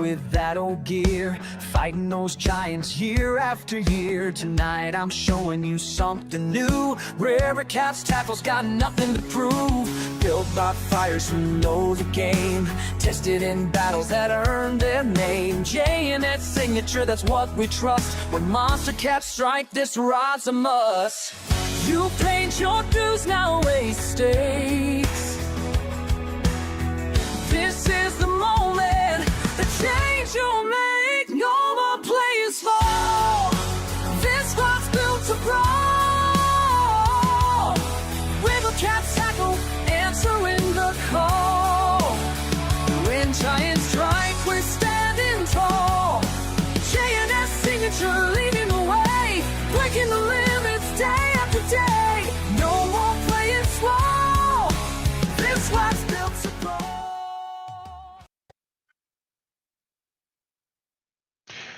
with that old gear, fighting those giants year after year. Tonight I'm showing you something new. Rare Cats tackles got nothing to prove. Built by fighters who know the game, tested in battles that earned their name. J&S signature, that's what we trust. When monster cats strike, this rod's a must. You paid your dues, now weigh stakes. This is the moment, the change you'll make. No more players fall. This squad's built to brawl. River Cats tackle, answering the call. When giants strike, we're standing tall. J&S signature leading the way, breaking the limits day after day. No more playing small. This squad's built to brawl.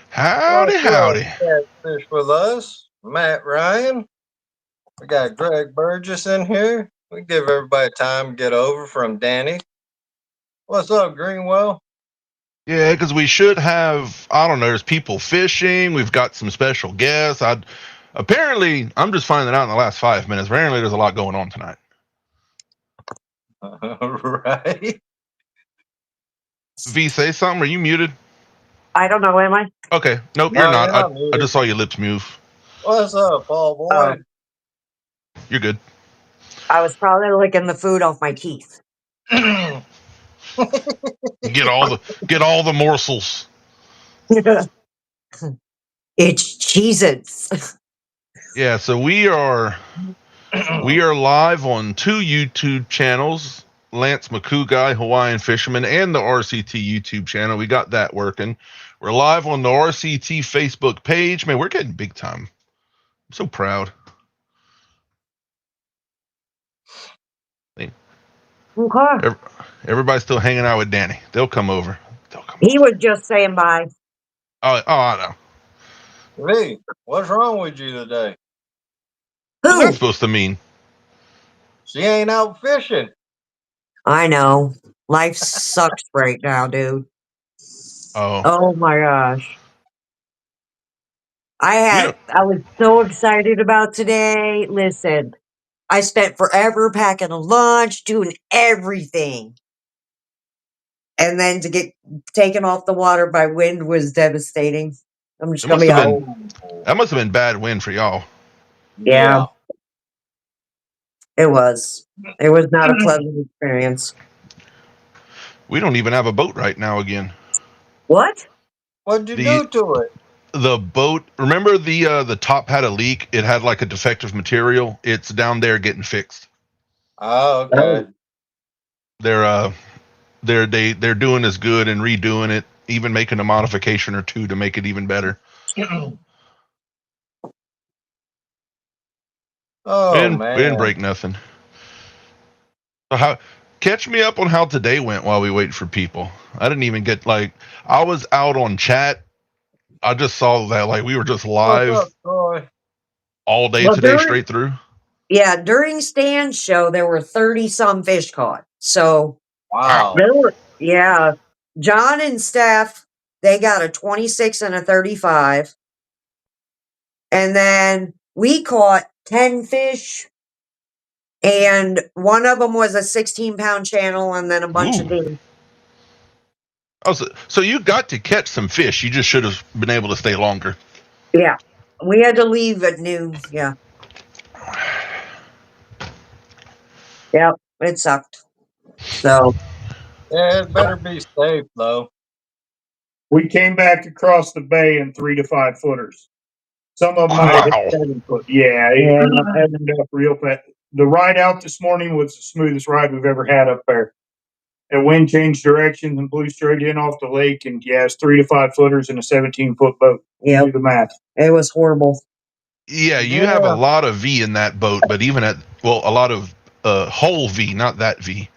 Howdy, howdy. Catfish with us, Matt Ryan. We got Greg Burgess in here. We give everybody time to get over from Danny. What's up, Greenwell? Yeah, because we should have, I don't know, there's people fishing. We've got some special guests. Apparently, I'm just finding out in the last 5 minutes. Apparently, there's a lot going on tonight. Right. V, say something. Are you muted? I don't know, am I? Okay. Nope, you're not. I just saw your lips move. What's up, Paul boy? You're good. I was probably licking the food off my teeth. Get all the morsels. It's Cheez-Its. Yeah, so we are live on 2 YouTube channels, Lance Makugai, Hawaiian Fisherman, and the RCT YouTube channel. We got that working. We're live on the RCT Facebook page. Man, we're getting big time. I'm so proud. Okay. Everybody's still hanging out with Danny. They'll come over. He was just saying bye. Oh, I know. Hey, what's wrong with you today? What's that supposed to mean? She ain't out fishing. I know. Life sucks right now, dude. Oh my gosh. I was so excited about today. Listen, I spent forever packing a lunch, doing everything. And then to get taken off the water by wind was devastating. I'm just going to be honest. That must have been bad wind for y'all. Yeah. It was. It was not a pleasant experience. We don't even have a boat right now again. What? What'd you do to it? The boat, remember the top had a leak? It had like a defective material. It's down there getting fixed. Oh, okay. They're doing as good and redoing it, even making a modification or two to make it even better. Man. We didn't break nothing. So catch me up on how today went while we wait for people. I didn't even get I was out on chat. I just saw that we were just live all day today straight through. Yeah, during Stan's show there were 30 some fish caught. So wow. Yeah. John and Steph, they got a 26 and a 35. And then we caught 10 fish. And one of them was a 16-pound channel and then a bunch of dingers. Oh, so you got to catch some fish. You just should have been able to stay longer. Yeah. We had to leave at noon. Yeah. Yep. It sucked. So. Yeah, it better be safe, though. We came back across the bay in 3 to 5 footers. Some of them might have hit 7 foot. Yeah, it ended up real fast. The ride out this morning was the smoothest ride we've ever had up there. The wind changed directions and blew straight in off the lake. And yeah, it's 3 to 5 footers in a 17-foot boat. Yeah, do the math. It was horrible. Yeah, you have a lot of V in that boat, but even a lot of whole V, not that V.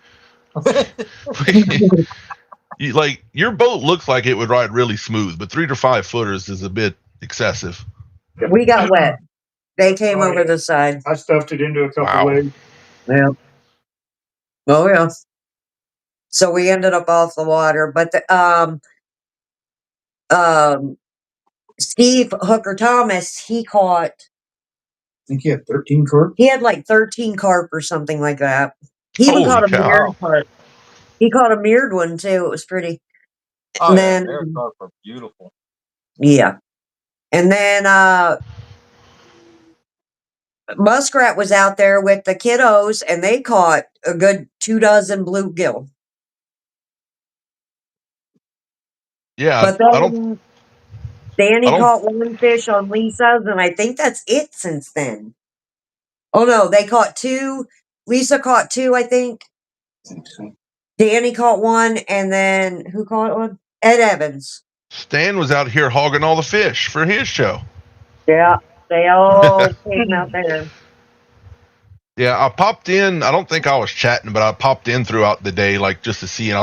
Your boat looks like it would ride really smooth, but 3 to 5 footers is a bit excessive. We got wet. They came over the side. I stuffed it into a couple waves. Yeah. Oh yeah. So we ended up off the water, but Steve Hooker Thomas, he caught, I think he had 13 carp. he had like 13 carp or something like that. He even Holy caught a cow. mirrored carp. He caught a mirrored one too. It was pretty. Oh And yeah, then, their carp are beautiful. yeah. And then, Muskrat was out there with the kiddos and they caught a good 24 bluegill. Yeah, But I don't. then Danny I don't. caught one fish on Lisa's, and I think that's it since then. Oh no, they caught two. Lisa caught two, I think. Danny caught one, and then who caught one? Ed Evans. Stan was out here hogging all the fish for his show. Yeah, they all came out there. Yeah, I popped in. I don't think I was chatting, but I popped in throughout the day, like just to see. And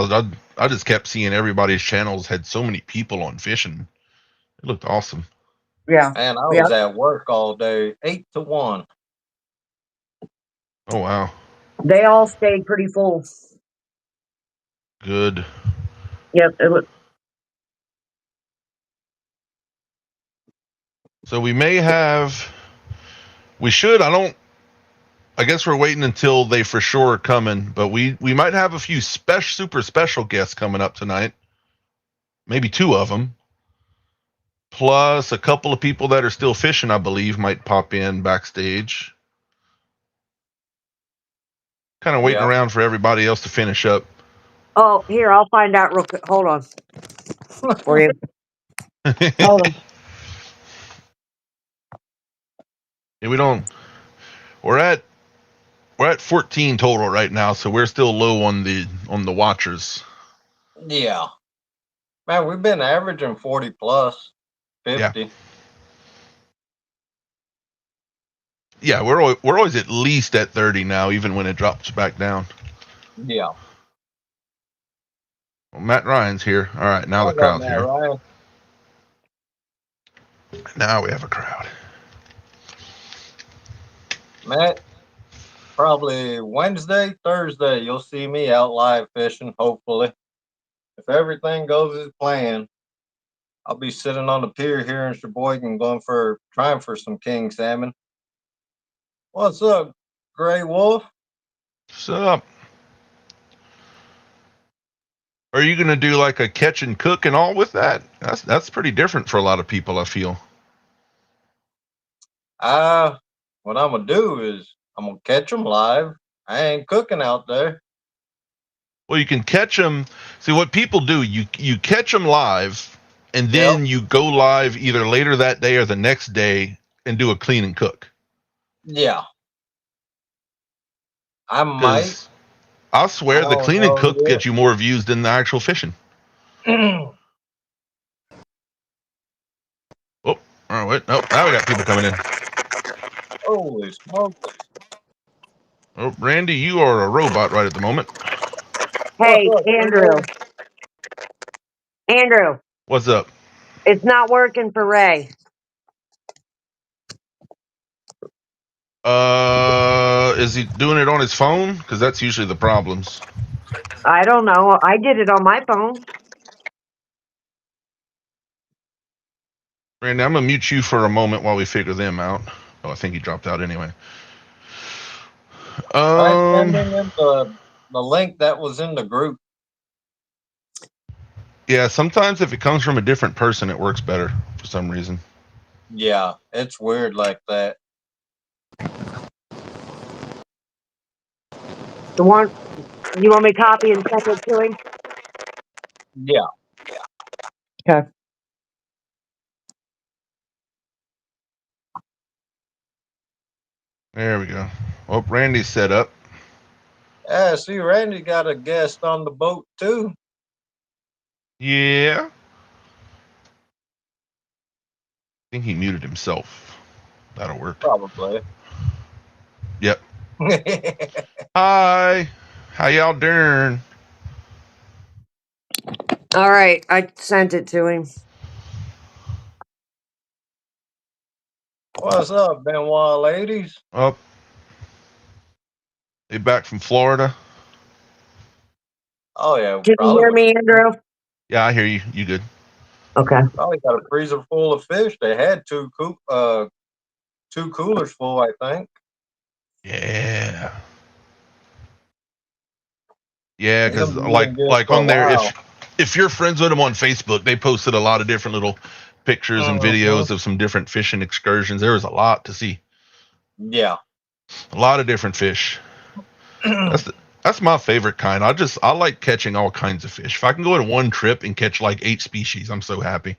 I just kept seeing everybody's channels had so many people on fishing. It looked awesome. Yeah. And I was at work all day, 8 to 1. Oh wow, They all stayed pretty full. good. Yep. It was, So we may have. We should. I guess we're waiting until they for sure are coming, but we might have a few super special guests coming up tonight. Maybe two of them. Plus a couple of people that are still fishing, I believe, might pop in backstage. Kind of waiting around for everybody else to finish up. oh, here, I'll find out real quick. Hold on. For you. Hold on. Yeah, we're at 14 total right now, so we're still low on the watchers. Yeah. Man, we've been averaging 40 plus, 50. Yeah, we're always at least at 30 now, even when it drops back down. Yeah. Well, Matt Ryan's here. All right, now the crowd's here. Ryan. Now we have a crowd. Matt, probably Wednesday, Thursday, you'll see me out live fishing, hopefully. If everything goes as planned, I'll be sitting on the pier here in Sheboygan trying for some king salmon. What's up, Gray Wolf? What's up? Are you going to do like a catch and cook and all with that? That's pretty different for a lot of people, I feel. What I'm going to do is I'm going to catch them live. I ain't cooking out there. Well, you can catch them. See, what people do, you catch them live, and then you go live either later that day or the next day and do a clean and cook. Yeah. I might. I swear the clean and cook gets you more views than the actual fishing. Oh, all right, wait. No, now we got people coming in. Holy smoke. Oh, Randy, you are a robot right at the moment. Hey, Andrew. Andrew. What's up? It's not working for Ray. Is he doing it on his phone? Because that's usually the problems. I don't know. I did it on my phone. Randy, I'm gonna mute you for a moment while we figure them out. Oh, I think he dropped out anyway. I'm sending him the link that was in the group. Yeah, sometimes if it comes from a different person, it works better for some reason. Yeah, it's weird like that. The one you want me to copy and send it to him? Yeah. Okay. There we go. Well, Randy's set up. Yeah, see, Randy got a guest on the boat too. Yeah. I think he muted himself. That'll work. Probably. Yep. Hi. How y'all doing? All right, I sent it to him. What's up, Benoit ladies? Up. They back from Florida. Oh yeah. Can you hear me, Andrew? Yeah, I hear you. You good? Okay. Probably got a freezer full of fish. They had two coolers full, I think. Yeah. Yeah, They're because gonna be doing good like for a on there, while. if you're friends with them on Facebook, they posted a lot of different little pictures and Mhm. videos of some different fishing excursions. There was a lot to see. Yeah. A lot of different fish. That's that's my favorite kind. I like catching all kinds of fish. If I can go on one trip and catch like 8 species, I'm so happy.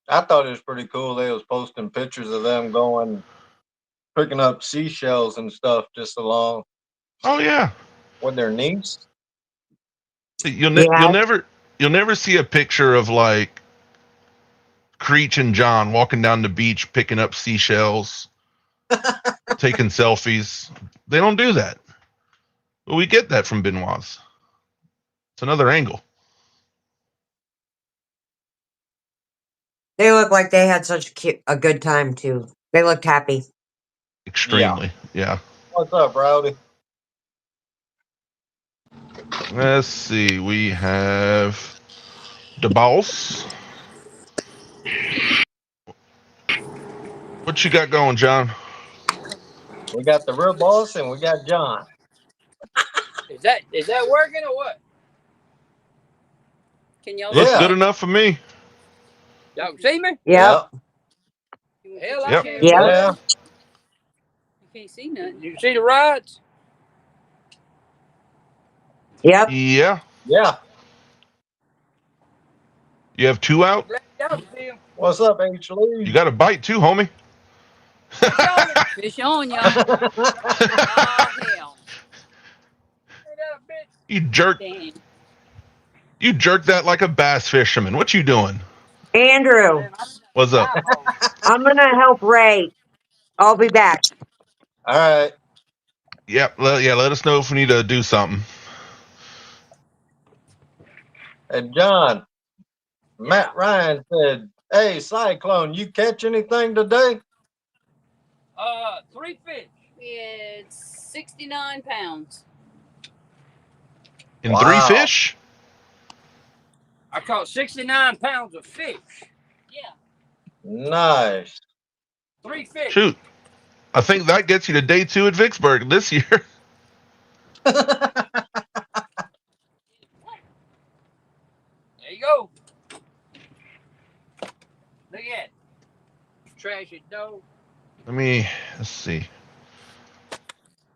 I thought it was pretty cool. They was posting pictures of them going picking up seashells and stuff just along Oh yeah. with their niece. Yeah. You'll never see a picture of like Creech and John walking down the beach picking up seashells, taking selfies. They don't do that. But we get that from Benoit's. It's another angle. They look like they had such a good time too. They looked happy. Extremely. Yeah. What's up, Rowdy? Let's see. We have the boss. What you got going, John? We got the real boss and we got John. Is that working or what? Can y'all Looks Yeah. good enough for me. y'all see me? Yep. Hell, I Yep. can't. Yeah. Yeah. You can't see nothing. You see the rods? Yep. Yeah. Yeah. You have 2 out? Let y'all see 'em. What's up, H. You Lee? got a bite too, homie. Fish on, y'all. Oh, hell. Ain't that a bitch? You jerk. Dang. You jerk that like a bass fisherman. What you doing? Andrew, Man, What's up? I'm gonna help Ray. I'll be back. All right. Yep. Let us know if we need to do something. And John, Matt Ryan said, "Hey, Cyclone, you catch anything today?" 3 fish. It's 69 pounds. In Wow. 3 fish? I caught 69 pounds of fish. Yeah. Nice. 3 fish. Shoot. I think that gets you to day 2 at Vicksburg this year. There you go. Look at it. Trashy dough. Let's see.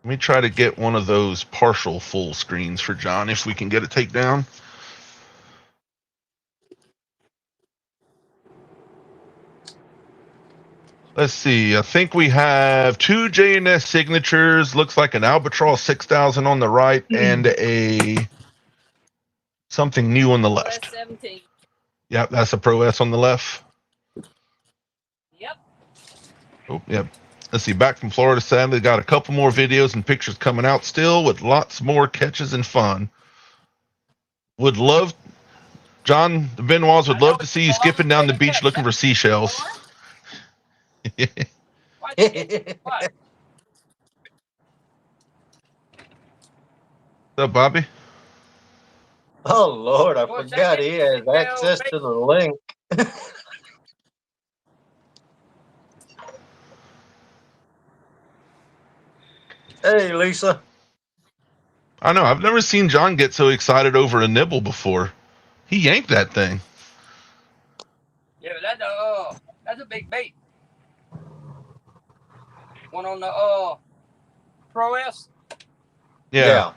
Let me try to get one of those partial full screens for John if we can get a takedown. Let's see. I think we have 2 J&S signatures. Looks like an Albatross 6000 on the right and a something new on the left. 17. Yep, that's a Pro S on the left. Yep. Oh, yep. Let's see. Back from Florida, sadly, got a couple more videos and pictures coming out still with lots more catches and fun. Would love, John the Benoits would love to see you skipping down the beach looking for seashells. Watch it. Watch. What's up, Bobby? Oh Lord, I What's forgot that? he has access to the link. Hey, Lisa. I know. I've never seen John get so excited over a nibble before. He yanked that thing. Yeah, but that's a big bait. One on the Pro S. Yeah.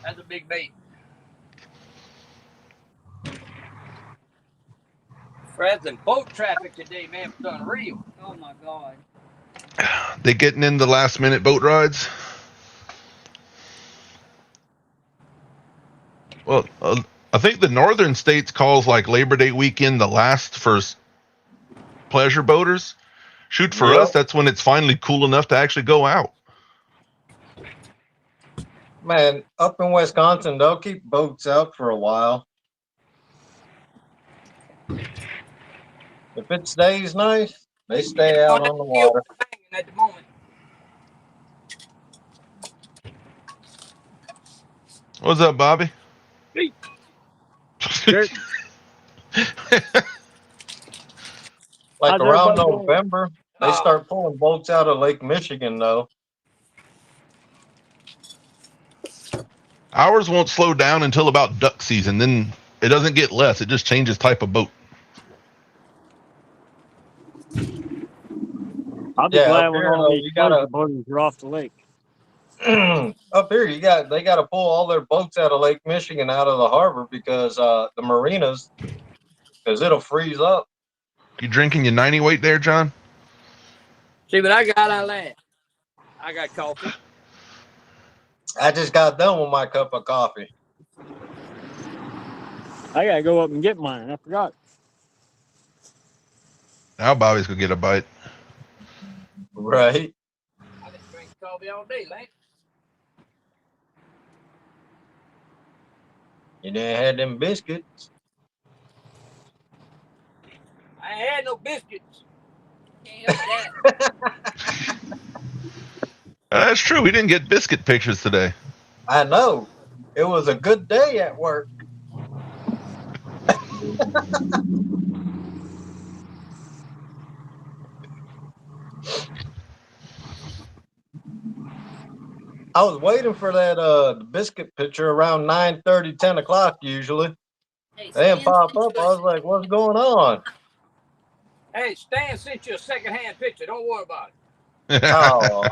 That's a big bait. Fred's in boat traffic today, man. It's unreal. Oh my God. They getting in the last minute boat rides? Well, I think the northern states calls like Labor Day weekend the last for pleasure boaters. Shoot, for Yep. us, that's when it's finally cool enough to actually go out. Man, up in Wisconsin, they'll keep boats out for a while. If it stays nice, they stay out on the water. Hanging at the moment. What's up, Bobby? Hey. Like How's around everybody doing? November, they start pulling boats out of Lake Michigan, though. Ours won't slow down until about duck season. Then it doesn't get less. It just changes type of boat. I'll be Yeah, glad up when here all though, these you gotta pleasure boaters are off the lake. up here they gotta pull all their boats out of Lake Michigan out of the harbor because the marinas, because it'll freeze up. You drinking your 90 weight there, John? See what I got on land? I got coffee. I just got done with my cup of coffee. I gotta go up and get mine. I forgot. Now Bobby's gonna get a bite. Right. I didn't drink coffee all day, Lance. You didn't have them biscuits. I ain't had no biscuits. Can't help that. That's true. We didn't get biscuit pictures today. I know. It was a good day at work. I was waiting for that biscuit picture around 9:30, 10 o'clock usually. Hey, They didn't Stan pop sent up. you I was like, what's going on? Hey, Stan sent you a secondhand picture. Don't worry about it. Oh,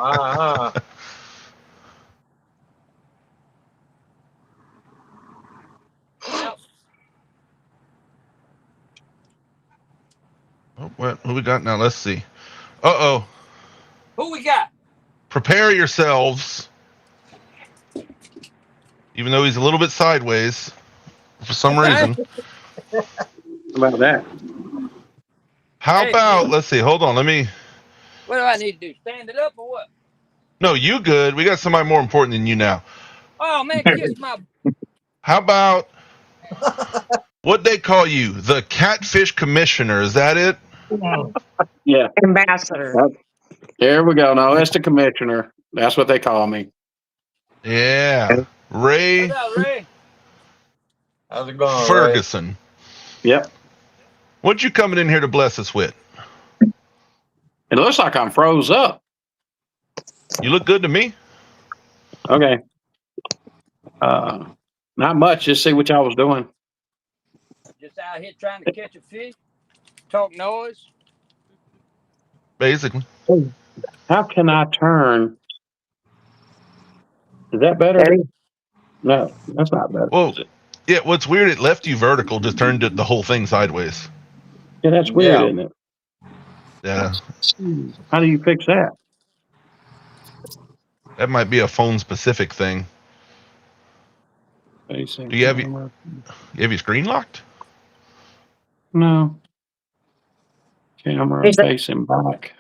Well, Oh, what we got now? Let's see. Uh-oh. who we got? Prepare yourselves. Even though he's a little bit sideways for some reason. How about that? How Hey, about, let's see, hold on, let me, What do I need to do? Stand it up or what? no, you good. We got somebody more important than you now. Oh man, kiss my. How about, what they call you? The Catfish Commissioner, is that it? Yeah. Ambassador. Here we go. No, that's the commissioner. That's what they call me. Yeah. Ray What's up, Ray? how's it going, Ray? Ferguson. Yep. What you coming in here to bless us with? It looks like I'm froze up. You look good to me. Okay. Not much. Just see what y'all was doing. Just out here trying to catch a fish, talk noise. Basically. How can I turn? Is that better? No, that's not better. Whoa. Is it? Yeah, what's weird, it left you vertical, just turned the whole thing sideways. Yeah, that's weird, Yeah. isn't it? Yeah. How do you fix that? That might be a phone specific thing. Do you have your screen locked? No. Camera Is that- facing back.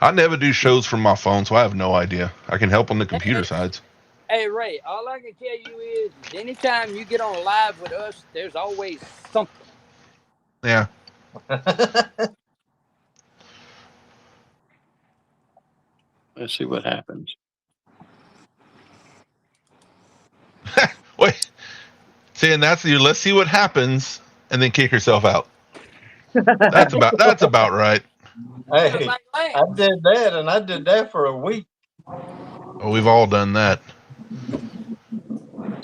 I never do shows from my phone, so I have no idea. I can help on the computer sides. Hey Ray, all I can tell you is anytime you get on live with us, there's always something. Yeah. Let's see what happens. Wait. See, and that's your let's see what happens and then kick yourself out. That's about right. Hey, Like I Lance. did that, and I did that for a week. Oh, we've all done that.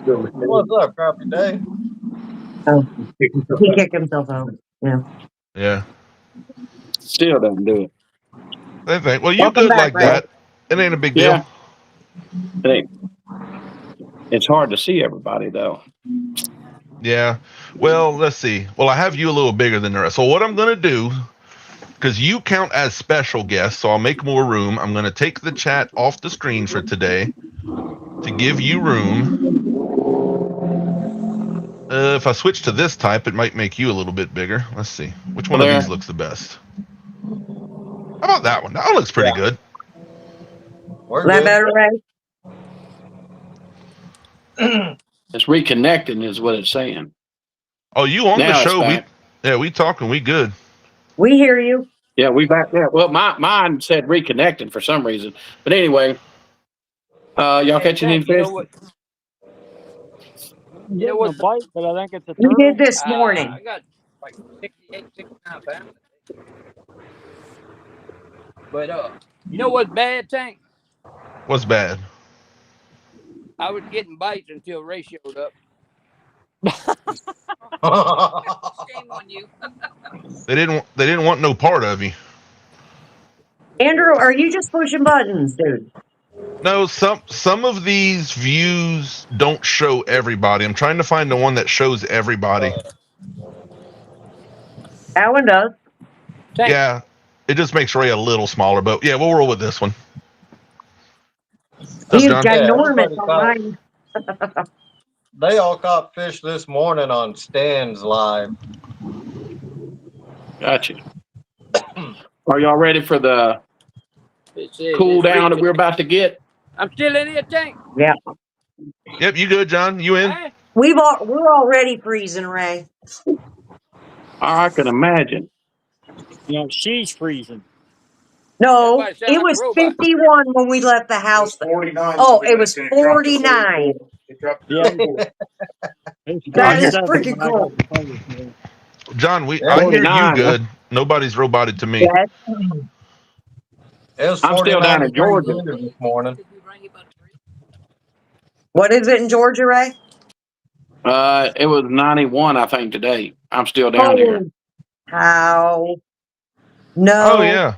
What's up, Crappy Dave? Oh, he kicked himself out. Yeah. Yeah. Still doesn't do it. They think, well, you Welcome good back, like Ray. that. It ain't a big Yeah. deal. It's hard to see everybody though. Yeah. Well, let's see. Well, I have you a little bigger than the rest. So what I'm going to do, because you count as special guests, so I'll make more room. I'm going to take the chat off the screen for today to give you room. If I switch to this type, it might make you a little bit bigger. Let's see. Which one of There. these looks the best? How about that one? That one looks pretty good. We're Is that good. better, Ray? It's reconnecting is what it's saying. Oh, you on Now the it's show? back. We talking. We good. We hear you. Yeah, we back there. Well, mine said reconnecting for some reason. But anyway, y'all Hey, catching any Jack, you fish? know what? I'm You know getting a what? bite, but I think it's a We did turtle. this morning. I got like 68, 69 pounds. But you know what's bad, Tank? What's bad? I was getting bites until Ray showed up. Shame on you. They didn't want no part of you. Andrew, are you just pushing buttons, dude? No, some of these views don't show everybody. I'm trying to find the one that shows everybody. That one does. Tank, Yeah, it just makes Ray a little smaller, but yeah, we'll roll with this one. What's up, He's John? Yeah, ginormous everybody on caught. mine. They all caught fish this morning on Stan's live. Gotcha. Are y'all ready for the it's cool down that freezing. we're about to get? I'm still in here, Tank. Yeah. Yep, you good, John? You in? Huh? We're already freezing, Ray. I can imagine. You know, she's freezing. No, Everybody sound it like a was robot. 51 when we left the house. 49. Oh, it was 49. It dropped to Yeah. 44. It's That is 47 freaking when I cool. got the photos, man. John, Yeah, I hear you 49. good. Nobody's roboted to me. Yes. It was I'm still 49 down in degrees Georgia. here this morning. What is it in Georgia, Ray? It was 91, I think, today. I'm still down here. Holy cow. No. Oh yeah,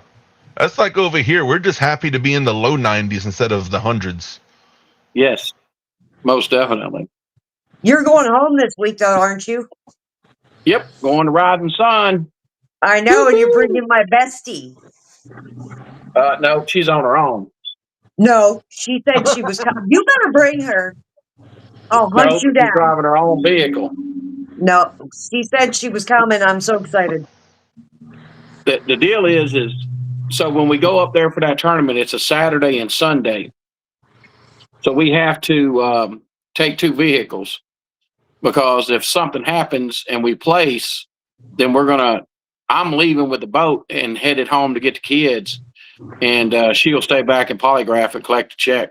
that's like over here. We're just happy to be in the low 90s instead of the hundreds. Yes, most definitely. You're going home this week, though, aren't you? Yep, going to Rising Sun. I know, and you're bringing my bestie. No, she's on her own. No, she said she was coming. You better bring her. I'll hunt No, you she's down. driving her own vehicle. No, she said she was coming. I'm so excited. The deal is so when we go up there for that tournament, it's a Saturday and Sunday. So we have to take two vehicles because if something happens and we place, then I'm leaving with the boat and headed home to get the kids, and she'll stay back in Polygraph and collect the check.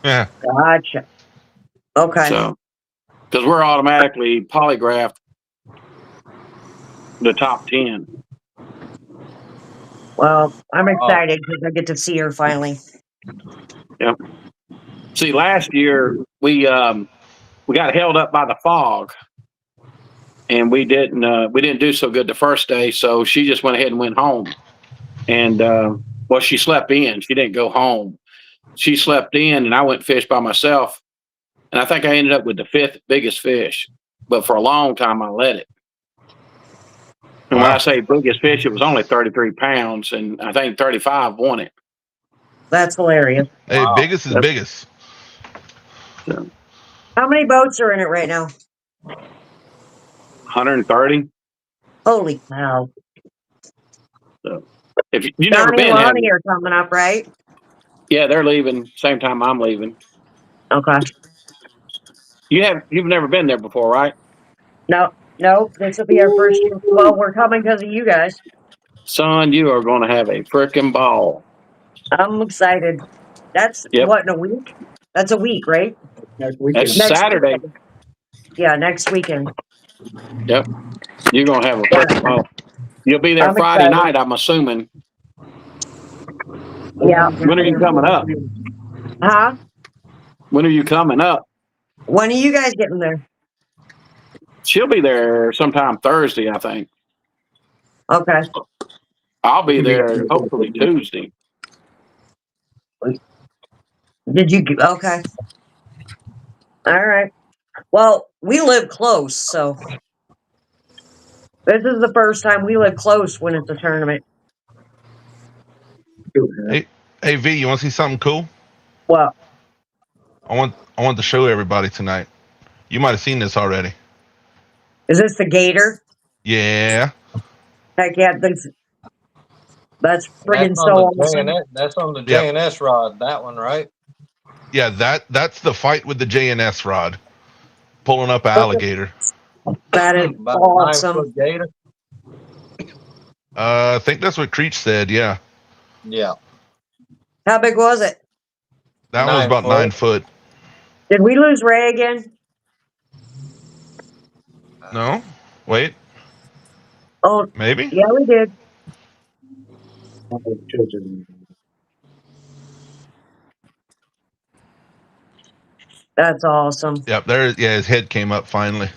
Yeah. Gotcha. Okay. So, because we're automatically polygraphed the top 10. Well, I'm excited because I get to see her finally. Yep. See, last year we got held up by the fog, and we didn't do so good the first day. So she just went ahead and went home, and well, she slept in. She didn't go home. She slept in, and I went fish by myself, and I think I ended up with the 5th biggest fish. But for a long time, I let it. And when I say biggest fish, it was only 33 pounds, and I think 35 won it. That's hilarious. Hey, Wow. biggest is biggest. So, How many boats are in it right now? 130. Holy cow. So, if you never Johnny been, and have Lonnie you? are coming up, right? Yeah, they're leaving same time I'm leaving. Okay. You've never been there before, right? No, this will be our first year. Well, we're coming because of you guys. Son, you are going to have a freaking ball. I'm excited. That's Yep. what, in a week? That's a week, right? Next weekend. That's Saturday. Weekend. Yeah, next weekend. Yep. You're going to have a freaking ball. You'll be there I'm Friday excited. night, I'm assuming. Yeah. When are you coming up? Huh? When are you coming up? When are you guys getting there? She'll be there sometime Thursday, I think. Okay. I'll be there hopefully Tuesday. Did you? Okay. All right. Well, we live close, so this is the first time we live close when it's a tournament. Hey V, you want to see something cool? Well, I want to show everybody tonight. You might have seen this already. is this the gator? Yeah. Heck yeah, that's friggin' That's so on the awesome. JNS. That's on the Yep. JNS rod. That one, right? Yeah, that's the fight with the JNS rod. Pulling up an alligator. That is About a awesome. 9-foot gator. I think that's what Creech said, yeah. Yeah. How big was it? That one was about 9 foot. Did we lose Ray again? No, wait, Oh, maybe. yeah, we did. That's awesome. Yep, there. Yeah, his head came up finally.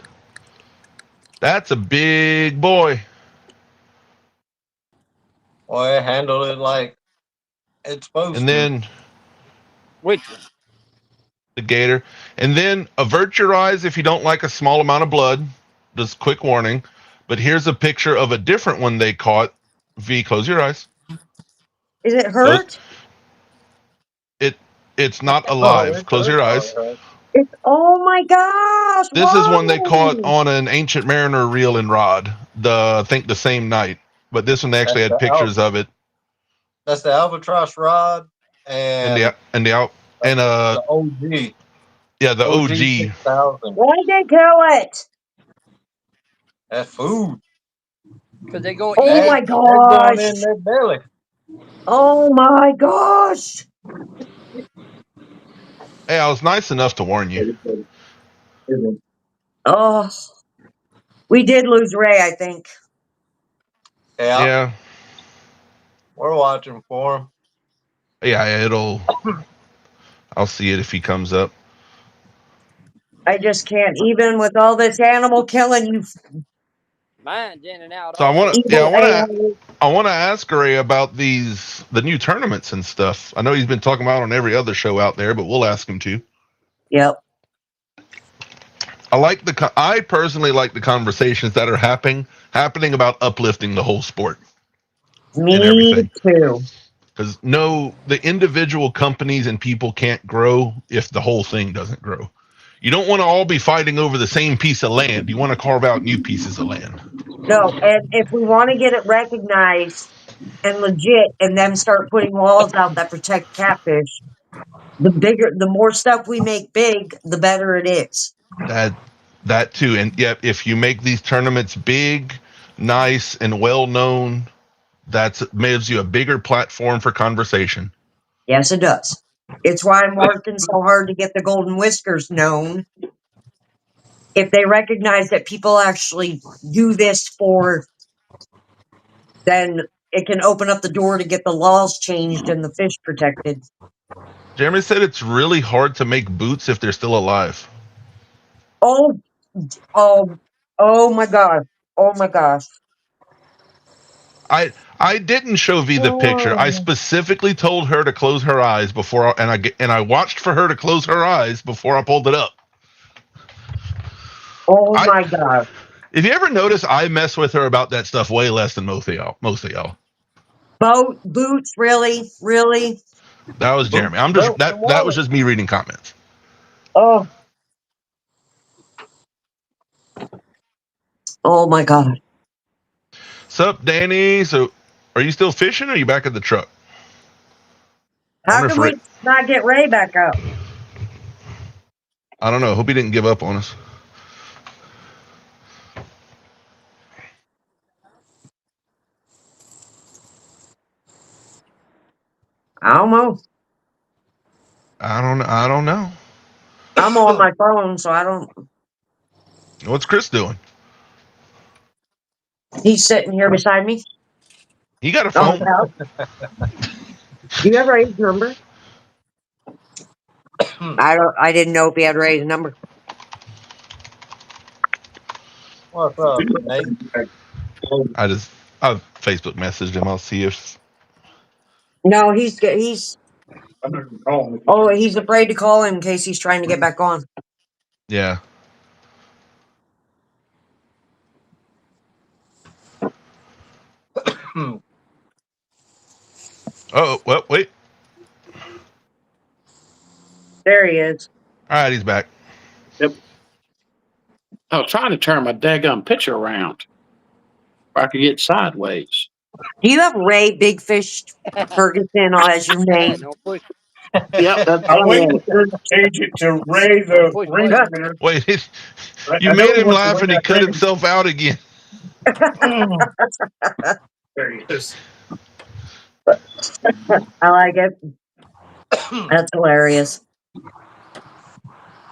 That's a big boy. Boy, handle it like it's supposed And to. then Which one? the gator. And then avert your eyes if you don't like a small amount of blood. Just quick warning. But here's a picture of a different one they caught. V, close your eyes. Is it Close. hurt? It's not Oh, alive. it's Close your eyes. right. It's, oh my gosh. This is one they caught whoa. on an Ancient Mariner reel and rod. I think the same night. But this one they actually That's had the pictures of it. That's the albatross rod and The OG. yeah, the OG. 6000. Why'd they kill it? That's food. Because they go Oh eat my it. They're going gosh. in their belly. Oh my gosh. Hey, I was nice enough to warn you. Oh, we did lose Ray, I think. Yeah, Yeah. we're watching for him. Yeah, I'll see it if he comes up. I just can't, even with all this animal killing, you Mine's in and out. So I want to, evil I want to ask Ray about the new tournaments and stuff. I know he's been talking about it on every other show out there, but we'll ask him to. Yep. I personally like the conversations that are happening about uplifting the whole sport and Me everything. too. Because the individual companies and people can't grow if the whole thing doesn't grow. You don't want to all be fighting over the same piece of land. You want to carve out new pieces of land. No, and if we want to get it recognized and legit and then start putting walls out that protect catfish, the more stuff we make big, the better it is. That too. And yeah, if you make these tournaments big, nice, and well known, that gives you a bigger platform for conversation. Yes, it does. It's why I'm working so hard to get the Golden Whiskers known. If they recognize that people actually do this then it can open up the door to get the laws changed and the fish protected. Jeremy said it's really hard to make boots if they're still alive. Oh my gosh. Oh my gosh. I didn't show V the picture. I specifically told her to close her eyes and I watched for her to close her eyes before I pulled it up. Oh my god. If you ever notice, I mess with her about that stuff way less than most of y'all. Boots, really? Really? That was Jeremy. That was just me reading comments. Oh. Oh my god. Sup, Danny? So are you still fishing or are you back at the truck? How can we not get Ray back up? I don't know. Hope he didn't give up on us. I don't know. I don't know. I'm on my phone, so I don't. What's Chris doing? He's sitting here beside me. He got a phone. Do you have Ray's number? I didn't know if he had Ray's number. What's up, Nate? I've Facebook messaged him. I'll see if. No, he's. I'm not gonna call him. Oh, he's afraid to call him in case he's trying to get back on. Yeah. Oh, well, wait. There he is. All right, he's back. Yep. I was trying to turn my daggum picture around where I could get sideways. Do you have Ray Big Fish Ferguson as your name? No push. Yep, that's I'm waiting for him to change it to Ray the Ring Winner. Wait, you I know made he him wants to laugh win and he that cut ring. himself out again. There he is. I like it. That's hilarious.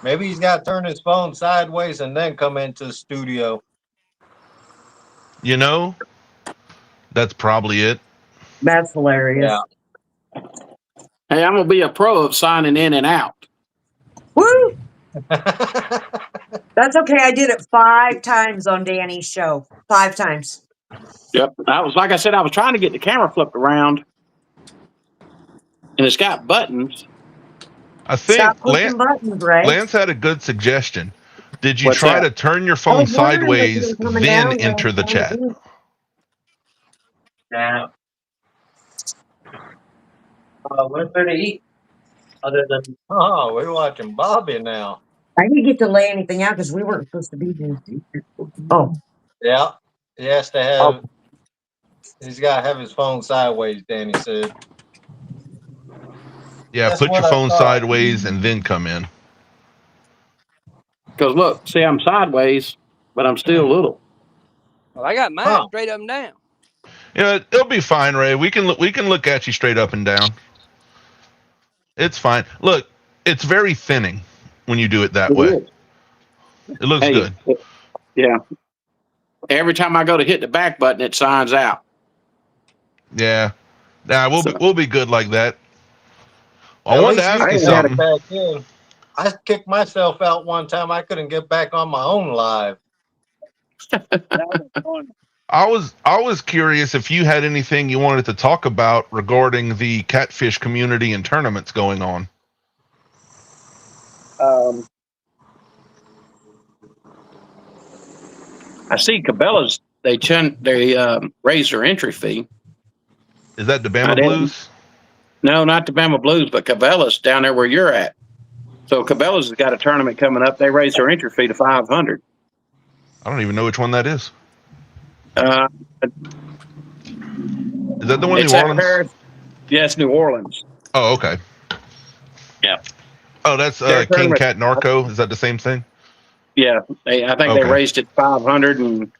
Maybe he's got to turn his phone sideways and then come into the studio. You know, that's probably it. That's hilarious. Yeah. Hey, I'm gonna be a pro of signing in and out. Woo! That's okay. I did it 5 times on Danny's show. 5 times. Yep. I was like I said, I was trying to get the camera flipped around, and it's got buttons. I think Stop pushing buttons, Ray. Lance had a good suggestion. Did you What's try that? to turn your I phone was wondering if you sideways, were coming then down enter the there. chat? Yeah. What is there to eat other than? Oh, we're watching Bobby now. I didn't get to lay anything out because we weren't supposed to be here. Oh, Yeah. He has to have. He's got to have his phone sideways. Danny said. Yeah, That's put your what I phone thought. sideways and then come in. Because look, see, I'm sideways, but I'm still little. Well, I got mine Huh. straight up and down. Yeah, it'll be fine, Ray. We can look at you straight up and down. It's fine. Look, it's very thinning when you do it that way. It looks good. Yeah. Every time I go to hit the back button, it signs out. Yeah. Nah, we'll be good like that. I At wanted to least ask you can get it something. back in. I kicked myself out one time. I couldn't get back on my own live. I was curious if you had anything you wanted to talk about regarding the catfish community and tournaments going on. I see Cabela's. They raised their entry fee. Is that the Bama I didn't. Blues? No, not the Bama Blues, but Cabela's down there where you're at. So Cabela's has got a tournament coming up. They raised their entry fee to $500. I don't even know which one that is. Uh, Is that the one in it's New at Orleans? Paris. Yes, New Orleans. Oh, okay. Yeah. Oh, that's Their King tournament- Cat Narco. Is that the same thing? Yeah, I think Okay. they raised it $500, and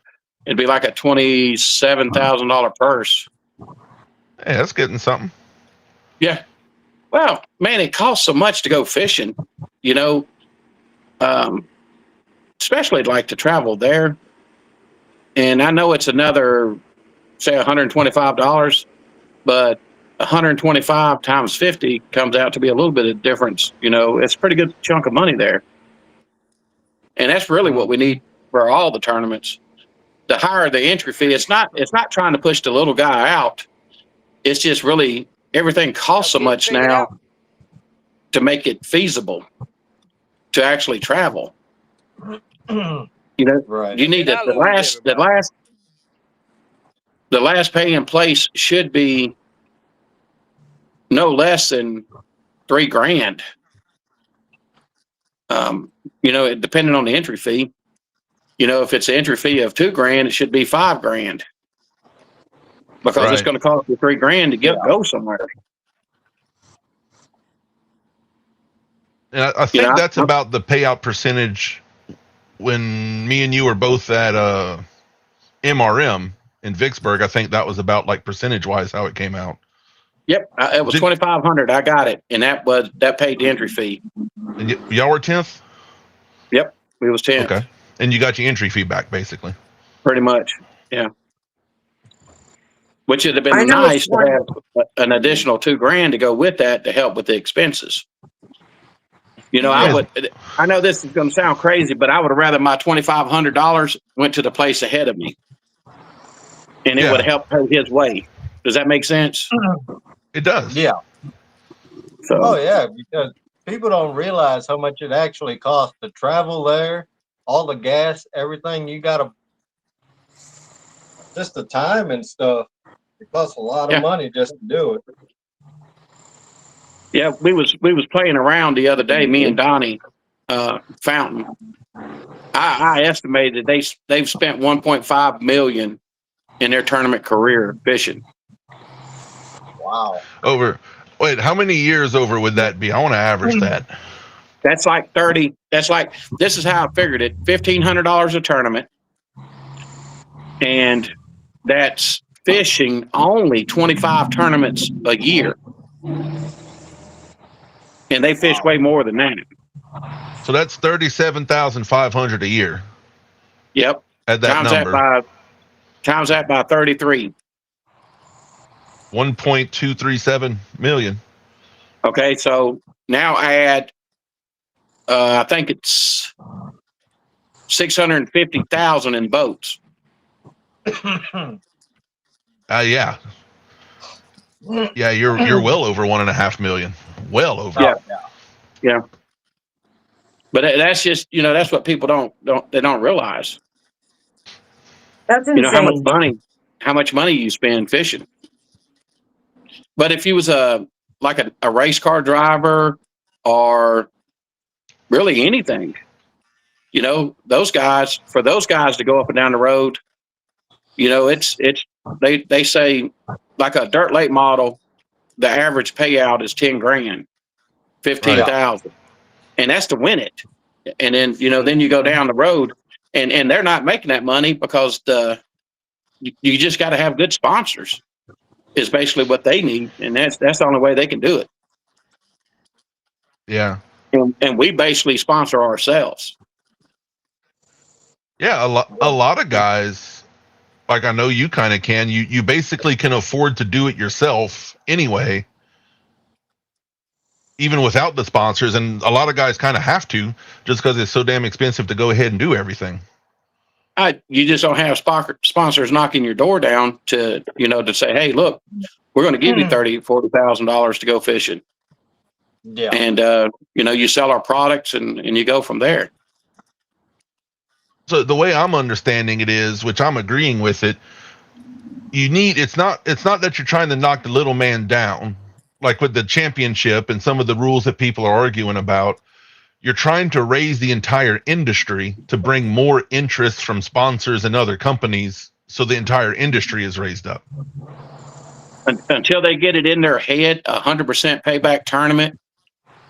it'd be like a $27,000 purse. Hey, that's getting something. Yeah. Well, man, it costs so much to go fishing, you know, especially like to travel there. And I know it's another, say, $125, but 125 times 50 comes out to be a little bit of difference. You know, it's a pretty good chunk of money there. And that's really what we need for all the tournaments. The higher the entry fee, it's not trying to push the little guy out. It's just really everything costs so much now to make it feasible to actually travel. You know, Right. you need Get out the a little bit, last pay in place should be no less than $3,000. You know, depending on the entry fee. You know, if it's an entry fee of $2,000, it should be $5,000 because it's Right. going to cost you $3,000 to go somewhere. And I think Yeah. that's about the payout percentage when me and you were both at MRM in Vicksburg. I think that was about like percentage wise how it came out. Yep, it was $2,500. I got it, and that paid the entry fee. And y'all were 10th? Yep, it was 10. Okay. And you got your entry fee back basically. Pretty much, yeah. Which would have I been know nice it's to have an additional $2,000 to go with that to help with the expenses. You know, Yeah. I know this is going to sound crazy, but I would have rather my $2,500 went to the place ahead of me, and it Yeah. would help pay his way. Does that make sense? It does. Yeah. So, Oh yeah, because people don't realize how much it actually costs to travel there, all the gas, everything. You got to just the time and stuff. It costs a lot of Yeah. money just to do it. yeah, we was playing around the other day, me and Donnie Fountain. I estimated they've spent $1.5 million in their tournament career fishing. Wow. Wait, how many years over would that be? I want to average that. That's like 30. That's like, this is how I figured it. $1,500 a tournament. And that's fishing only 25 tournaments a year. And they fish way more than that. So that's 37,500 a year Yep. at that number. Times that by 33. 1.237 million. Okay, so now add, I think it's 650,000 in boats. Yeah. Yeah, you're well over 1.5 million. Well over. Yeah. Yeah. But that's just, that's what people don't realize. That's insane. How much money you spend fishing. But if you was a race car driver or really anything, those guys to go up and down the road, they say like a dirt late model, the average payout is 10 grand, 15,000. And that's to win it. And then, then you go down the road and they're not making that money because you just got to have good sponsors is basically what they need. And that's the only way they can do it. Yeah. And we basically sponsor ourselves. Yeah. A lot of guys, like I know you kind of can, you basically can afford to do it yourself anyway, even without the sponsors. And a lot of guys kind of have to just because it's so damn expensive to go ahead and do everything. You just don't have sponsors knocking your door down to say, hey, look, we're going to give you $30,000, $40,000 to go fishing. Yeah. And, you sell our products and you go from there. So the way I'm understanding it is, which I'm agreeing with it, it's not that you're trying to knock the little man down, like with the championship and some of the rules that people are arguing about. You're trying to raise the entire industry to bring more interest from sponsors and other companies, so the entire industry is raised up. Until they get it in their head, 100% payback tournament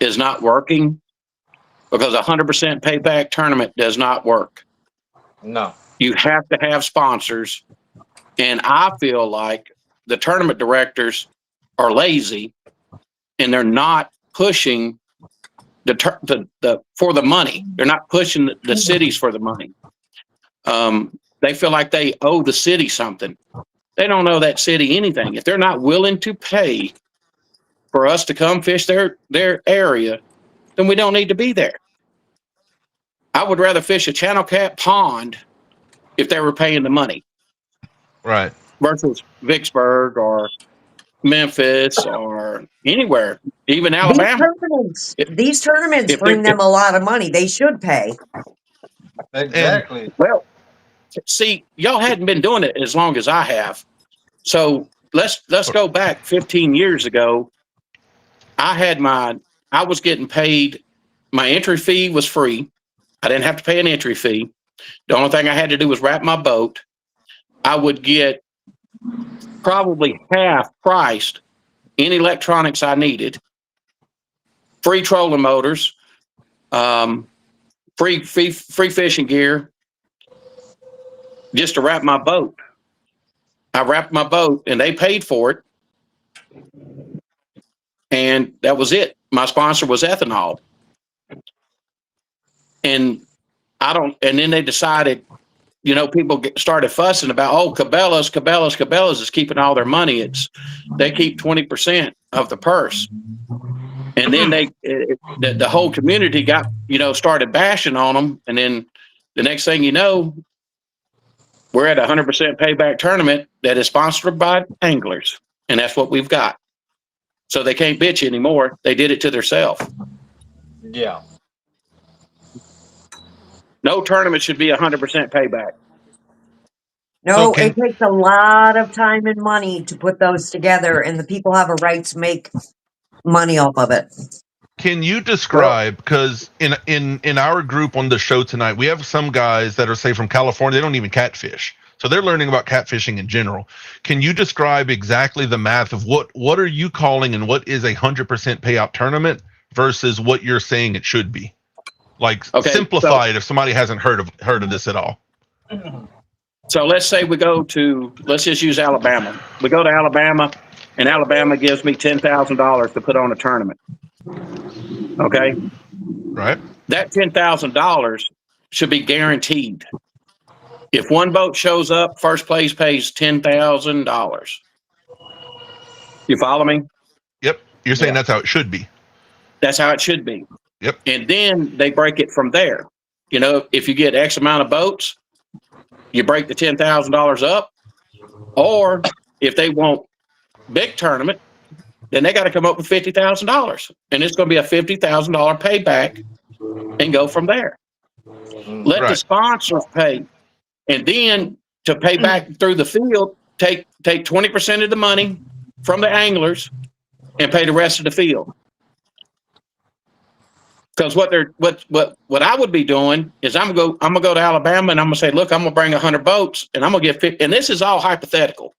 is not working, because 100% payback tournament does not work. No. You have to have sponsors. And I feel like the tournament directors are lazy and they're not pushing for the money. They're not pushing the cities for the money. They feel like they owe the city something. They don't owe that city anything. If they're not willing to pay for us to come fish their area, then we don't need to be there. I would rather fish a Channel Cat pond if they were paying the money. Right. Versus Vicksburg or Memphis or anywhere, even Alabama. These tournaments bring them a lot of money. They should pay. Exactly. Well, see, y'all hadn't been doing it as long as I have. So let's go back 15 years ago. I was getting paid. My entry fee was free. I didn't have to pay an entry fee. The only thing I had to do was wrap my boat. I would get probably half priced any electronics I needed, free trolling motors, free fishing gear, just to wrap my boat. I wrapped my boat and they paid for it. And that was it. My sponsor was ethanol. And then they decided, people started fussing about, Cabela's is keeping all their money. They keep 20% of the purse. And then the whole community got, started bashing on them. And then the next thing you know, we're at a 100% payback tournament that is sponsored by anglers. And that's what we've got. So they can't bitch anymore. They did it to themselves. Yeah. No tournament should be 100% payback. No, it takes a lot of time and money to put those together, and the people have a right to make money off of it. Can you describe, because in our group on the show tonight, we have some guys that are, say, from California, they don't even catfish. So they're learning about catfishing in general. Can you describe exactly the math of what are you calling and what is a 100% payout tournament versus what you're saying it should be? Like, simplify it if somebody hasn't heard of this at all. So let's say let's just use Alabama. We go to Alabama, and Alabama gives me $10,000 to put on a tournament. Okay? Right. that $10,000 should be guaranteed. If one boat shows up, first place pays $10,000. You follow me? Yep. You're saying Yeah. that's how it should be. That's how it should be. Yep. And then they break it from there. You know, if you get X amount of boats, you break the $10,000 up. Or if they want big tournament, then they got to come up with $50,000, and it's going to be a $50,000 payback, and go from there. Let the Right. sponsors pay, and then to pay back through the field, take 20% of the money from the anglers and pay the rest of the field. Because what I would be doing is I'm gonna go to Alabama and I'm gonna say, look, I'm gonna bring 100 boats and I'm gonna get 50, and this is all hypothetical.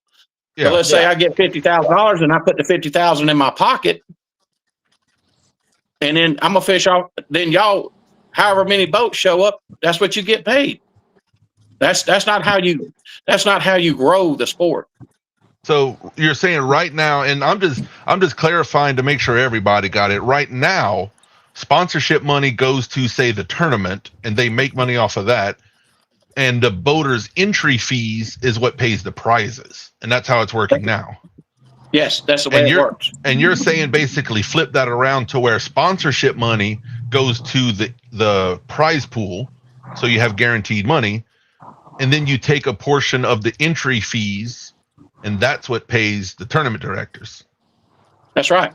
Yeah. So let's say I get $50,000 and I put the $50,000 in my pocket, and then I'm gonna fish off. Then y'all, however many boats show up, that's what you get paid. That's not how you grow the sport. So you're saying right now, and I'm just clarifying to make sure everybody got it. Right now, sponsorship money goes to, say, the tournament, and they make money off of that. And the boaters' entry fees is what pays the prizes, and that's how it's working now. Yes, that's the way it works. And you're saying basically flip that around to where sponsorship money goes to the prize pool, so you have guaranteed money, and then you take a portion of the entry fees, and that's what pays the tournament directors. That's right.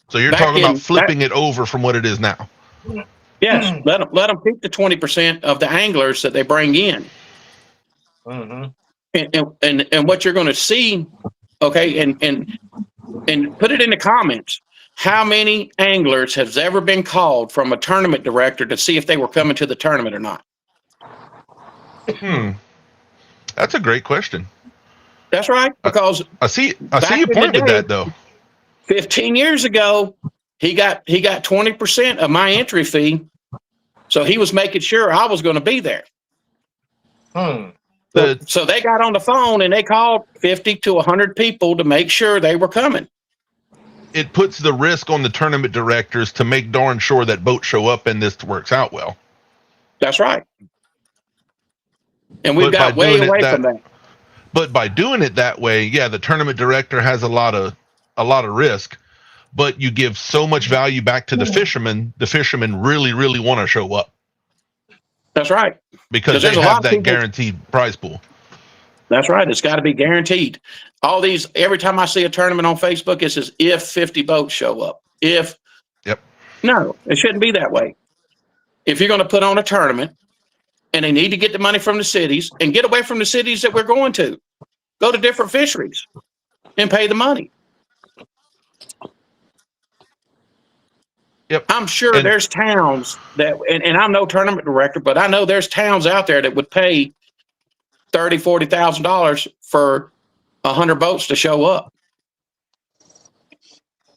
So you're Back talking in- about flipping it over from what it is now. Yes, let them keep the 20% of the anglers that they bring in. Mm-hmm. And what you're going to see, okay, and put it in the comments. How many anglers has ever been called from a tournament director to see if they were coming to the tournament or not? That's a great question. That's right, because I see Back your in the point with day- that, though. 15 years ago, he got 20% of my entry fee, so he was making sure I was going to be there. So they got on the phone and they called 50 to 100 people to make sure they were coming. It puts the risk on the tournament directors to make darn sure that boats show up and this works out well. That's right. And we've But got by way doing it away that- from that. But by doing it that way, yeah, the tournament director has a lot of risk, but you give so much value back to the fishermen. The fishermen really, really want to show up That's right. because there's they a lot have of that people- guaranteed prize pool. That's right. It's got to be guaranteed. All these, every time I see a tournament on Facebook, it says if 50 boats show up. If. Yep. No, it shouldn't be that way. If you're going to put on a tournament and they need to get the money from the cities and get away from the cities that we're going to, go to different fisheries and pay the money. Yep. I'm sure And- there's towns that, and I'm no tournament director, but I know there's towns out there that would pay $30,000, $40,000 for 100 boats to show up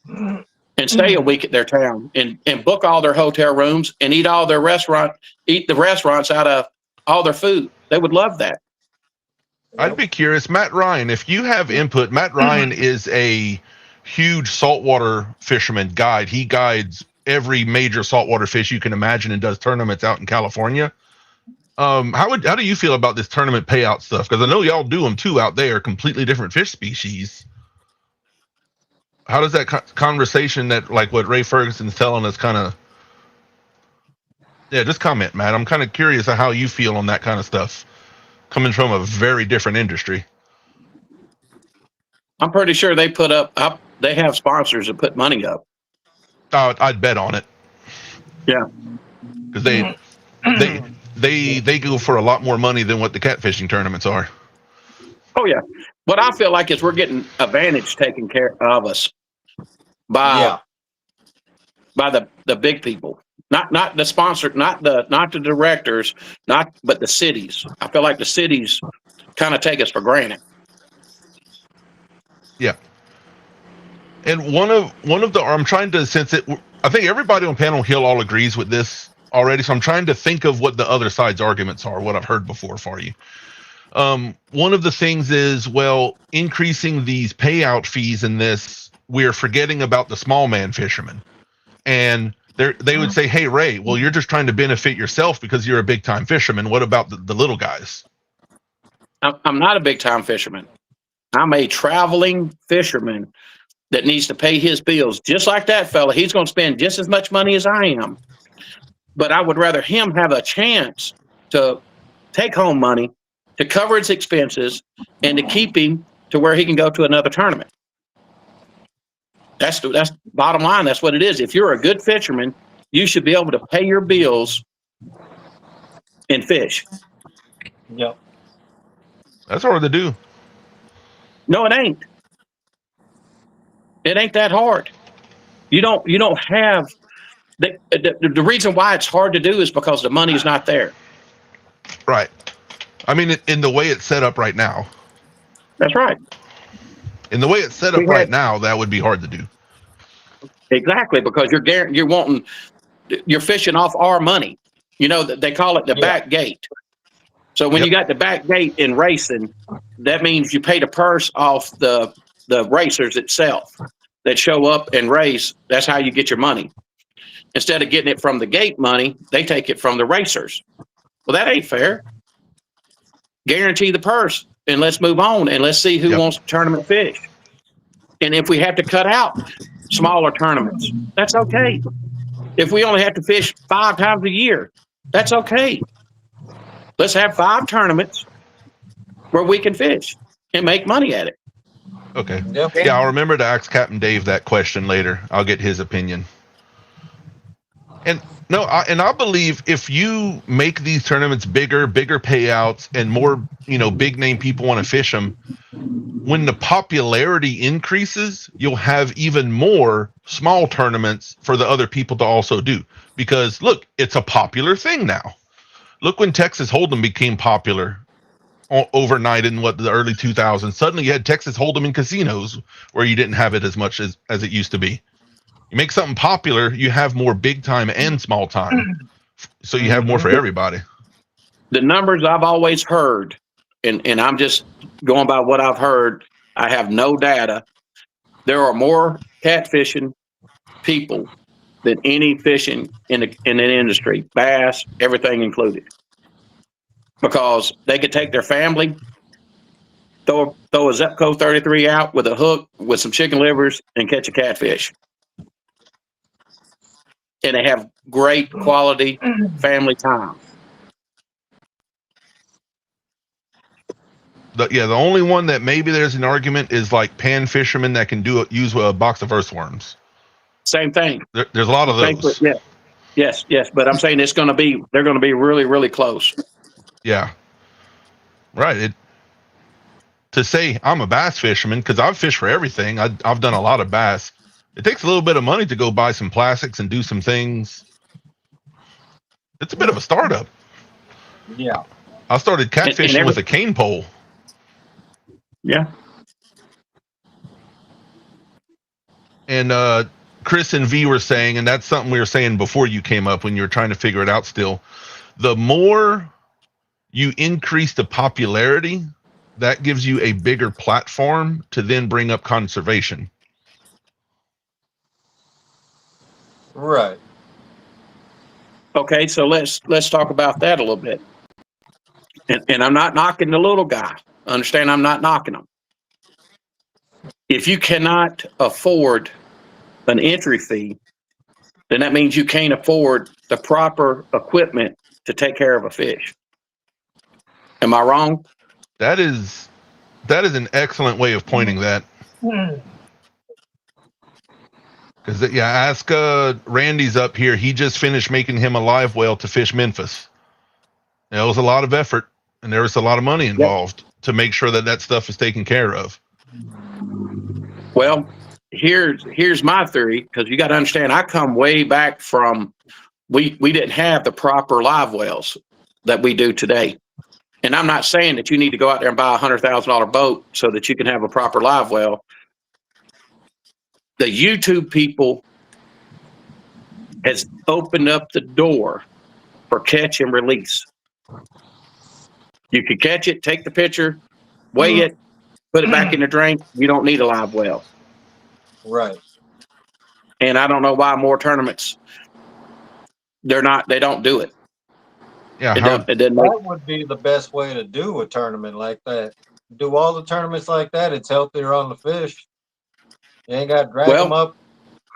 and stay a week at their town and book all their hotel rooms and eat the restaurants out of all their food. They would love that. I'd be curious, Matt Ryan, if you have input. Matt Ryan is a huge saltwater fisherman guide. He guides every major saltwater fish you can imagine and does tournaments out in California. How do you feel about this tournament payout stuff? Because I know y'all do them too out there, completely different fish species. How does that conversation that, like what Ray Ferguson's telling us, kind of? Yeah, just comment, Matt. I'm kind of curious of how you feel on that kind of stuff, coming from a very different industry. I'm pretty sure they they have sponsors that put money up. I'd bet on it. Yeah. Because they go for a lot more money than what the catfishing tournaments are. Oh yeah. What I feel like is we're getting advantage taken care of us by the big people, not the sponsor, not the directors, but the cities. I feel like the cities kind of take us for granted. Yeah. And one of the, I'm trying to sense it. I think everybody on Panel Hill all agrees with this already. So I'm trying to think of what the other side's arguments are, what I've heard before for you. One of the things is, well, increasing these payout fees in this, we're forgetting about the small man fishermen. And they would say, "Hey, Ray, well, you're just trying to benefit yourself because you're a big time fisherman. What about the little guys?" I'm not a big time fisherman. I'm a traveling fisherman that needs to pay his bills. Just like that fella, he's going to spend just as much money as I am. But I would rather him have a chance to take home money, to cover his expenses, and to keep him to where he can go to another tournament. That's bottom line. That's what it is. If you're a good fisherman, you should be able to pay your bills and fish. Yep. That's hard to do. No, it ain't. It ain't that hard. You don't have the reason why it's hard to do is because the money is not there. Right. I mean, in the way it's set up right now. That's right. In the way it's set up right now, that would be hard to do. Exactly, because you're fishing off our money. You know, they call it the back gate. So when you got the back gate in racing, that means you pay the purse off the racers itself that show up and race. That's how you get your money. Instead of getting it from the gate money, they take it from the racers. Well, that ain't fair. Guarantee the purse and let's move on and let's see who wants tournament fish. And if we have to cut out smaller tournaments, that's okay. If we only have to fish 5 times a year, that's okay. Let's have 5 tournaments where we can fish and make money at it. Okay. Yep. Yeah, I'll remember to ask Captain Dave that question later. I'll get his opinion. And no, I believe if you make these tournaments bigger payouts, and more, big name people want to fish them, when the popularity increases, you'll have even more small tournaments for the other people to also do. Because look, it's a popular thing now. Look when Texas Hold'em became popular overnight in the early 2000s. Suddenly you had Texas Hold'em in casinos where you didn't have it as much as it used to be. You make something popular, you have more big time and small time. So you have more for everybody. The numbers I've always heard, and I'm just going by what I've heard, I have no data. There are more catfishing people than any fishing in an industry, bass, everything included. Because they could take their family, throw a Zepco 33 out with a hook with some chicken livers and catch a catfish. And they have great quality family time. The only one that maybe there's an argument is like pan fishermen that can use a box of earthworms. Same thing. There's a lot of those. Yes. But I'm saying they're going to be really, really close. Yeah. Right. To say I'm a bass fisherman, because I've fished for everything. I've done a lot of bass. It takes a little bit of money to go buy some plastics and do some things. It's a bit of a startup. Yeah. I started catfishing with a cane pole. Yeah. And Chris and V were saying, and that's something we were saying before you came up when you were trying to figure it out still, the more you increase the popularity, that gives you a bigger platform to then bring up conservation. Right. Okay, so let's talk about that a little bit. And I'm not knocking the little guy. Understand, I'm not knocking him. If you cannot afford an entry fee, then that means you can't afford the proper equipment to take care of a fish. Am I wrong? That is an excellent way of pointing that. Because ask Randy's up here. He just finished making him a live well to fish Memphis. It was a lot of effort, and there was a lot of money involved to make sure that stuff is taken care of. Well, here's my theory, because you got to understand, I come way back from we didn't have the proper live wells that we do today. And I'm not saying that you need to go out there and buy a $100,000 boat so that you can have a proper live well. The YouTube people has opened up the door for catch and release. You can catch it, take the picture, weigh it, put it back in the drink. You don't need a live well. Right. And I don't know why more tournaments They don't do it. Yeah, It how, don't, it doesn't make, That would be the best way to do a tournament like that. Do all the tournaments like that. It's healthier on the fish. You ain't got to drag them well, up.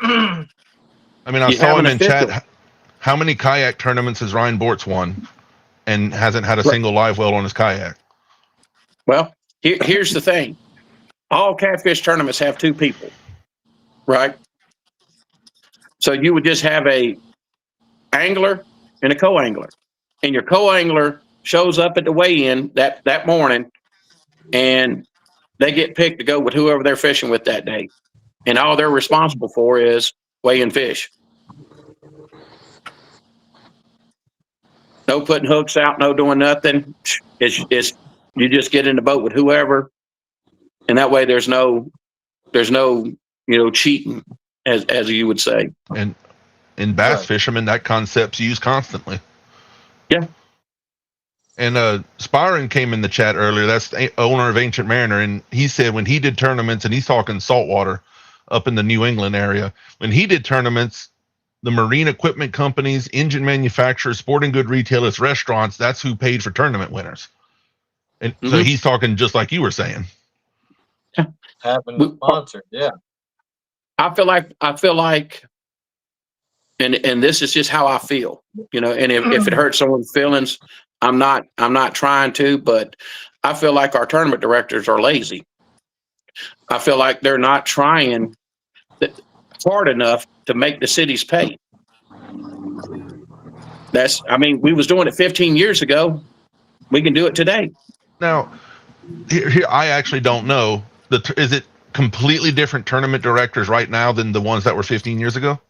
I mean, I you saw have him an in official. chat. How many kayak tournaments has Ryan Bortz won and hasn't had a Right. single live well on his kayak? Well, here's the thing. All catfish tournaments have two people, right? So you would just have a angler and a co-angler. And your co-angler shows up at the weigh-in that morning, and they get picked to go with whoever they're fishing with that day. And all they're responsible for is weighing fish. No putting hooks out, no doing nothing. It's you just get in the boat with whoever, and that way there's no cheating, as you would say. And in bass Right. fishermen, that concept's used constantly. Yeah. And Spyron came in the chat earlier. That's the owner of Ancient Mariner, and he said when he did tournaments, and he's talking saltwater up in the New England area, when he did tournaments, the marine equipment companies, engine manufacturers, sporting good retailers, restaurants, that's who paid for tournament winners. And so Mhm. he's talking just like you were saying. Having the sponsor. Yeah. I feel like, and this is just how I feel, and if it hurts someone's feelings, I'm not trying to, but I feel like our tournament directors are lazy. I feel like they're not trying hard enough to make the cities pay. We was doing it 15 years ago. We can do it today. Now, here I actually don't know. Is it completely different tournament directors right now than the ones that were 15 years ago?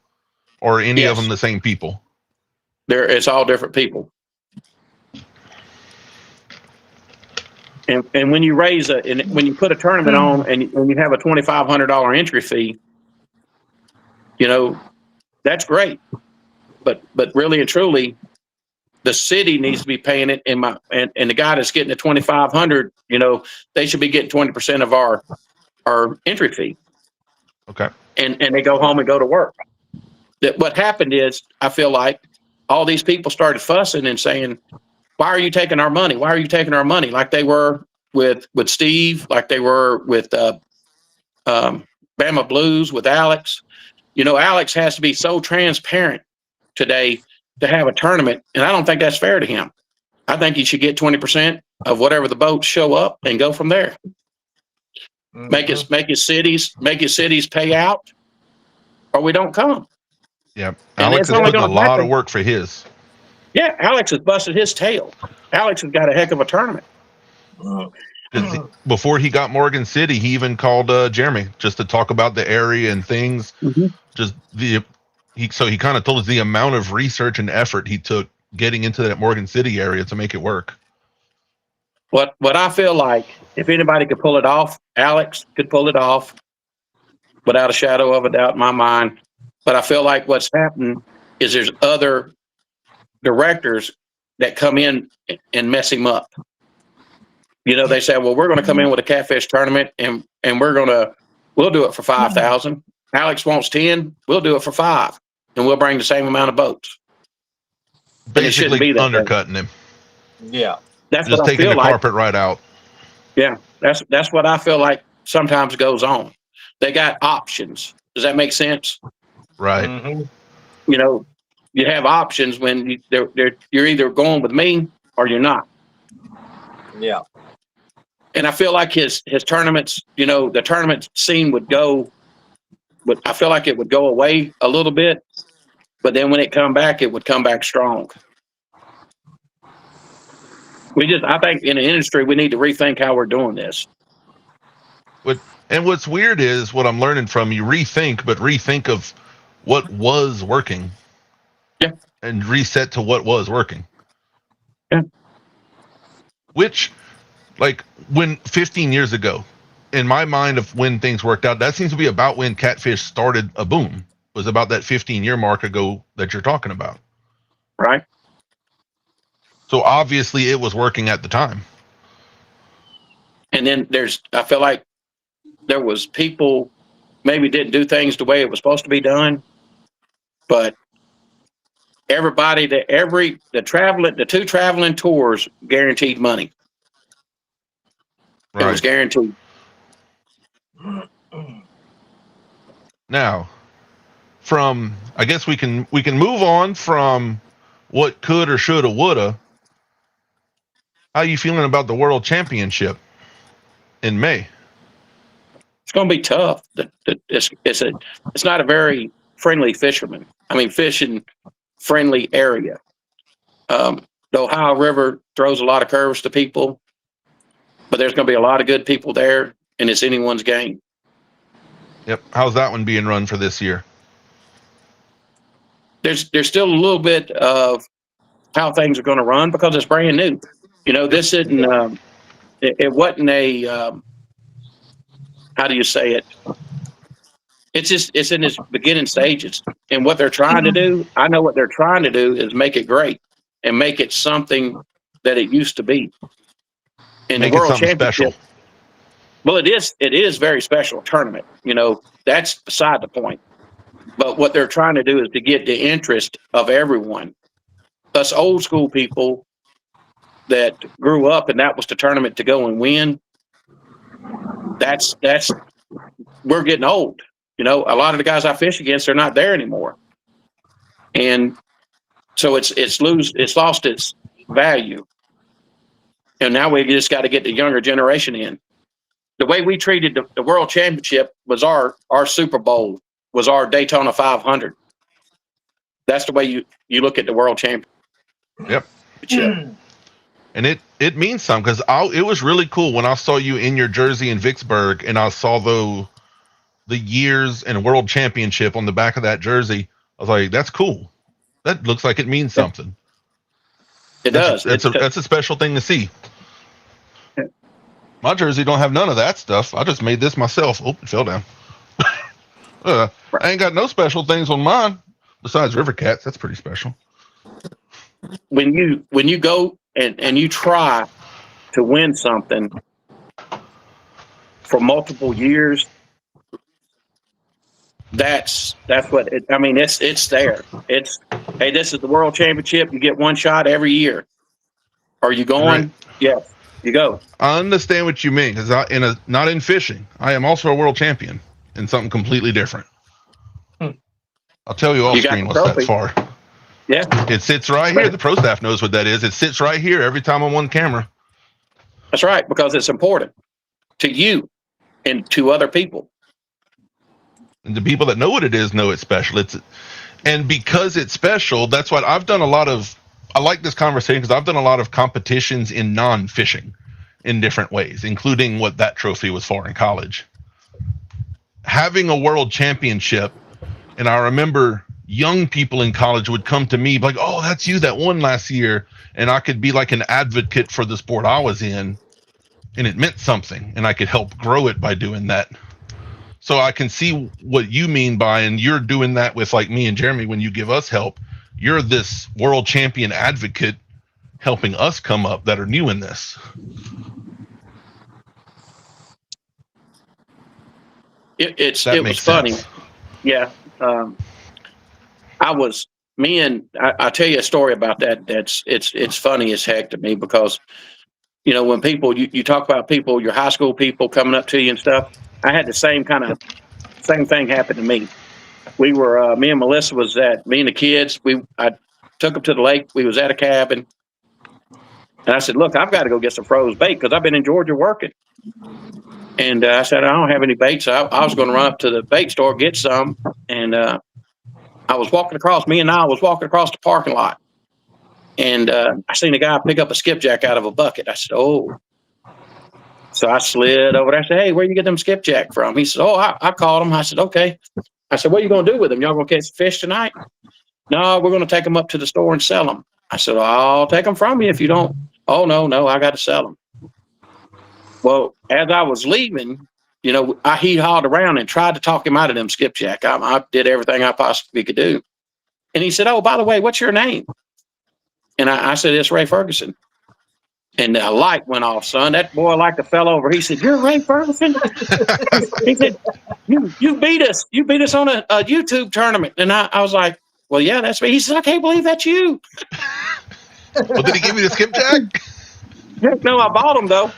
Or are any of Yes. them the same people? It's all different people. And when you when you put a tournament on and you have a $2,500 entry fee, that's great. But really and truly, the city needs to be paying it. And the guy that's getting the $2,500, they should be getting 20% of our entry fee. Okay. And they go home and go to work. That what happened is, I feel like all these people started fussing and saying, "Why are you taking our money? Why are you taking our money?" Like they were with Steve, like they were with Bama Blues, with Alex. Alex has to be so transparent today to have a tournament, and I don't think that's fair to him. I think he should get 20% of whatever the boats show up and go from there. Make his cities pay out, or we don't come. Yeah. And Alex it's is only putting a gonna lot happen. of work for his. Yeah, Alex has busted his tail. Alex has got a heck of a tournament. 'Cause before he got Morgan City, he even called Jeremy just to talk about the area and things. Mhm. Just he kind of told us the amount of research and effort he took getting into that Morgan City area to make it work. What I feel like, if anybody could pull it off, Alex could pull it off without a shadow of a doubt in my mind. But I feel like what's happening is there's other directors that come in and mess him up. They say, well, we're going to come in with a catfish tournament and we'll do it for 5,000. Alex wants 10. We'll do it for 5, and we'll bring the same amount of boats. And it shouldn't Basically be that way. undercutting him. Yeah. That's Just what I taking feel the like. carpet right out. Yeah, that's what I feel like sometimes goes on. They got options. Does that make sense? Right. Mhm. You have options when you're either going with me or you're not. Yeah. And I feel like his tournaments, the tournament scene would go, but I feel like it would go away a little bit. But then when it come back, it would come back strong. I think in the industry, we need to rethink how we're doing this. And what's weird is what I'm learning from you rethink of what was working. Yeah. And reset to what was working. Yeah. Which, like, when 15 years ago, in my mind of when things worked out, that seems to be about when catfish started a boom. Was about that 15-year mark ago that you're talking about. Right. So obviously it was working at the time. And then I feel like there was people maybe didn't do things the way it was supposed to be done, but everybody the 2 traveling tours guaranteed money. It was guaranteed. Now, I guess we can move on from what could or should or woulda. How are you feeling about the World Championship in May? It's going to be tough. It's not a very friendly fishing friendly area. The Ohio River throws a lot of curves to people, but there's going to be a lot of good people there, and it's anyone's game. Yep. How's that one being run for this year? There's still a little bit of how things are going to run because it's brand new. This isn't. It wasn't a. How do you say it? It's in its beginning stages, and what they're trying to do. I know what they're trying to do is make it great and make it something that it used to be. In Make the it World something Championship. special. Well, it is very special tournament. That's beside the point. But what they're trying to do is to get the interest of everyone. Us old school people that grew up and that was the tournament to go and win. That's we're getting old. A lot of the guys I fish against are not there anymore. And so it's lost its value. And now we just got to get the younger generation in. The way we treated the World Championship was our Super Bowl, was our Daytona 500. That's the way you look at the World Championship. Yep. And it means something because it was really cool when I saw you in your jersey in Vicksburg and I saw the years and World Championship on the back of that jersey. I was like, that's cool. That looks like it means something. It does. That's a special thing to see. My jersey don't have none of that stuff. I just made this myself. Oh, it fell down. I ain't got no special things on mine besides River Cats. That's pretty special. When you go and you try to win something for multiple years, that's what it's there. It's, hey, this is the World Championship. You get one shot every year. Are you going? Right. Yes, you go. I understand what you mean because not in fishing. I am also a world champion in something completely different. I'll tell you off screen what's that far. Yeah. It sits right here. The pro staff knows what that is. It sits right here every time I'm on camera. That's right, because it's important to you and to other people. And the people that know what it is know it's special. And because it's special, that's what I've done I like this conversation because I've done a lot of competitions in non-fishing in different ways, including what that trophy was for in college. Having a world championship, and I remember young people in college would come to me like, oh, that's you that won last year. And I could be like an advocate for the sport I was in. And it meant something. And I could help grow it by doing that. So I can see what you mean by, and you're doing that with like me and Jeremy when you give us help. You're this world champion advocate helping us come up that are new in this. It was funny. Sense. Yeah. I'll tell you a story about that. It's funny as heck to me because, when people, you talk about people, your high school people coming up to you and stuff, I had the same thing happen to me. We were, me and Melissa me and the kids, I took them to the lake. We was at a cabin and I said, look, I've got to go get some froze bait because I've been in Georgia working. And I said, I don't have any bait. So I was going to run up to the bait store, get some. And, I was walking across the parking lot and I seen a guy pick up a skipjack out of a bucket. I said, oh. So I slid over there. I said, hey, where you get them skipjack from? He said, oh, I caught them. I said, okay. I said, what are you going to do with them? Y'all going to catch fish tonight? No, we're going to take them up to the store and sell them. I said, I'll take them from you if you don't. Oh, no, I got to sell them. Well, as I was leaving, I hee-hawed around and tried to talk him out of them skipjack. I did everything I possibly could do. And he said, oh, by the way, what's your name? And I said, it's Ray Ferguson. And the light went off, son. That boy like to fell over. He said, you're Ray Ferguson? He said, you beat us. You beat us on a YouTube tournament. And I was like, well, yeah, that's me. He said, I can't believe that's you. Well, did he give you the skipjack? Heck no, I bought him though.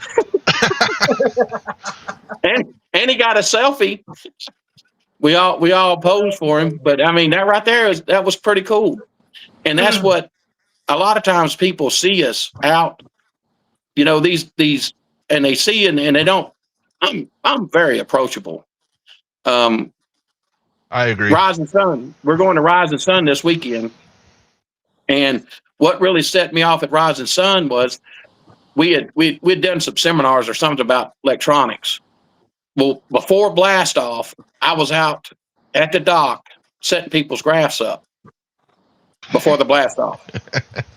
and he got a selfie. We all posed for him, but I mean that right there that was pretty cool. And that's what a lot of times people see us out, you know, these and they see and they don't. I'm very approachable. I agree. Rising Sun. We're going to Rising Sun this weekend. And what really set me off at Rising Sun was we'd done some seminars or something about electronics. Well, before blast off, I was out at the dock setting people's graphs up before the blast off.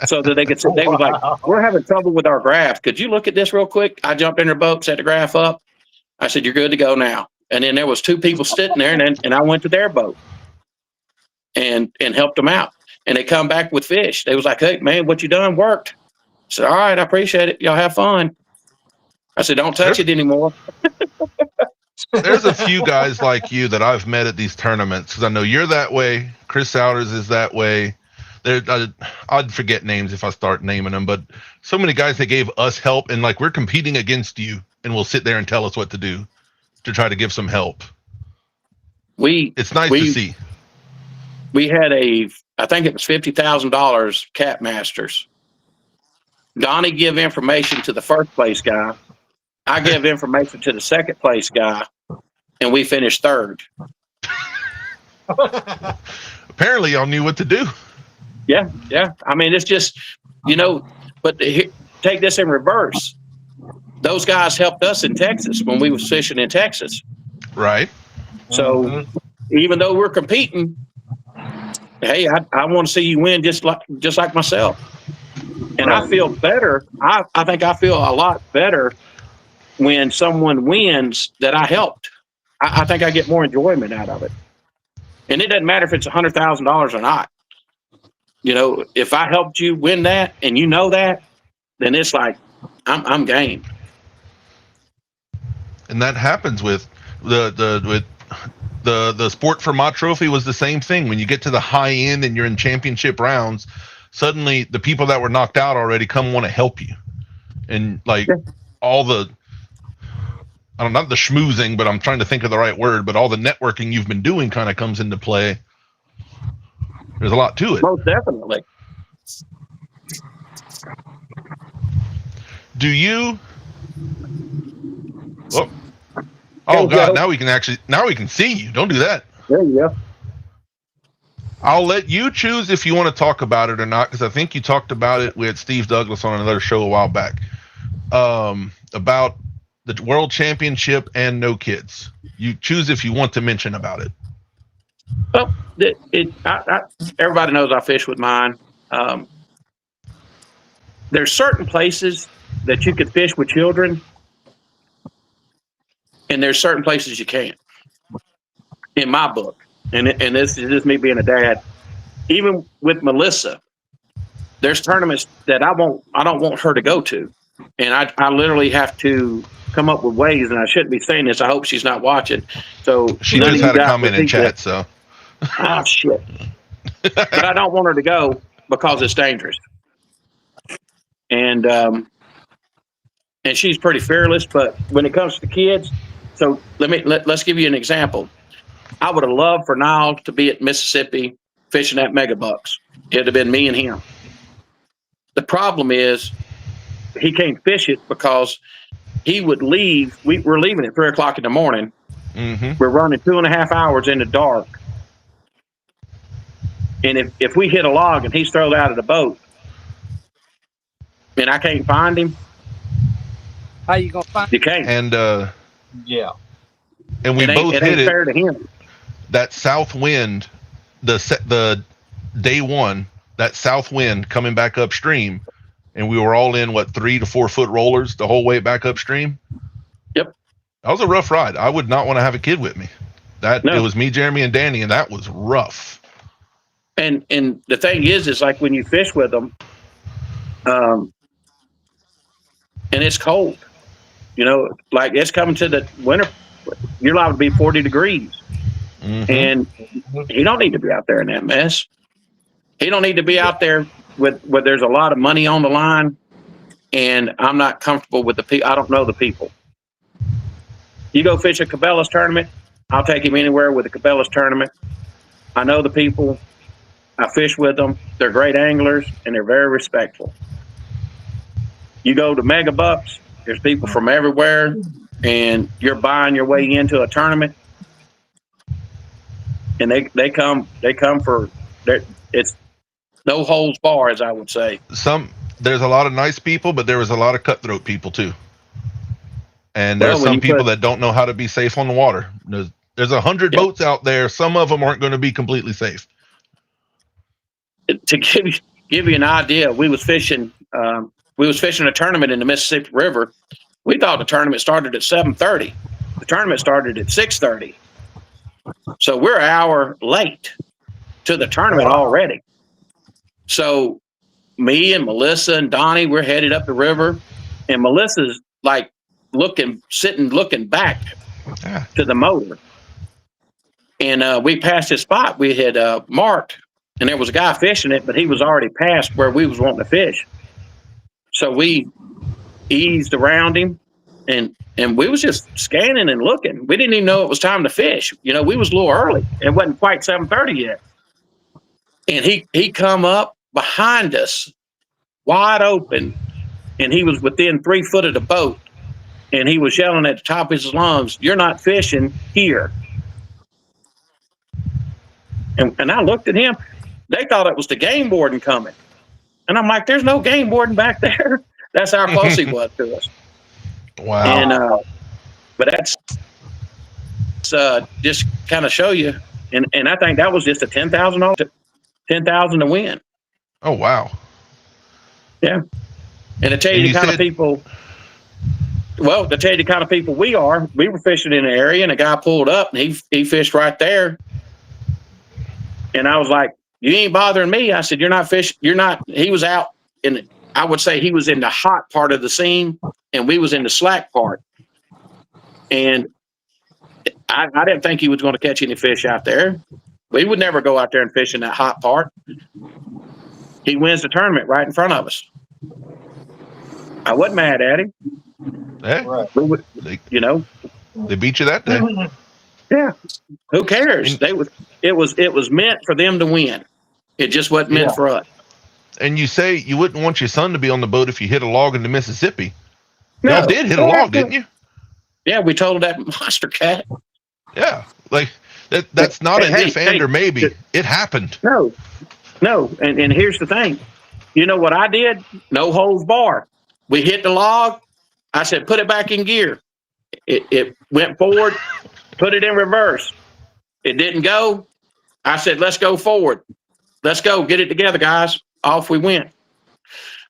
So that they could sit. They was like, we're having trouble with our graph. Could you look at this real quick? I jumped in their boat, set the graph up. I said, you're good to go now. And then there was two people sitting there, and I went to their boat and helped them out. And they come back with fish. They was like, hey, man, what you done worked. I said, all right, I appreciate it. Y'all have fun. I said, don't touch it anymore. There's a few guys like you that I've met at these tournaments because I know you're that way. Chris Souders is that way. I'd forget names if I start naming them, but so many guys that gave us help, and like we're competing against you, and will sit there and tell us what to do to try to give some help. It's nice to see. We had I think it was $50,000 Cat Masters. Donnie give information to the first place guy. I give information to the second place guy, and we finished third. Apparently, y'all knew what to do. Yeah. I mean, it's just, you know, but take this in reverse. Those guys helped us in Texas when we was fishing in Texas. Right. So even though we're competing, hey, I want to see you win just like myself. And I feel better. I think I feel a lot better when someone wins that I helped. I think I get more enjoyment out of it. And it doesn't matter if it's $100,000 or not. You know, if I helped you win that and you know that, then it's like I'm game. And that happens with the Sport for Ma trophy was the same thing. When you get to the high end and you're in championship rounds, suddenly the people that were knocked out already want to help you. And like all the, I don't know, not the schmoozing, but I'm trying to think of the right word, but all the networking you've been doing kind of comes into play. There's a lot to it. Most definitely. Do you? Oh God! Now we can see you. Don't do that. There you go. I'll let you choose if you want to talk about it or not, because I think you talked about it with Steve Douglas on another show a while back, about the World Championship and no kids. You choose if you want to mention about it. Well, everybody knows I fish with mine. There's certain places that you could fish with children, and there's certain places you can't. In my book, and this is just me being a dad. Even with Melissa, there's tournaments that I don't want her to go to, and I literally have to come up with ways. And I shouldn't be saying this. I hope she's not watching. So she knows how to comment in chat. So. Oh shit! But I don't want her to go because it's dangerous, and she's pretty fearless. But when it comes to kids, so let's give you an example. I would have loved for Niall to be at Mississippi fishing at Megabucks. It'd have been me and him. The problem is he can't fish it because he would leave. We're leaving at 3 o'clock in the morning. Mm-hmm. We're running 2.5 hours in the dark. And if we hit a log and he's thrown out of the boat and I can't find him, how you gonna find you can't. And yeah. And we both hit it. Fair to him. That south wind, the day one, that south wind coming back upstream, and we were all in 3 to 4 foot rollers the whole way back upstream. Yep. That was a rough ride. I would not want to have a kid with me. It was me, Jeremy, and Danny, and that was rough. And the thing is like when you fish with them, and it's cold, you know, like it's coming to the winter, you're liable to be 40 degrees. Mm-hmm. And you don't need to be out there in that mess. He don't need to be out there with where there's a lot of money on the line, and I'm not comfortable with the people. I don't know the people. You go fish a Cabela's tournament, I'll take him anywhere with a Cabela's tournament. I know the people. I fish with them. They're great anglers, and they're very respectful. You go to Mega Bucks, there's people from everywhere, and you're buying your way into a tournament, and they come for it's no holds bar, as I would say. There's a lot of nice people, but there was a lot of cutthroat people too. And there's some people that don't know how to be safe on the water. There's 100 boats out there. Some of them aren't going to be completely safe. To give you an idea, we was fishing a tournament in the Mississippi River. We thought the tournament started at 7:30. The tournament started at 6:30. So we're an hour late to the tournament already. So me and Melissa and Donnie, we're headed up the river, and Melissa's like looking back to the motor. And we passed his spot we had marked, and there was a guy fishing it, but he was already past where we was wanting to fish. So we eased around him, and we was just scanning and looking. We didn't even know it was time to fish. You know, we was a little early. It wasn't quite 7:30 yet. And he come up behind us, wide open, and he was within 3 foot of the boat, and he was yelling at the top of his lungs, "You're not fishing here." And I looked at him. They thought it was the game warden coming. And I'm like, there's no game warden back there. That's how close he was to us. Wow. And but that's just kind of show you. And I think that was just a $10,000 to win. Oh wow. Yeah. And to tell you the kind of people, well, to tell you the kind of people we are, we were fishing in an area, and a guy pulled up, and he fished right there. And I was like, "You ain't bothering me." I said, "You're not fishing. You're not." He was out in, I would say he was in the hot part of the scene, and we was in the slack part. And I didn't think he was going to catch any fish out there. We would never go out there and fish in that hot part. He wins the tournament right in front of us. I wasn't mad at him. Yeah. They beat you that day. Yeah. Who cares? It was meant for them to win. It just wasn't meant for us. And you say you wouldn't want your son to be on the boat if you hit a log in the Mississippi. No. Y'all did hit a log, didn't you? Yeah, we told that monster cat. Yeah. Like that's not an if, and, or maybe. It happened. No. And here's the thing. You know what I did? No holds bar. We hit the log. I said, put it back in gear. It went forward, put it in reverse. It didn't go. I said, let's go forward. Let's go. Get it together, guys. Off we went.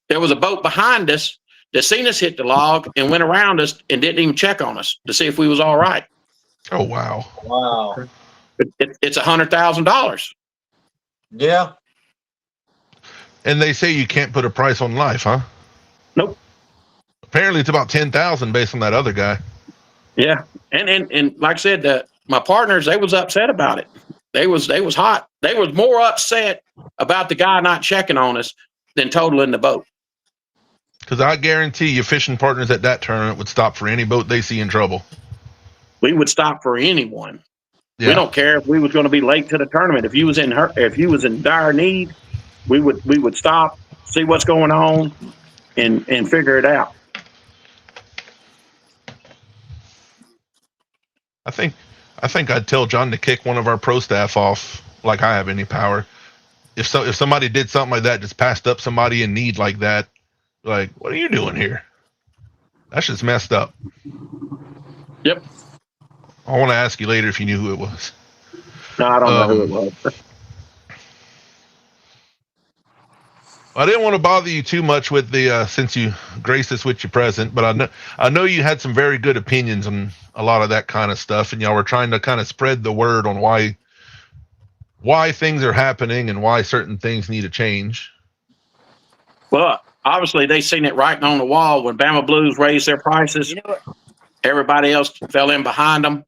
There was a boat behind us that seen us hit the log and went around us and didn't even check on us to see if we was all right. Oh, wow. Wow. It's $100,000. Yeah. And they say you can't put a price on life, huh? Nope. Apparently it's about 10,000 based on that other guy. Yeah. And like I said, my partners, they was upset about it. They was hot. They was more upset about the guy not checking on us than totaling the boat. Because I guarantee you fishing partners at that tournament would stop for any boat they see in trouble. We would stop for anyone. Yeah. We don't care if we was going to be late to the tournament. If you was in dire need, we would stop, see what's going on, and figure it out. I think I'd tell John to kick one of our pro staff off like I have any power. If somebody did something like that, just passed up somebody in need like that, like, what are you doing here? That's just messed up. Yep. I want to ask you later if you knew who it was. No, I don't know who it was. I didn't want to bother you too much with the since you graced us with your present, but I know you had some very good opinions on a lot of that kind of stuff, and y'all were trying to kind of spread the word on why things are happening and why certain things need to change. Well, obviously they seen it writing on the wall when Bama Blues raised their prices. You know what? Everybody else fell in behind them.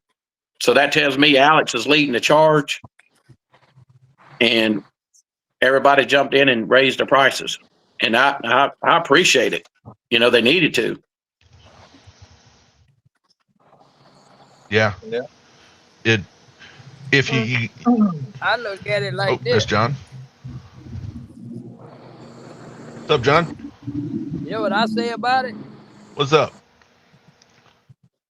So that tells me Alex is leading the charge. And everybody jumped in and raised the prices, and I appreciate it. You know, they needed to. Yeah. Yeah. If you I look at it like there's this. John. What's up, John? You know what I say about it? What's up?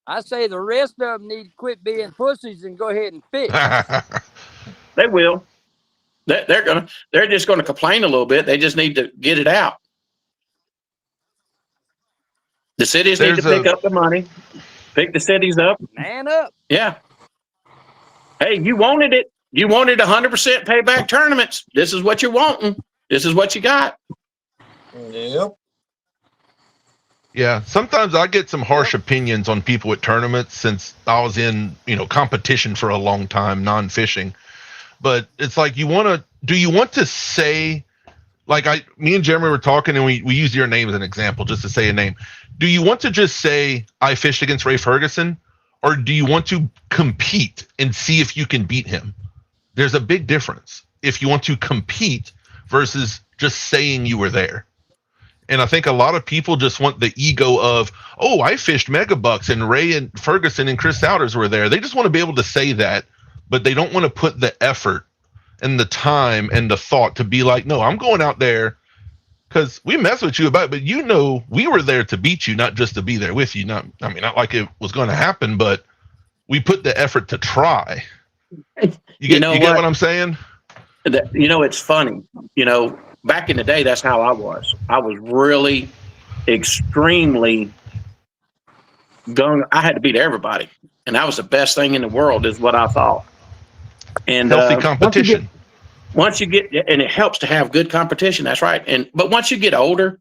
I say the rest of them need to quit being pussies and go ahead and fish. They will. They're just gonna complain a little bit. They just need to get it out. The cities need to pick up the money, pick the cities up. Man up. Yeah. Hey, you wanted it. You wanted 100% payback tournaments. This is what you're wanting. This is what you got. Yep. Yeah, sometimes I get some harsh opinions on people at tournaments since I was in, competition for a long time, non-fishing. But it's like do you want to say, like me and Jeremy were talking and we used your name as an example just to say a name. Do you want to just say, I fished against Ray Ferguson? Or do you want to compete and see if you can beat him? There's a big difference if you want to compete versus just saying you were there. And I think a lot of people just want the ego of, oh, I fished Megabucks and Ray and Ferguson and Chris Souders were there. They just want to be able to say that, but they don't want to put the effort and the time and the thought to be like, no, I'm going out there because we mess with you about it, but we were there to beat you, not just to be there with you. Not like it was going to happen, but we put the effort to try. You get what I'm saying? It's funny. Back in the day, that's how I was. I was really extremely I had to beat everybody. And that was the best thing in the world is what I thought. And healthy competition. Once you get, and it helps to have good competition. That's right. But once you get older,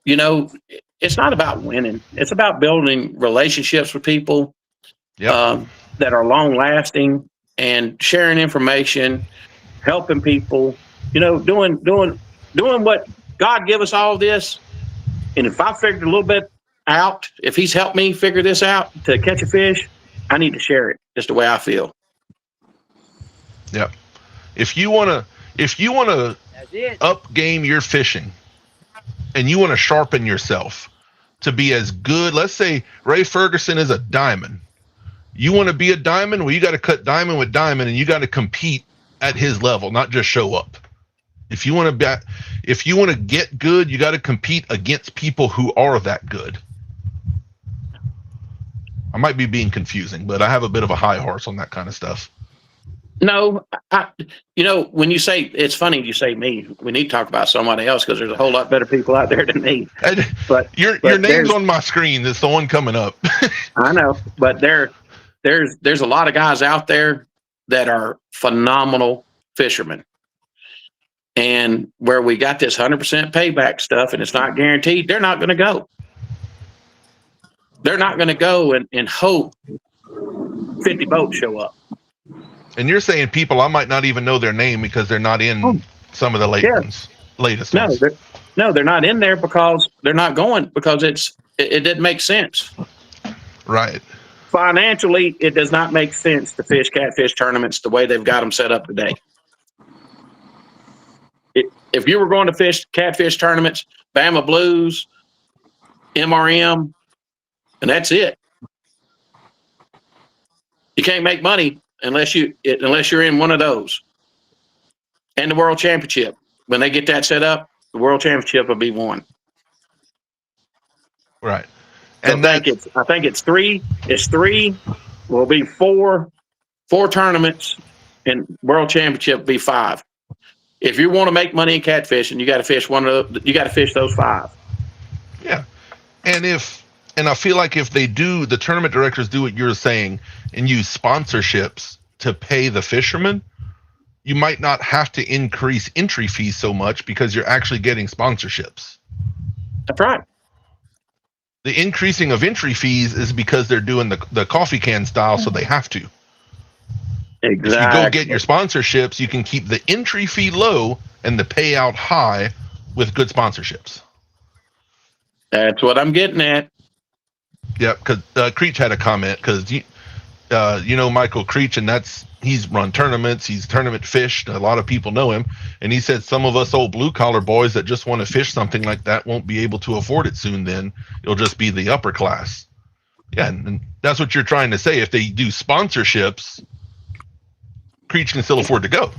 it's not about winning. It's about building relationships with people that are long lasting and sharing information, helping people, doing what God give us all this. And if I figured a little bit out, if he's helped me figure this out to catch a fish, I need to share it just the way I feel. Yep. If you want to up game your fishing and you want to sharpen yourself to be as good, let's say Ray Ferguson is a diamond. You want to be a diamond? Well, you got to cut diamond with diamond and you got to compete at his level, not just show up. If you want to get good, you got to compete against people who are that good. I might be being confusing, but I have a bit of a high horse on that kind of stuff. No, when you say, it's funny you say me, we need to talk about somebody else because there's a whole lot better people out there than me. But your name's on my screen. It's the one coming up. I know, but there's a lot of guys out there that are phenomenal fishermen. And where we got this 100% payback stuff and it's not guaranteed, they're not going to go. They're not going to go and hope 50 boats show up. And you're saying people I might not even know their name because they're not in some of the latest ones. No, they're not in there because they're not going because it didn't make sense. Right. Financially, it does not make sense to fish catfish tournaments the way they've got them set up today. If you were going to fish catfish tournaments, Bama Blues, MRM, and that's it. You can't make money unless you're in one of those. And the World Championship. When they get that set up, the World Championship will be won. Right. So And I think it's three. It's three. Will be four tournaments, and World Championship will be 5. If you want to make money in catfishing, you got to fish you got to fish those 5. Yeah. And I feel like if they do, the tournament directors do what you're saying and use sponsorships to pay the fishermen, you might not have to increase entry fees so much because you're actually getting sponsorships. That's right. The increasing of entry fees is because they're doing the coffee can style, so they have to. Exactly. If you go get your sponsorships, you can keep the entry fee low and the payout high with good sponsorships. That's what I'm getting at. Yep, because Creech had a comment because you know, Michael Creech, and he's run tournaments, he's tournament fished. A lot of people know him, and he said some of us old blue collar boys that just want to fish something like that won't be able to afford it soon. Then it'll just be the upper class. Yeah, and that's what you're trying to say. If they do sponsorships, Creech can still afford to go.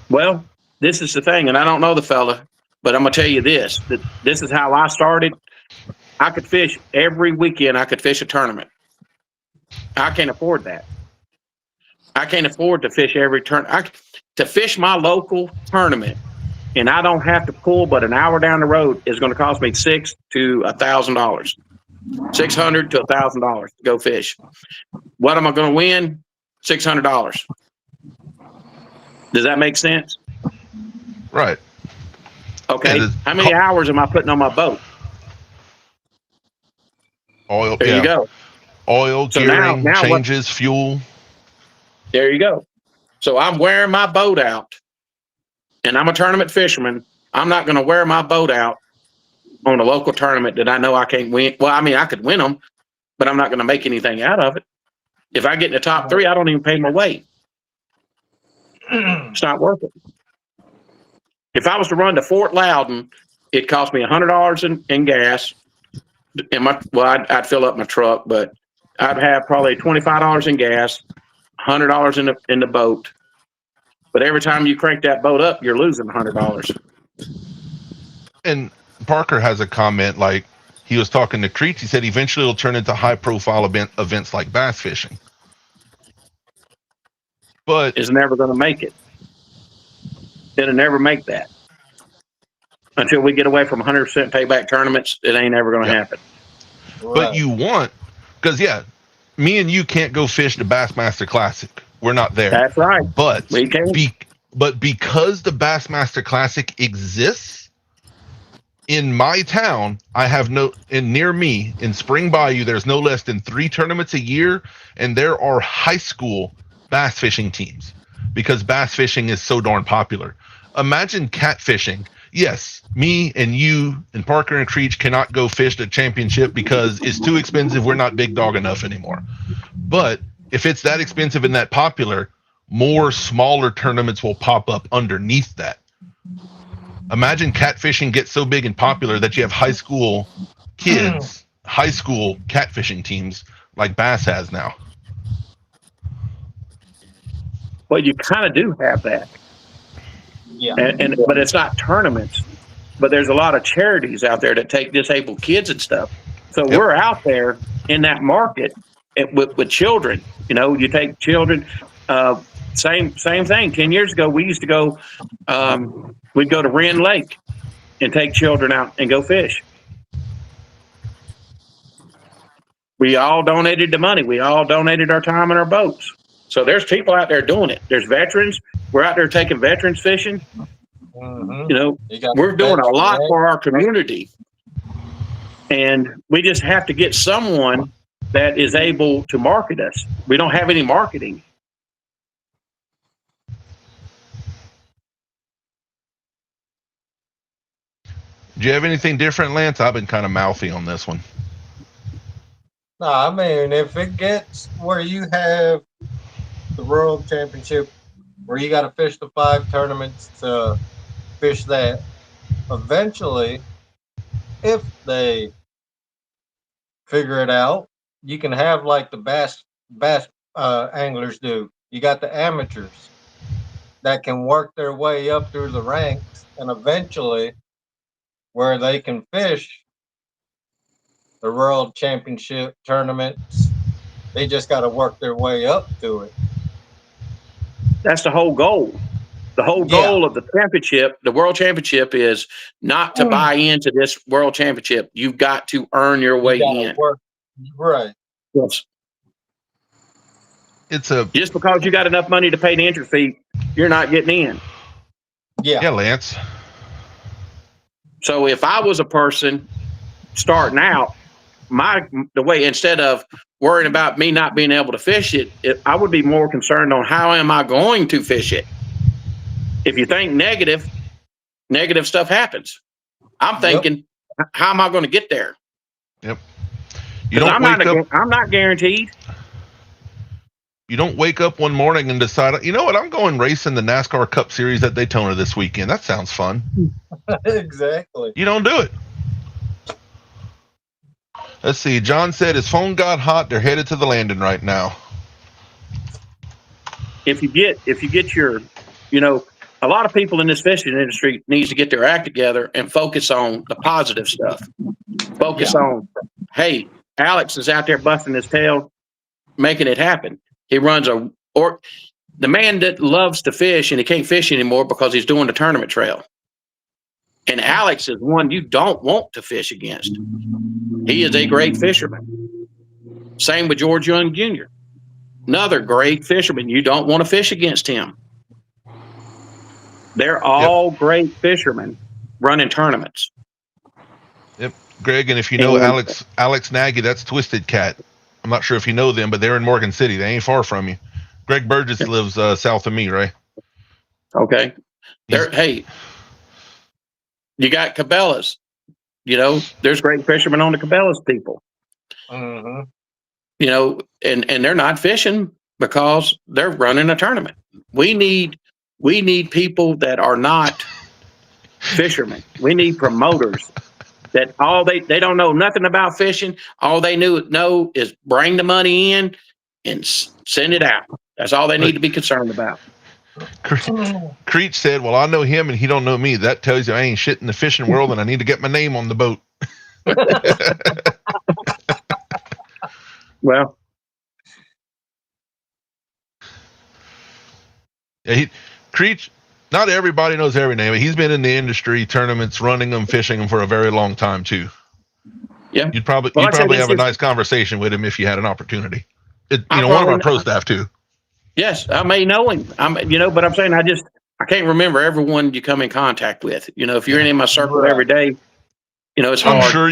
Well, this is the thing, and I don't know the fella, but I'm gonna tell you this: that this is how I started. I could fish every weekend. I could fish a tournament. I can't afford that. I can't afford to fish every to fish my local tournament, and I don't have to pull but an hour down the road is going to cost me $600 to $1,000, $600 to $1,000 to go fish. What am I going to win? $600. Does that make sense? Right. Okay. How many hours am I putting on my boat? Oil. There you go. Oil, So gearing, now changes, fuel. There you go. So I'm wearing my boat out, and I'm a tournament fisherman. I'm not going to wear my boat out on a local tournament that I know I can't win. Well, I mean, I could win them, but I'm not going to make anything out of it. If I get in the top 3, I don't even pay my weight. It's not worth it. If I was to run to Fort Loudon, it cost me $100 in gas. I'd fill up my truck, but I'd have probably $25 in gas, $100 in the boat. But every time you crank that boat up, you're losing $100. And Parker has a comment like he was talking to Creech. He said eventually it'll turn into high profile events like bass fishing. But it's never going to make it. It'll never make that. Until we get away from 100% payback tournaments, it ain't ever going to happen. But you want, because me and you can't go fish the Bassmaster Classic. We're not there. That's right. But we can. But because the Bassmaster Classic exists in my town, near me in Spring Bayou, there's no less than 3 tournaments a year, and there are high school bass fishing teams because bass fishing is so darn popular. Imagine catfishing. Yes, me and you and Parker and Creech cannot go fish the championship because it's too expensive. We're not big dog enough anymore. But if it's that expensive and that popular, more smaller tournaments will pop up underneath that. Imagine catfishing gets so big and popular that you have high school kids, high school catfishing teams like Bass has now. Well, you kind of do have that. Yeah. But it's not tournaments. But there's a lot of charities out there that take disabled kids and stuff. So we're out there in that market with children. You know, you take children. Same thing. 10 years ago, we used to go. We'd go to Wren Lake and take children out and go fish. We all donated the money. We all donated our time and our boats. So there's people out there doing it. There's veterans. We're out there taking veterans fishing. You know, we're doing a lot for our community. And we just have to get someone that is able to market us. We don't have any marketing. Do you have anything different, Lance? I've been kind of mouthy on this one. No, I mean, if it gets where you have the World Championship, where you got to fish the 5 tournaments to fish that, eventually, if they figure it out, you can have like the bass anglers do. You got the amateurs that can work their way up through the ranks, and eventually, where they can fish the World Championship tournaments, they just got to work their way up to it. That's the whole goal. The whole goal of the championship, the World Championship, is not to buy into this World Championship. You've got to earn your way in. Right. Yes. Just because you got enough money to pay the entry fee, you're not getting in. Yeah, Lance. So if I was a person starting out, the way, instead of worrying about me not being able to fish it, I would be more concerned on how am I going to fish it. If you think negative stuff happens. I'm thinking, how am I going to get there? Yep. I'm not guaranteed. You don't wake up one morning and decide, you know what, I'm going racing the NASCAR Cup Series at Daytona this weekend. That sounds fun. Exactly. You don't do it. Let's see. John said his phone got hot. They're headed to the landing right now. If you get your, you know, a lot of people in this fishing industry needs to get their act together and focus on the positive stuff. Focus on, hey, Alex is out there busting his tail, making it happen. He runs the man that loves to fish and he can't fish anymore because he's doing the tournament trail. And Alex is one you don't want to fish against. He is a great fisherman. Same with George Young Jr. Another great fisherman. You don't want to fish against him. They're all great fishermen running tournaments. Yep. Greg, and if you know Alex Nagy, that's Twisted Cat. I'm not sure if you know them, but they're in Morgan City. They ain't far from you. Greg Burgess lives south of me, right? Okay. Hey, you got Cabela's. You know, there's great fishermen on the Cabela's people. Mm-hmm. You know, and they're not fishing because they're running a tournament. We need people that are not fishermen. We need promoters that all they don't know nothing about fishing. All they know is bring the money in and send it out. That's all they need to be concerned about. Creech said, well, I know him and he don't know me. That tells you I ain't shit in the fishing world and I need to get my name on the boat. Well, yeah, Creech, not everybody knows every name, but he's been in the industry, tournaments, running them, fishing them for a very long time too. Yeah. You'd probably have a nice conversation with him if you had an opportunity. One of our pro staff too. Yes, I may know him. But I'm saying I can't remember everyone you come in contact with. You know, if you're in my circle every day, you know, it's hard. I'm sure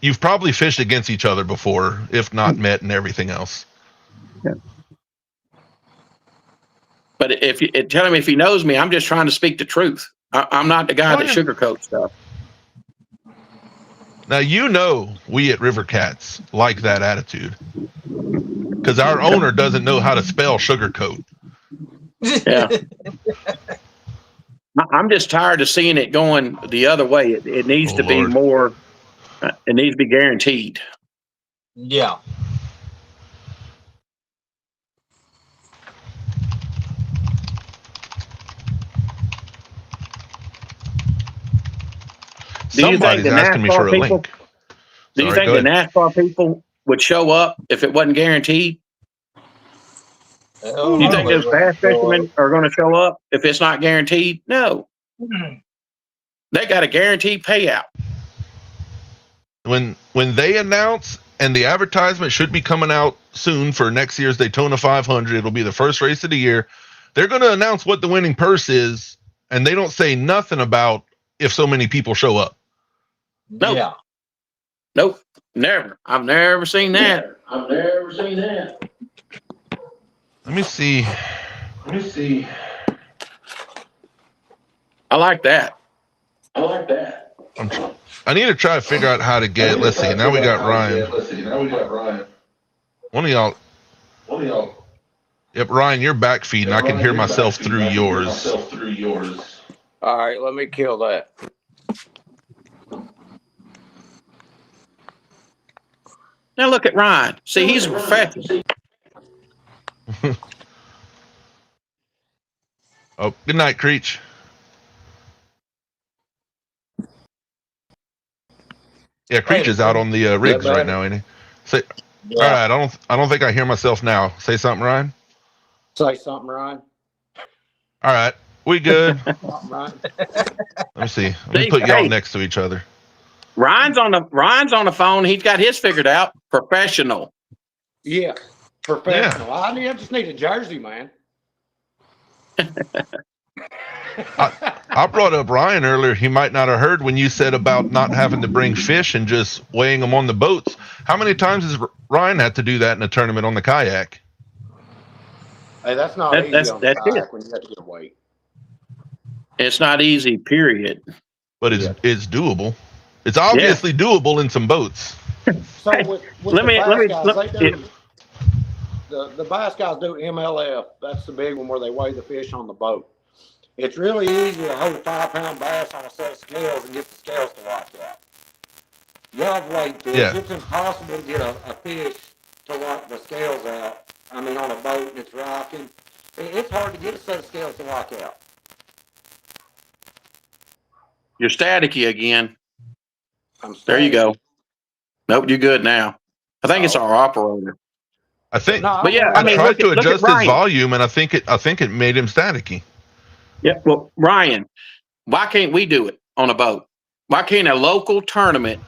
you've probably fished against each other before, if not met and everything else. Yeah. But tell him if he knows me, I'm just trying to speak the truth. I'm not the guy that sugarcoats stuff. Now, we at River Cats like that attitude because our owner doesn't know how to spell sugarcoat. Yeah. I'm just tired of seeing it going the other way. It needs to be more, it needs to be guaranteed. Yeah. Somebody's asking me for a link. Do you think the NASCAR people would show up if it wasn't guaranteed? Do you think those bass fishermen are going to show up if it's not guaranteed? No. They got a guaranteed payout. When they announce, and the advertisement should be coming out soon for next year's Daytona 500, it'll be the first race of the year. They're going to announce what the winning purse is, and they don't say nothing about if so many people show up. No. Yeah. Nope. Never. I've never seen that. I've never seen that. Let me see. I like that. I need to try to figure out how to get. Let's see. Now we got Ryan. One of y'all. Yep, Ryan, you're back feeding. I can hear myself through yours. All right, let me kill that. Now look at Ryan. See, he's a professional. Oh, good night, Creech. Yeah, Creech is out on the rigs right now, ain't he? All right. I don't think I hear myself now. Say something, Ryan. Say something, Ryan. All right, we good. Ryan. Let me see. Let me put y'all next to each other. Ryan's on the phone. He's got his figured out. Professional. Yeah, professional. Yeah. I just need a jersey, man. I brought up Ryan earlier. He might not have heard when you said about not having to bring fish and just weighing them on the boats. How many times has Ryan had to do that in a tournament on the kayak? Hey, that's not easy on the kayak when you have to get a weight. It's not easy, period. But it's doable. It's obviously doable in some boats. So with the the bass guys do MLF. That's the big one where they weigh the fish on the boat. It's really easy to hold a 5-pound bass on a set of scales and get the scales to lock out. You have weight fish. Yeah. It's impossible to get a fish to lock the scales out. I mean, on a boat and it's rocking. It's hard to get a set of scales to lock out. You're staticky again. I'm There you saying. go. Nope, you're good now. I think it's our operator. I think No, But yeah, I I mean, tried look to at adjust his Ryan. volume, and I think it made him staticky. Yeah, well, Ryan, why can't we do it on a boat? Why can't a local tournament,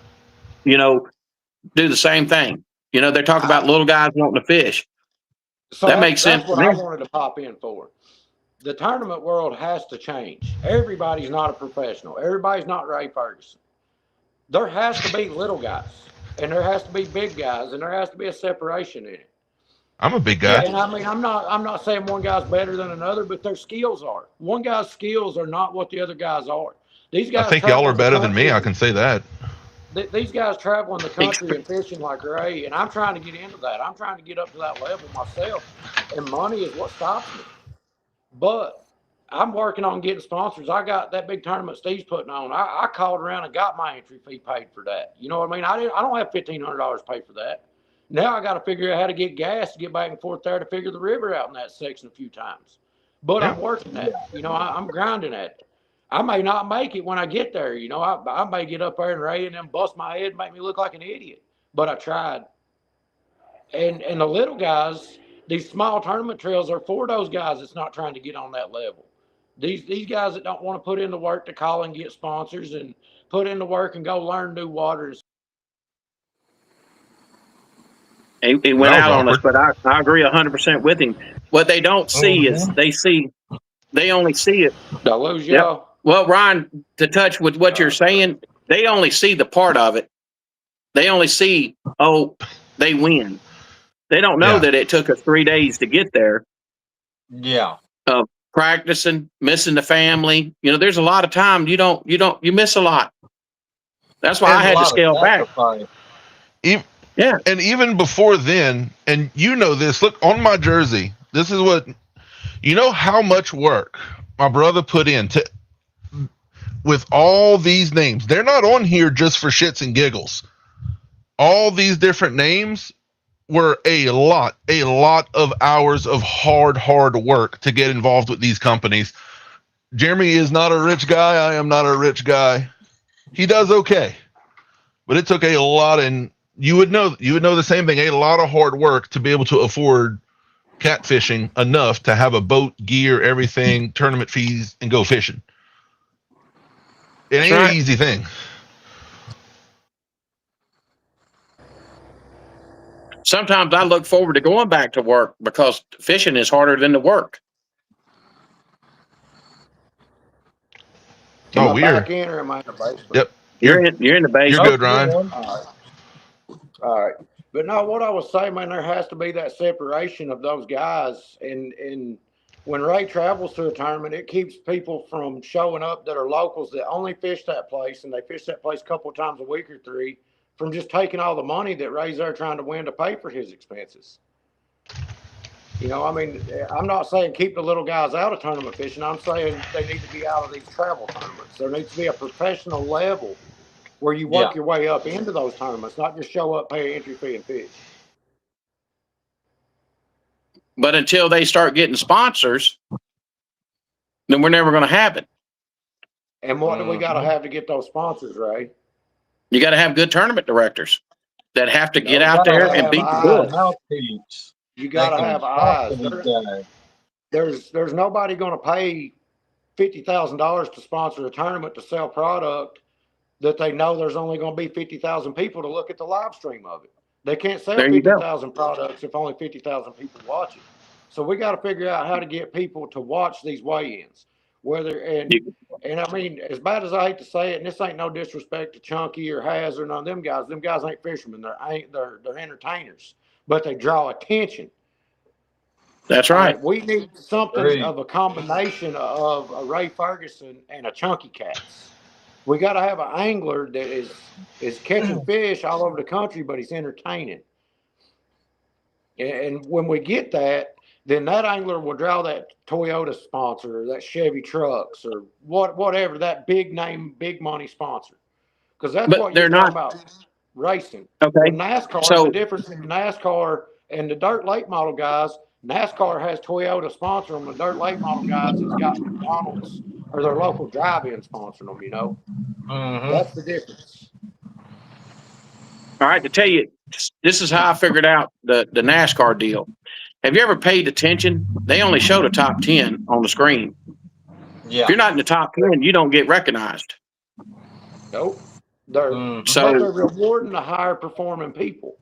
do the same thing? They talk about little guys wanting to fish. So That makes sense that's what to I them. wanted to pop in for. The tournament world has to change. Everybody's not a professional. Everybody's not Ray Ferguson. There has to be little guys, and there has to be big guys, and there has to be a separation in it. I'm a big guy. And I mean, I'm not saying one guy's better than another, but their skills are. One guy's skills are not what the other guys are. These guys I think y'all travel are the better than me. country I and- can say that. These guys travel in the country and fishing like Ray, and I'm trying to get into that. I'm trying to get up to that level myself, and money is what stops me. But I'm working on getting sponsors. I got that big tournament Steve's putting on. I called around and got my entry fee paid for that. You know what I mean? I don't have $1,500 paid for that. Now I got to figure out how to get gas to get back and forth there to figure the river out in that section a few times. But Yeah. I'm working at it. I'm grinding at it. I may not make it when I get there. I may get up there and Ray and then bust my head and make me look like an idiot. But I tried. And the little guys, these small tournament trails are for those guys that's not trying to get on that level. These guys that don't want to put in the work to call and get sponsors and put in the work and go learn new waters. He went That was out on us, awkward. but I agree 100% with him. What they don't see is they only see it. Did I lose Yep. y'all? Well, Ryan, to touch with what you're saying, they only see the part of it. They only see, they win. They don't know Yeah. that it took us 3 days to get there. Yeah. Practicing, missing the family. There's a lot of time you miss a lot. That's why I There's a had to lot of scale back. sacrifice. Yeah. And even before then, and this, look on my jersey. This is what, how much work my brother put into with all these names. They're not on here just for shits and giggles. All these different names were a lot of hours of hard work to get involved with these companies. Jeremy is not a rich guy. I am not a rich guy. He does okay, but it took a lot, and you would know the same thing. A lot of hard work to be able to afford catfishing enough to have a boat, gear, everything, tournament fees, and go fishing. It ain't right. an easy thing. Sometimes I look forward to going back to work because fishing is harder than the work. Am Oh, I weird. back in or am I in the basement? Yep. You're in the You're basement. good, Ryan. All right. But no, what I was saying, man, there has to be that separation of those guys. And when Ray travels to a tournament, it keeps people from showing up that are locals that only fish that place, and they fish that place a couple of times a week or three, from just taking all the money that Ray's there trying to win to pay for his expenses. I'm not saying keep the little guys out of tournament fishing. I'm saying they need to be out of these travel tournaments. There needs to be a professional level where you work your way up into those tournaments, not just show up, pay an entry fee, and fish. But until they start getting sponsors, then we're never going to have it. And what do we got to have to get those sponsors, Ray? You got to have good tournament directors that have to get No, out you there gotta and have beat the eyes. bull. Mouthpiece. You got to They can have talk eyes. to these guys. There's nobody going to pay $50,000 to sponsor a tournament to sell product that they know there's only going to be 50,000 people to look at the live stream of it. They can't sell There you go. 50,000 products if only 50,000 people watch it. So we got to figure out how to get people to watch these weigh-ins. And I mean, as bad as I hate to say it, and this ain't no disrespect to Chunky or Haz or none of them guys. Them guys ain't fishermen. They're entertainers, but they draw attention. That's right. We need something Great. of a combination of a Ray Ferguson and a Chunky Cats. We got to have an angler that is catching fish all over the country, but he's entertaining. And when we get that, then that angler will draw that Toyota sponsor or that Chevy trucks or whatever, that big name, big money sponsor. Because that's But what they're you're talking not about, racing. okay. Well, NASCAR, the So difference in NASCAR and the dirt late model guys, NASCAR has Toyota sponsor them. The dirt late model guys has got McDonald's or their local drive-in sponsoring them, you know. Mm-hmm. That's the difference. all right, to tell you, this is how I figured out the NASCAR deal. Have you ever paid attention? They only show the top 10 on the screen. Yeah. If you're not in the top 10, you don't get recognized. Nope. They're, Mhm. So but they're rewarding the higher performing people.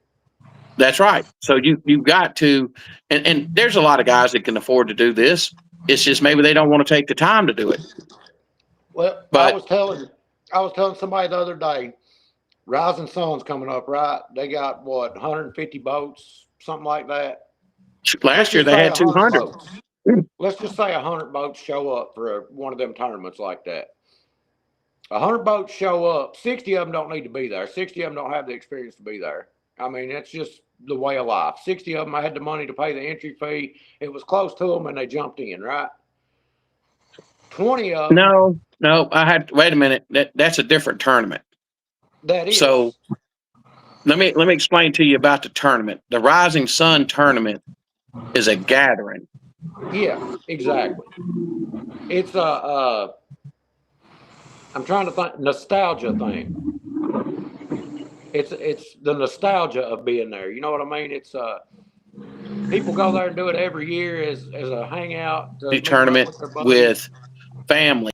that's right. So you've got to, and there's a lot of guys that can afford to do this. It's just maybe they don't want to take the time to do it. Well, I But was telling somebody the other day, Rising Sun's coming up, right? They got what, 150 boats, something like that. last year they had 200. boats. Let's just say 100 boats show up for one of them tournaments like that. 100 boats show up. 60 of them don't need to be there. 60 of them don't have the experience to be there. I mean, it's just the way of life. 60 of them had the money to pay the entry fee. It was close to them, and they jumped in, right? 20 of them. No, I had wait a minute. That's a different tournament. That is. So let me explain to you about the tournament. The Rising Sun tournament is a gathering. Yeah, exactly. It's I'm trying to think, nostalgia thing. It's the nostalgia of being there. You know what I mean? It's people go there and do it every year as a hangout. The tournament with family.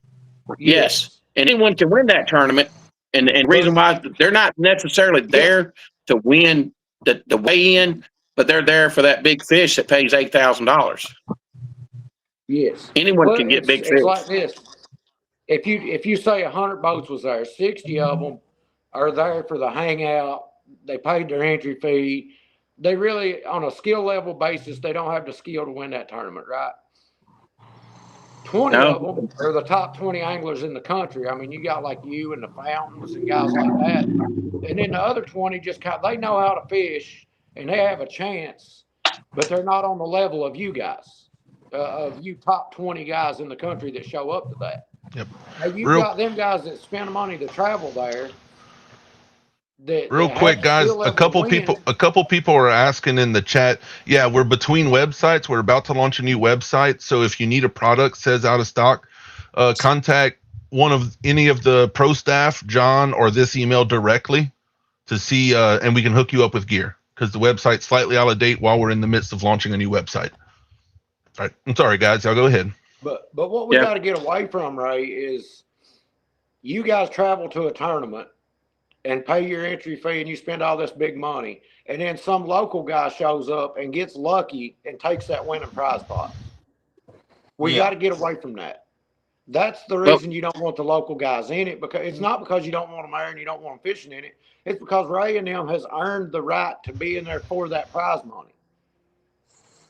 Yes. And anyone can win that tournament. And the reason why they're not necessarily there to win the weigh-in, but they're there for that big fish that pays $8,000. Yes. Anyone can get big fish. It's like this. If you say 100 boats was there, 60 of them are there for the hangout. They paid their entry fee. They really, on a skill level basis, they don't have the skill to win that tournament, right? 20 of them are the top 20 anglers in the country. I mean, you got like you and the Fountains and guys like that. And then the other 20 just they know how to fish and they have a chance, but they're not on the level of you guys, of you top 20 guys in the country that show up to that. Yep. Now you've got them guys that spend money to travel there. Real quick, guys, a couple people are asking in the chat. Yeah, we're between websites. We're about to launch a new website. So if you need a product says out of stock, contact any of the pro staff, John, or this email directly to see, and we can hook you up with gear because the website's slightly out of date while we're in the midst of launching a new website. All right, I'm sorry, guys. I'll go ahead. But what we got to get away from, Ray, is you guys travel to a tournament and pay your entry fee and you spend all this big money, and then some local guy shows up and gets lucky and takes that winning prize pot. We got to get away from that. That's the reason you don't want the local guys in it, because it's not because you don't want them there and you don't want them fishing in it. It's because Ray and them has earned the right to be in there for that prize money.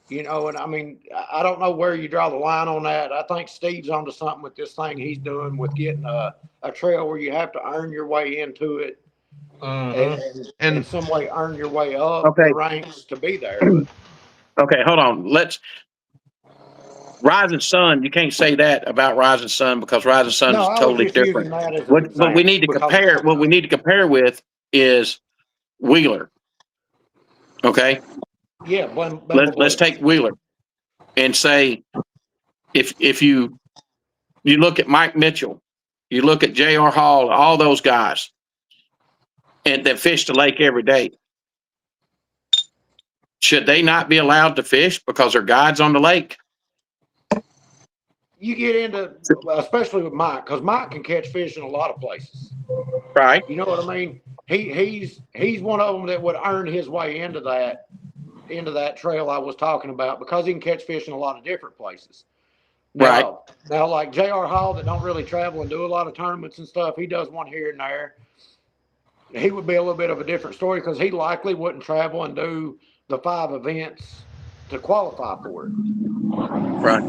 You know, and I mean, I don't know where you draw the line on that. I think Steve's onto something with this thing he's doing with getting a trail where you have to earn your way into it, and in some way earn your way up the ranks to be there. Okay, hold on. Rising Sun, you can't say that about Rising Sun because Rising Sun is totally different. What we need to compare, what we need to compare with is Wheeler. Okay. Yeah, let's take Wheeler and say if you look at Mike Mitchell, you look at J.R. Hall, all those guys, and that fish the lake every day. Should they not be allowed to fish because they're guides on the lake? You get into, especially with Mike, because Mike can catch fish in a lot of places. Right. You know what I mean? He's one of them that would earn his way into that trail I was talking about, because he can catch fish in a lot of different places. Now, like J.R. Hall, that don't really travel and do a lot of tournaments and stuff, he does one here and there. He would be a little bit of a different story because he likely wouldn't travel and do the 5 events to qualify for it. Right.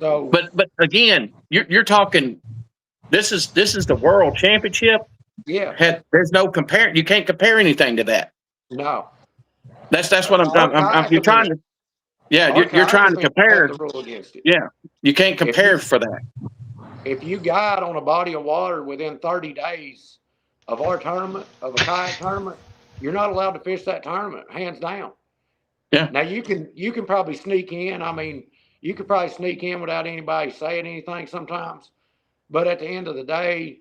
So, but again, you're talking. This is the World Championship. Yeah. There's no compare. You can't compare anything to that. No. That's what I'm you're trying to. Yeah, you're trying to compare. The rule against it. Yeah, you can't compare for that. If you guide on a body of water within 30 days of our tournament, of a kayak tournament, you're not allowed to fish that tournament, hands down. Yeah. Now you can probably sneak in. I mean, you could probably sneak in without anybody saying anything sometimes. But at the end of the day,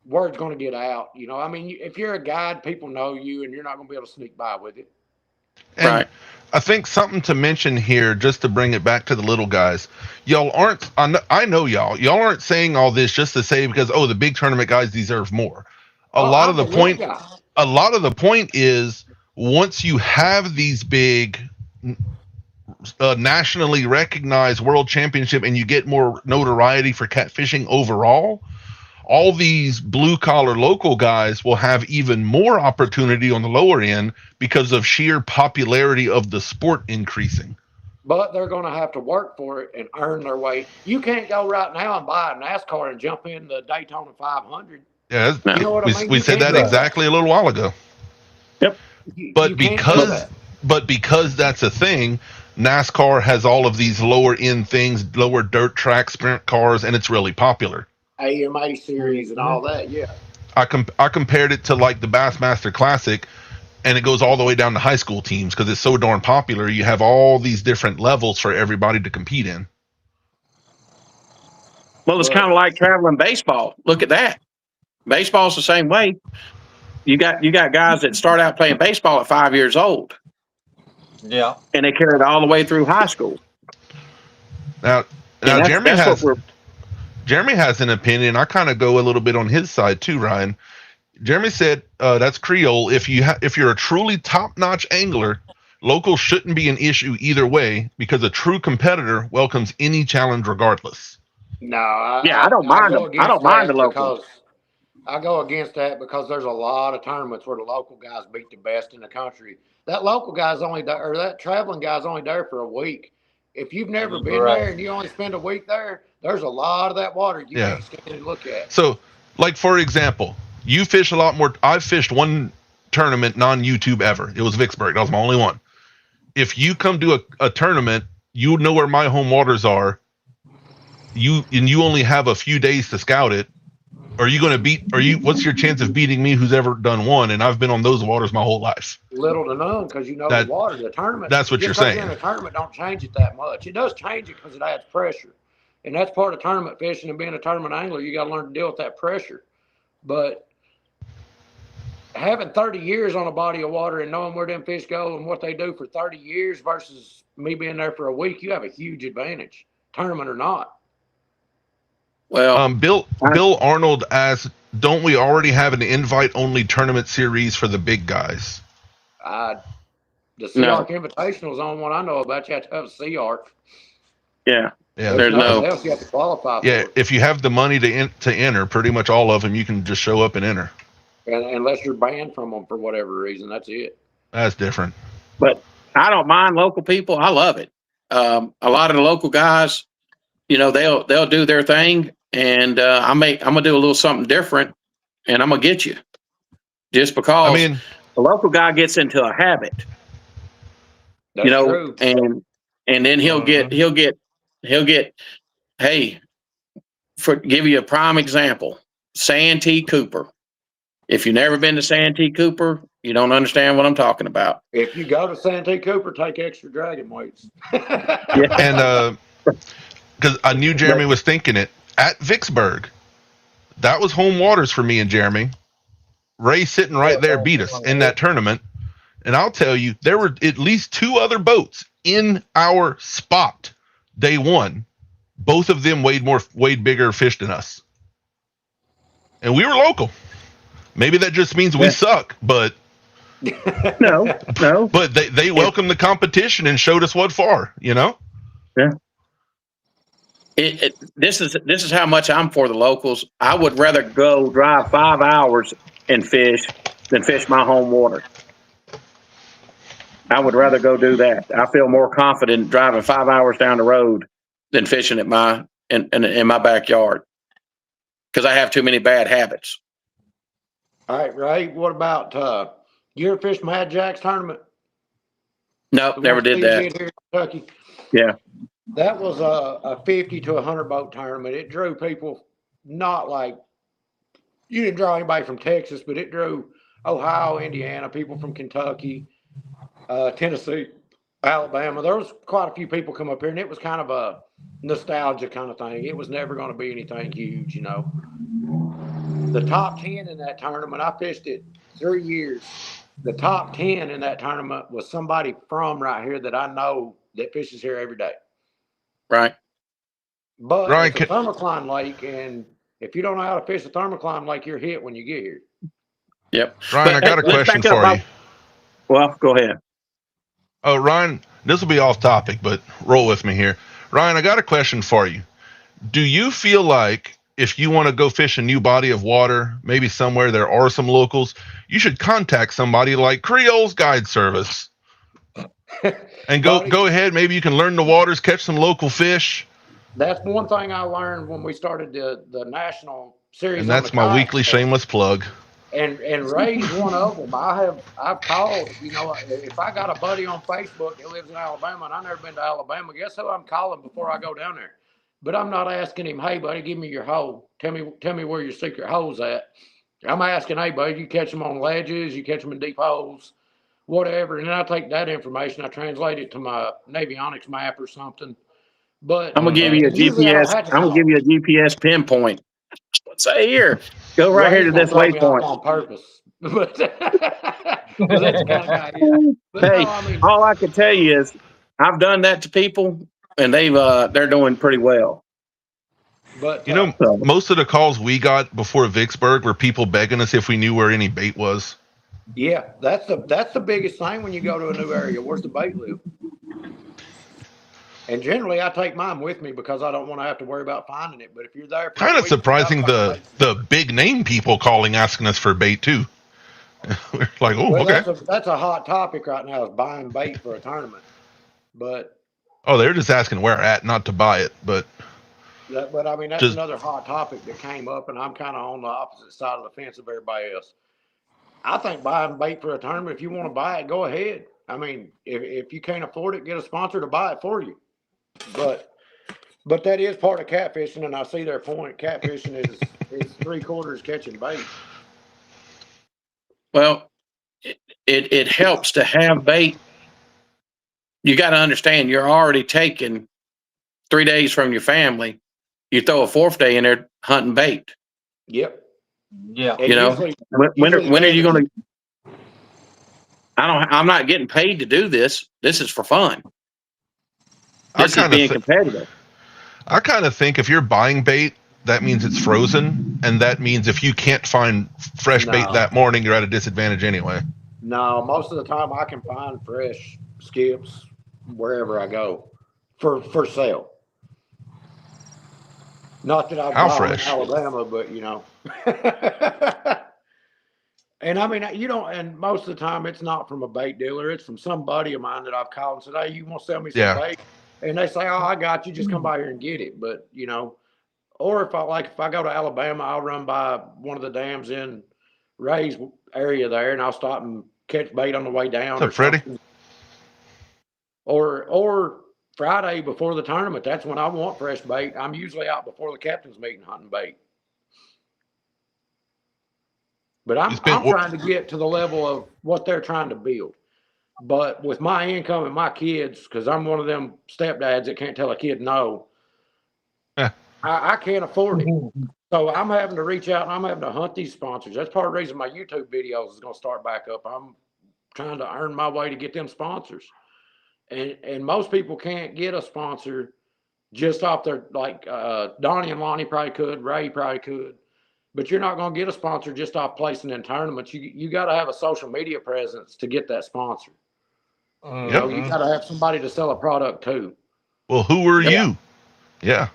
word's going to get out. You know, I mean, if you're a guide, people know you, and you're not going to be able to sneak by with it. And Right. I think something to mention here, just to bring it back to the little guys, y'all aren't, I know y'all aren't saying all this just to say because, oh, the big tournament guys deserve more. A lot of the point is once you have these big nationally recognized world championship and you get more notoriety for catfishing overall, all these blue collar local guys will have even more opportunity on the lower end because of sheer popularity of the sport increasing. But they're going to have to work for it and earn their way. You can't go right now and buy a NASCAR and jump in the Daytona 500. Yeah, You know what I mean? we You said can't that do exactly a little while ago. But because that's a thing, NASCAR has all of these lower end things, lower dirt track sprint cars, and it's really popular. AMA series and all that, yeah. I compared it to like the Bassmaster Classic, and it goes all the way down to high school teams because it's so darn popular. You have all these different levels for everybody to compete in. Well, it's kind of like traveling baseball. Look at that. Baseball's the same way. You got guys that start out playing baseball at 5 years old. Yeah. And they carry it all the way through high school. Now Jeremy has an opinion. I kind of go a little bit on his side too, Ryan. Jeremy said that's Creole. If you're a truly top-notch angler, local shouldn't be an issue either way because a true competitor welcomes any challenge regardless. No, I don't mind them. I don't mind the local. I go against that because there's a lot of tournaments where the local guys beat the best in the country. That local guy's only there, or that traveling guy's only there for a week. If you've never been there and you only spend a week there, there's a lot of that water you can't stand and look at. So, like for example, you fish a lot more. I've fished one tournament non-YouTube ever. It was Vicksburg. That was my only one. If you come to a tournament, you know where my home waters are. You only have a few days to scout it. What's your chance of beating me who's ever done one? And I've been on those waters my whole life. Little to none because you know the water. The tournament. That's what you're saying. The tournament don't change it that much. It does change it because it adds pressure. And that's part of tournament fishing and being a tournament angler. You got to learn to deal with that pressure. But having 30 years on a body of water and knowing where them fish go and what they do for 30 years versus me being there for a week, you have a huge advantage, tournament or not. Well, Bill Arnold asked, don't we already have an invite-only tournament series for the big guys? The Sea Arc Invitational is the only one I know about. You have to have a Sea Arc. Yeah. There's nothing else you have to qualify for. Yeah, if you have the money to enter, pretty much all of them, you can just show up and enter. And unless you're banned from them for whatever reason, that's it. That's different. But I don't mind local people. I love it. A lot of the local guys, they'll do their thing, and I'm gonna do a little something different, and I'm gonna get you. Just because the local guy gets into a habit, that's true. and then he'll get. Hey, give you a prime example, Santee Cooper. If you've never been to Santee Cooper, you don't understand what I'm talking about. If you go to Santee Cooper, take extra dragon weights. And because I knew Jeremy was thinking it at Vicksburg, that was home waters for me and Jeremy. Ray sitting right there beat us in that tournament, and I'll tell you, there were at least 2 other boats in our spot day one. Both of them weighed bigger fish than us, and we were local. Maybe that just means we suck, but no. But they welcomed the competition and showed us what for, Yeah. This is how much I'm for the locals. I would rather go drive 5 hours and fish than fish my home water. I would rather go do that. I feel more confident driving 5 hours down the road than fishing at in my backyard because I have too many bad habits. All right, Ray, what about you ever fished Mad Jack's tournament? Nope, The never one did Steve that. did here in Kentucky. Yeah. That was a 50 to 100 boat tournament. It drew people, not like, you didn't draw anybody from Texas, but it drew Ohio, Indiana, people from Kentucky, Tennessee, Alabama. There was quite a few people come up here, and it was kind of a nostalgia kind of thing. It was never going to be anything huge, you know. The top 10 in that tournament, I fished it 3 years. The top 10 in that tournament was somebody from right here that I know that fishes here every day. Right. But Ryan, it's a thermocline lake, and if you don't know how to fish a thermocline lake, you're hit when you get here. Yep. Ryan, I got a let's question back up. for you. Well, go ahead. Oh, Ryan, this will be off topic, but roll with me here. Ryan, I got a question for you. Do you feel like if you want to go fish a new body of water, maybe somewhere there are some locals, you should contact somebody like Creole's Guide Service and go ahead. Maybe you can learn the waters, catch some local fish. That's one thing I learned when we started the national series. And that's on the my kayak weekly stuff. shameless plug. And Ray's one of them. I've called, you know, if I got a buddy on Facebook that lives in Alabama and I've never been to Alabama, guess who I'm calling before I go down there? But I'm not asking him, hey buddy, give me your hole. Tell me where your secret hole's at. I'm asking, hey buddy, you catch them on ledges, you catch them in deep holes, whatever. And then I take that information, I translate it to my Navionics map or something. But I'm gonna give you a usually I don't GPS. have to I'm gonna call. give you a GPS pinpoint. Say here, go right here to Ray's this gonna throw me off waypoint. on purpose. But 'cause that's the kind of guy he is. But Hey, no, I mean, all I can tell you is I've done that to people, and they're doing pretty well. but You know, So, most of the calls we got before Vicksburg were people begging us if we knew where any bait was. yeah, that's the biggest thing when you go to a new area. Where's the bait live? And generally, I take mine with me because I don't want to have to worry about finding it. But if you're there, for a Kind of week, you gotta surprising find the bait. big name people calling asking us for bait too. We're like, oh, Well, okay. that's a hot topic right now, is buying bait for a tournament. But Oh, they're just asking where at, not to buy it. But I mean, that's Just- another hot topic that came up, and I'm kind of on the opposite side of the fence of everybody else. I think buying bait for a tournament, if you want to buy it, go ahead. I mean, if you can't afford it, get a sponsor to buy it for you. But that is part of catfishing, and I see their point. Catfishing is 3/4 catching bait. well, it helps to have bait. You got to understand, you're already taking 3 days from your family. You throw a 4th day in there hunting bait. Yep. Yeah. And You know, usually- when are you usually- going to? I'm not getting paid to do this. This is for fun. This is being competitive. I kind of think if you're buying bait, that means it's frozen, and that means if you can't find fresh bait No. that morning, you're at a disadvantage anyway. No, most of the time I can find fresh skips wherever I go for sale. Not that I How buy them in fresh? Alabama, but you know. And I mean, you don't, and most of the time it's not from a bait dealer. It's from some buddy of mine that I've called and said, hey, you want to sell me some Yeah. bait? And they say, oh, I got you. Just come by here and get it. But, you know, or if I go to Alabama, I'll run by one of the dams in Ray's area there, and I'll stop and catch bait on the way down. What's up, Freddie? something. Or Friday before the tournament, that's when I want fresh bait. I'm usually out before the captain's meeting hunting bait. But I'm trying to get to the level of what they're trying to build. But with my income and my kids, because I'm one of them stepdads that can't tell a kid no, I can't afford it. So I'm having to reach out and I'm having to hunt these sponsors. That's part of the reason my YouTube videos is going to start back up. I'm trying to earn my way to get them sponsors. And most people can't get a sponsor just off their, like Donnie and Lonnie probably could, Ray probably could. But you're not going to get a sponsor just off placing in tournaments. You got to have a social media presence to get that sponsor. You know, you got to have somebody to sell a product to. Well, who are you? Yeah.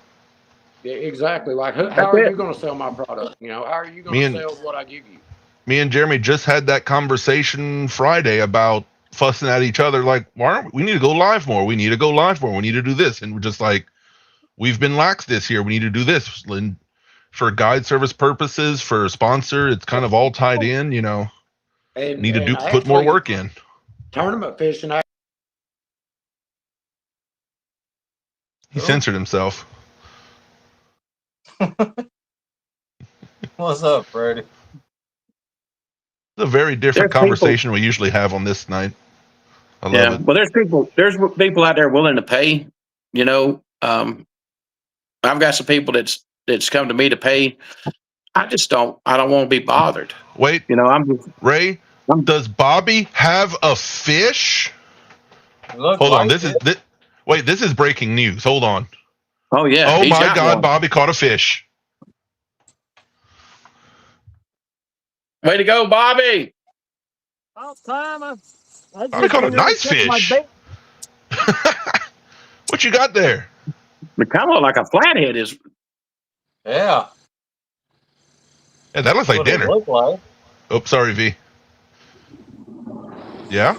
Yeah, exactly. Like, how are you going to sell my product? You know, how are you going to sell what I give you? Me and Jeremy just had that conversation Friday about fussing at each other. Like, why aren't we need to go live more? We need to go live more. We need to do this. And we're just like, we've been lax this year. We need to do this. And for guide service purposes, for a sponsor, it's kind of all tied in, you know. And Need to put more work in. Tournament fishing He censored himself. What's up, Freddie? It's a very different There's people- conversation we usually have on this night. I love Yeah. it. Well, there's people out there willing to pay. You know, I've got some people that's come to me to pay. I don't want to be bothered. Wait, You know, I'm just Ray, does Bobby have a fish? Look Hold on. like This is breaking news. Hold on. oh yeah. Oh he's my got God, one. Bobby caught a fish. Way to go, Bobby! About time. I Bobby caught a nice fish. What you got there? It kind of look like a flathead. Is Yeah. Yeah, that looks like What it dinner. look like. Oh, sorry, V. Yeah.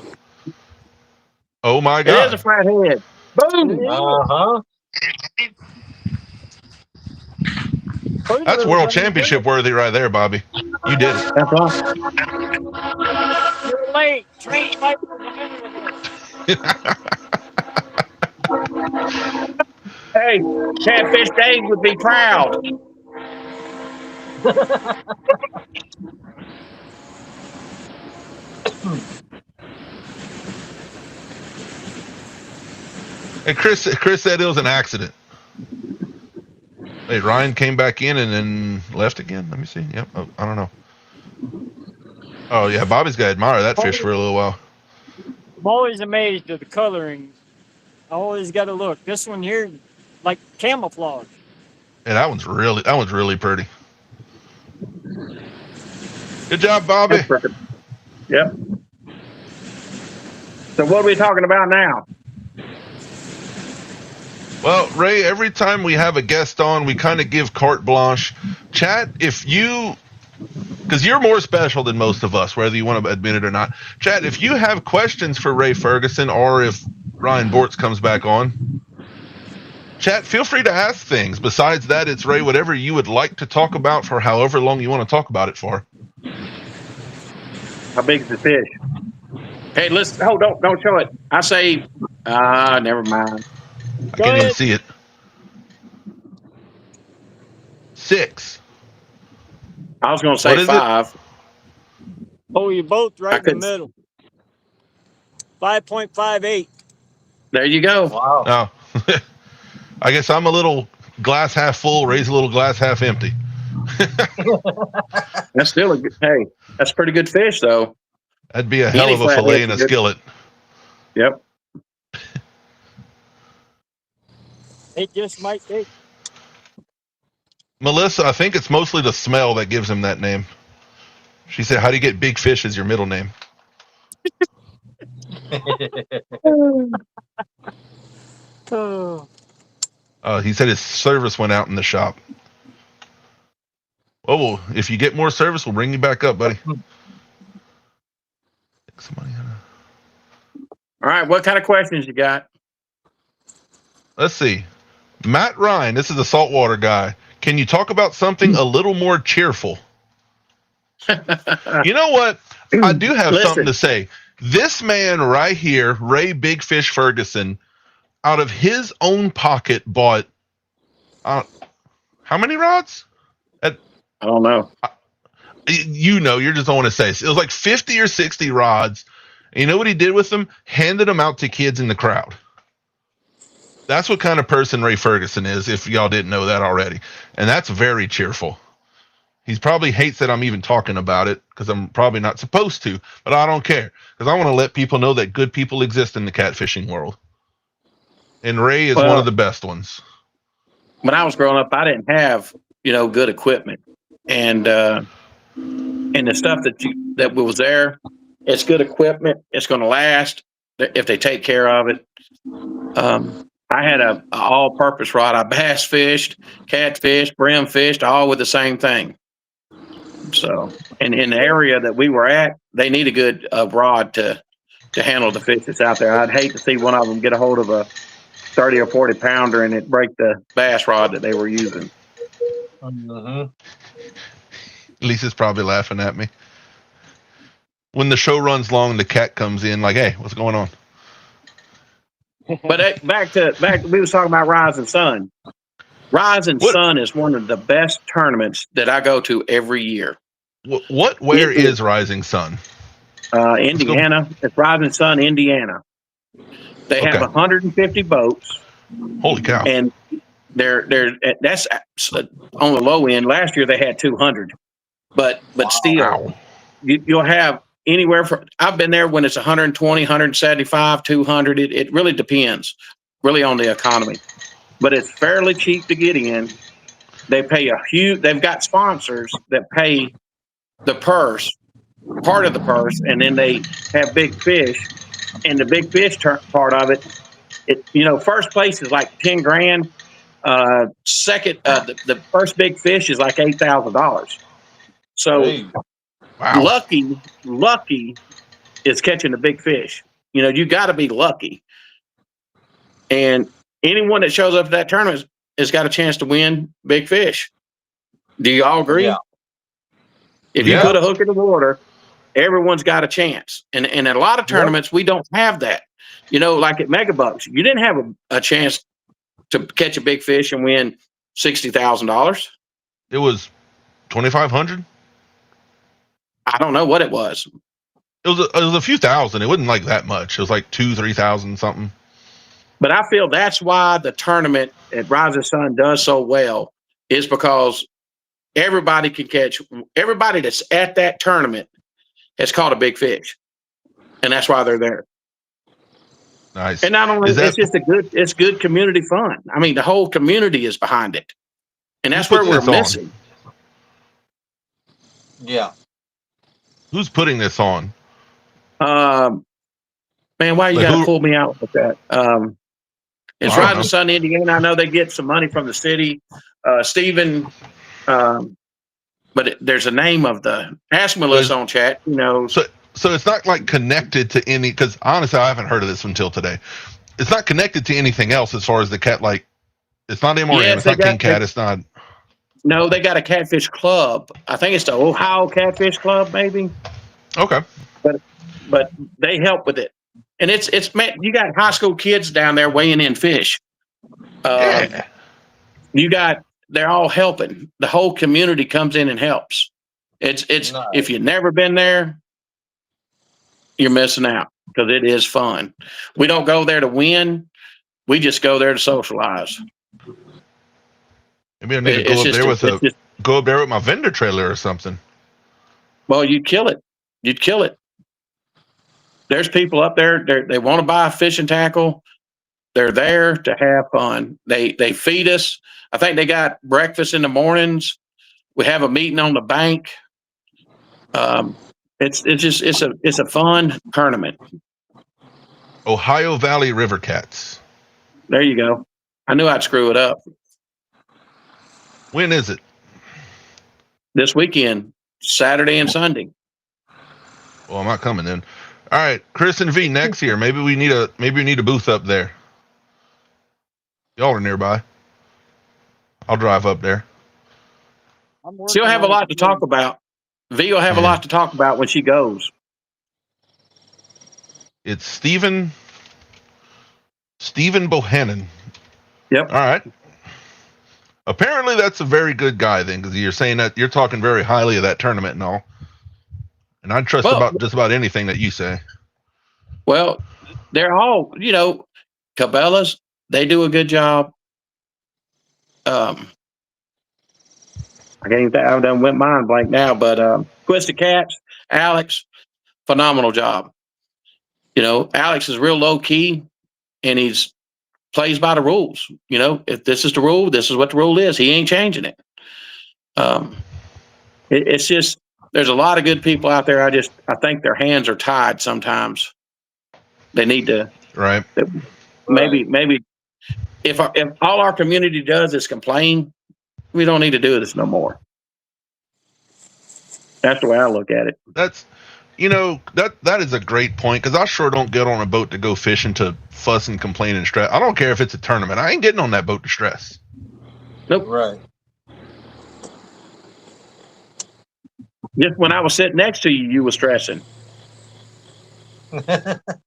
Oh my it is a God. flathead. Boom! Uh-huh. That's world championship worthy right there, Bobby. You did it. That's awesome. You're late. Train might be Hey, Catfish Dave would be proud. And Chris said it was an accident. Hey, Ryan came back in and then left again. Let me see. Yep. Oh, I don't know. Oh yeah, Bobby's got to admire that fish for a little while. I'm always amazed at the coloring. I always got to look. This one here, like camouflage. Yeah, that one's really pretty. Good job, Bobby. That's perfect. Yep. So what are we talking about now? Well, Ray, every time we have a guest on, we kind of give carte blanche. Chat, because you're more special than most of us, whether you want to admit it or not. Chat, if you have questions for Ray Ferguson or if Ryan Bortz comes back on, chat, feel free to ask things. Besides that, it's Ray, whatever you would like to talk about for however long you want to talk about it for. How big is the fish? Hey, listen. Oh, don't show it. I say, never mind. I can't even see it. 6. I was going to What say is it? 5. Oh, you're both right in the couldn't- middle. 5.58. There you go. Wow. Oh, I guess I'm a little glass half full, Ray's a little glass half empty. That's still a good. Hey, that's a pretty good fish, though. That'd be a hell of a fillet in a skillet. Yep. It just might be. Melissa, I think it's mostly the smell that gives him that name. She said, how do you get big fish as your middle name? Oh. He said his service went out in the shop. Oh, well, if you get more service, we'll bring you back up, buddy. All right. What kind of questions you got? Let's see. Matt Ryan, this is a saltwater guy. Can you talk about something a little more cheerful? You know what? I do have something to say. This man right here, Ray Big Fish Ferguson, out of his own pocket bought how many rods? I don't know. You know, you just don't want to say. It was like 50 or 60 rods. And you know what he did with them? Handed them out to kids in the crowd. That's what kind of person Ray Ferguson is, if y'all didn't know that already. And that's very cheerful. He probably hates that I'm even talking about it because I'm probably not supposed to, but I don't care because I want to let people know that good people exist in the catfishing world. And Ray is one of the best ones. When I was growing up, I didn't have, good equipment. And the stuff that was there, it's good equipment. It's going to last if they take care of it. I had a all-purpose rod. I bass fished, catfish, brim fished, all with the same thing. So, and in the area that we were at, they need a good rod to handle the fish that's out there. I'd hate to see one of them get a hold of a 30 or 40 pounder and it break the bass rod that they were using. Lisa's probably laughing at me. When the show runs long, the cat comes in like, hey, what's going on? But back we was talking about Rising Sun. Rising What- Sun is one of the best tournaments that I go to every year. Where It is Rising Sun? Indiana. It's Rising Sun, Indiana. They have Okay. 150 boats, Holy cow! and that's on the low end. Last year they had 200, but still, Wow. you'll have anywhere from. I've been there when it's 120, 175, 200. It really depends, really on the economy, but it's fairly cheap to get in. They pay a huge. They've got sponsors that pay the purse, part of the purse, and then they have big fish. And the big fish part of it, first place is like 10 grand. Second, the first big fish is like $8,000. So Hey, Wow. lucky is catching the big fish. You got to be lucky. And anyone that shows up at that tournament has got a chance to win big fish. Do you all agree? Yeah. If you Yeah. put a hook in the water, everyone's got a chance. And in a lot of tournaments, we don't have that. Like at Megabucks, you didn't have a chance to catch a big fish and win $60,000. It was 2,500. I don't know what it was. It was a few thousand. It wasn't like that much. It was like 2,000-3,000 something. But I feel that's why the tournament at Rising Sun does so well, is because everybody can catch. Everybody that's at that tournament has caught a big fish, and that's why they're there. Nice. And not only Is that- it's good community fun. I mean, the whole community is behind it, and that's Who where puts we're this on? missing. yeah. Who's putting this on? Man, why you Like got to who- pull me out with that? It's I don't Rising know. Sun, Indiana. I know they get some money from the city. Stephen, but there's a name of the. Ask Melissa on chat. So it's not like connected to any, because honestly, I haven't heard of this until today. It's not connected to anything else as far as the cat, like, it's not MRM, Yes, it's they not got- King Cat, it's not. No, they got a catfish club. I think it's the Ohio Catfish Club, maybe. Okay. But they help with it, and it's man, you got high school kids down there weighing in fish. Yeah. They're all helping. The whole community comes in and helps. It's Nice. If you've never been there, you're missing out, because it is fun. We don't go there to win. We just go there to socialize. Maybe I need to go up there go up there with my vendor trailer or something. Well, you'd kill it. You'd kill it. There's people up there. They want to buy fishing tackle. They're there to have fun. They feed us. I think they got breakfast in the mornings. We have a meeting on the bank. It's a fun tournament. Ohio Valley River Cats. There you go. I knew I'd screw it up. When is it? This weekend, Saturday and Sunday. Well, I'm not coming then. All right, Chris and V next year. Maybe we need a booth up there. Y'all are nearby. I'll drive up there. She'll have a lot to talk about. V will have a lot to talk about when she goes. It's Stephen Bohannon. Yep. All right. Apparently, that's a very good guy then, because you're saying that you're talking very highly of that tournament and all. And I trust just about anything that you say. Well, they're all, Cabela's, they do a good job. I can't even think, I done went mind blank now, but Twisted Cats, Alex, phenomenal job. Alex is real low key, and he's plays by the rules. If this is the rule, this is what the rule is. He ain't changing it. It's just, there's a lot of good people out there. I think their hands are tied sometimes. They need to, Right. maybe if all our community does is complain, we don't need to do this no more. That's the way I look at it. That's, that is a great point, because I sure don't get on a boat to go fishing to fuss and complain and stress. I don't care if it's a tournament. I ain't getting on that boat to stress. Nope. Right. Just when I was sitting next to you, you were stressing.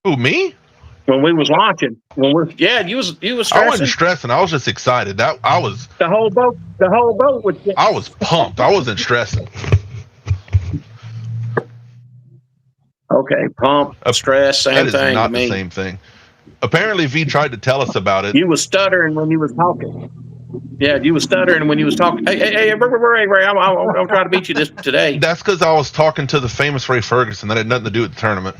Who, me? when we was launching. You was I stressing. wasn't stressing. I was just excited. The whole boat was. I was pumped. I wasn't stressing. Okay, pump, stress, That same is thing. not to the me. same thing. Apparently, V tried to tell us about it. You was stuttering when you was talking. Yeah, you was stuttering when you was talking. Hey, Ray, I'm trying to beat you this today. That's because I was talking to the famous Ray Ferguson. That had nothing to do with the tournament.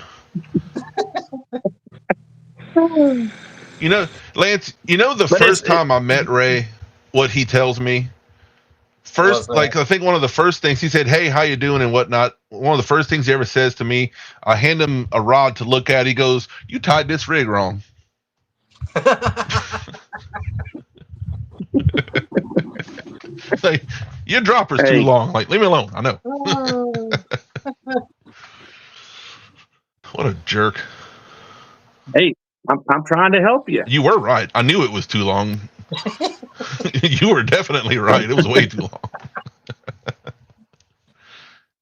You know, Lance, the first time I met Ray, what he tells me, I think one of the first things he said, "Hey, how you doing?" and whatnot. One of the first things he ever says to me, I hand him a rod to look at. He goes, "You tied this rig wrong." Like, your dropper's too long. Like, leave me alone. I know. What a jerk. Hey, I'm trying to help you. You were right. I knew it was too long. You were definitely right. It was way too long.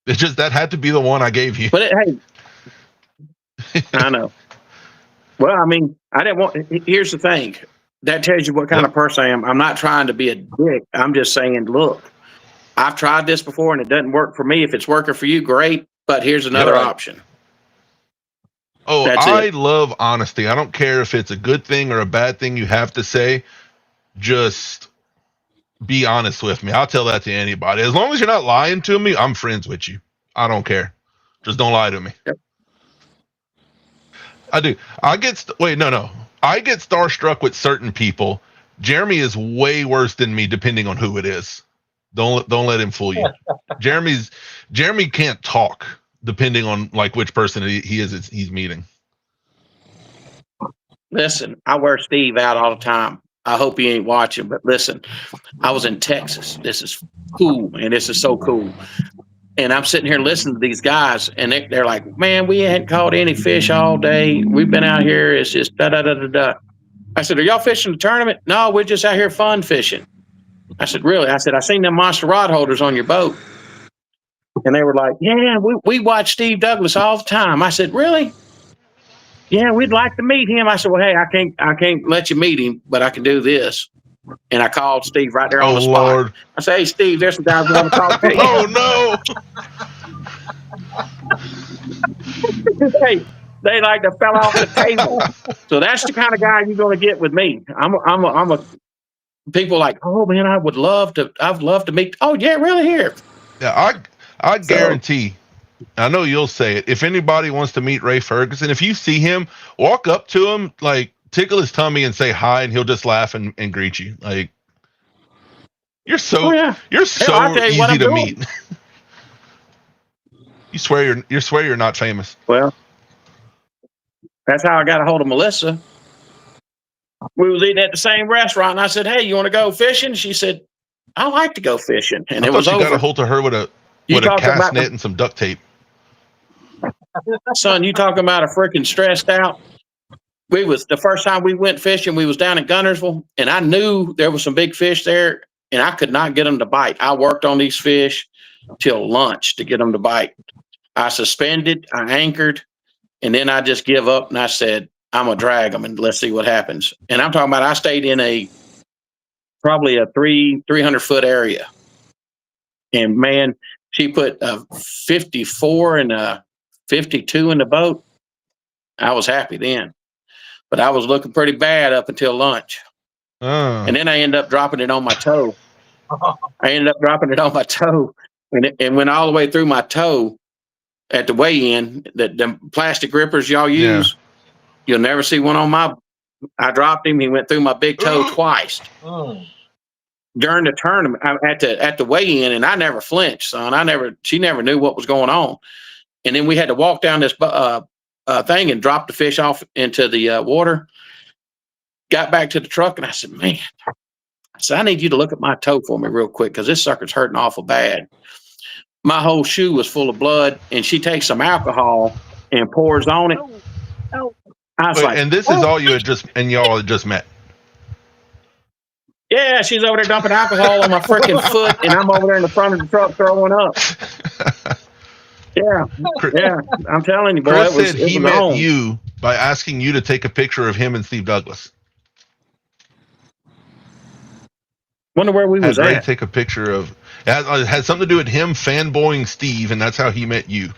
It's just that had to be the one I gave you. But hey, I know. Well, I mean, I didn't want. Here's the thing. That tells you what kind of person I am. I'm not trying to be a dick. I'm just saying, look, I've tried this before and it doesn't work for me. If it's working for you, great. But here's another option. Oh, I love honesty. I don't care if it's a good thing or a bad thing you have to say. Just be honest with me. I'll tell that to anybody. As long as you're not lying to me, I'm friends with you. I don't care. Just don't lie to me. Yep. I do. I get starstruck with certain people. Jeremy is way worse than me, depending on who it is. Don't let him fool you. Jeremy can't talk, depending on like which person he's meeting. Listen, I wear Steve out all the time. I hope he ain't watching, but listen, I was in Texas. This is cool, and this is so cool. And I'm sitting here listening to these guys, and they're like, "Man, we hadn't caught any fish all day. We've been out here. It's just da da da da da." I said, "Are y'all fishing the tournament?" "No, we're just out here fun fishing." I said, "Really?" I said, "I seen them monster rod holders on your boat." And they were like, "Yeah, we watch Steve Douglas all the time." I said, "Really?" "Yeah, we'd like to meet him." I said, "Well, hey, I can't let you meet him, but I can do this." And I called Steve right there on the spot. Lord. I said, "Hey, Steve, there's some guys who want to talk to you." Oh no! Hey, they like to fell off the table. So that's the kind of guy you're going to get with me. I'm a people like, "Oh man, I'd love to meet." "Oh yeah, really?" Here. Yeah, I guarantee. I know you'll say it. If anybody wants to meet Ray Ferguson, if you see him, walk up to him, like tickle his tummy and say hi, and he'll just laugh and greet you. Like you're so easy to meet. You swear you're not famous. Well, that's how I got a hold of Melissa. We was eating at the same restaurant, and I said, "Hey, you want to go fishing?" She said, "I like to go fishing," and it was over. Got a hold of her with a cast net and some duct tape. Son, you talking about a freaking stressed out? The first time we went fishing, we was down in Gunnersville, and I knew there was some big fish there, and I could not get them to bite. I worked on these fish till lunch to get them to bite. I suspended, I anchored, and then I just give up, and I said, "I'm gonna drag them and let's see what happens." And I'm talking about I stayed in probably a 300-foot area, and man, she put a 54 and a 52 in the boat. I was happy then, but I was looking pretty bad up until lunch. And then I ended up dropping it on my toe. And it went all the way through my toe at the weigh-in. The plastic grippers y'all use, you'll never see one on my. I dropped him. He went through my big toe twice. During the tournament, at the weigh-in, and I never flinched, son. She never knew what was going on. And then we had to walk down this thing and drop the fish off into the water. Got back to the truck, and I said, "Man," I said, "I need you to look at my toe for me real quick, because this sucker's hurting awful bad." My whole shoe was full of blood, and she takes some alcohol and pours on it. I was like, and this is all y'all had just met. Yeah, she's over there dumping alcohol on my freaking foot, and I'm over there in the front of the truck throwing up. Yeah, I'm telling you, boy. Chris said he met you by asking you to take a picture of him and Steve Douglas. Wonder where we Had was Ray at. take a picture of. It had something to do with him fanboying Steve, and that's how he met you.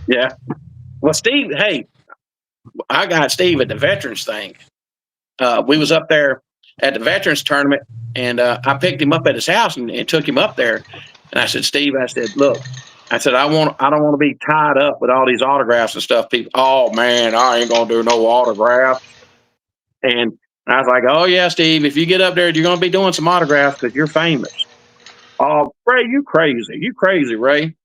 Yeah. Well, Steve, hey, I got Steve at the veterans thing. We was up there at the veterans tournament, and I picked him up at his house and took him up there. And I said, Steve, I said, look, I said, I don't want to be tied up with all these autographs and stuff. People, oh man, I ain't gonna do no autographs. And I was like, oh yeah, Steve, if you get up there, you're gonna be doing some autographs because you're famous. Oh, Ray, you crazy, Ray.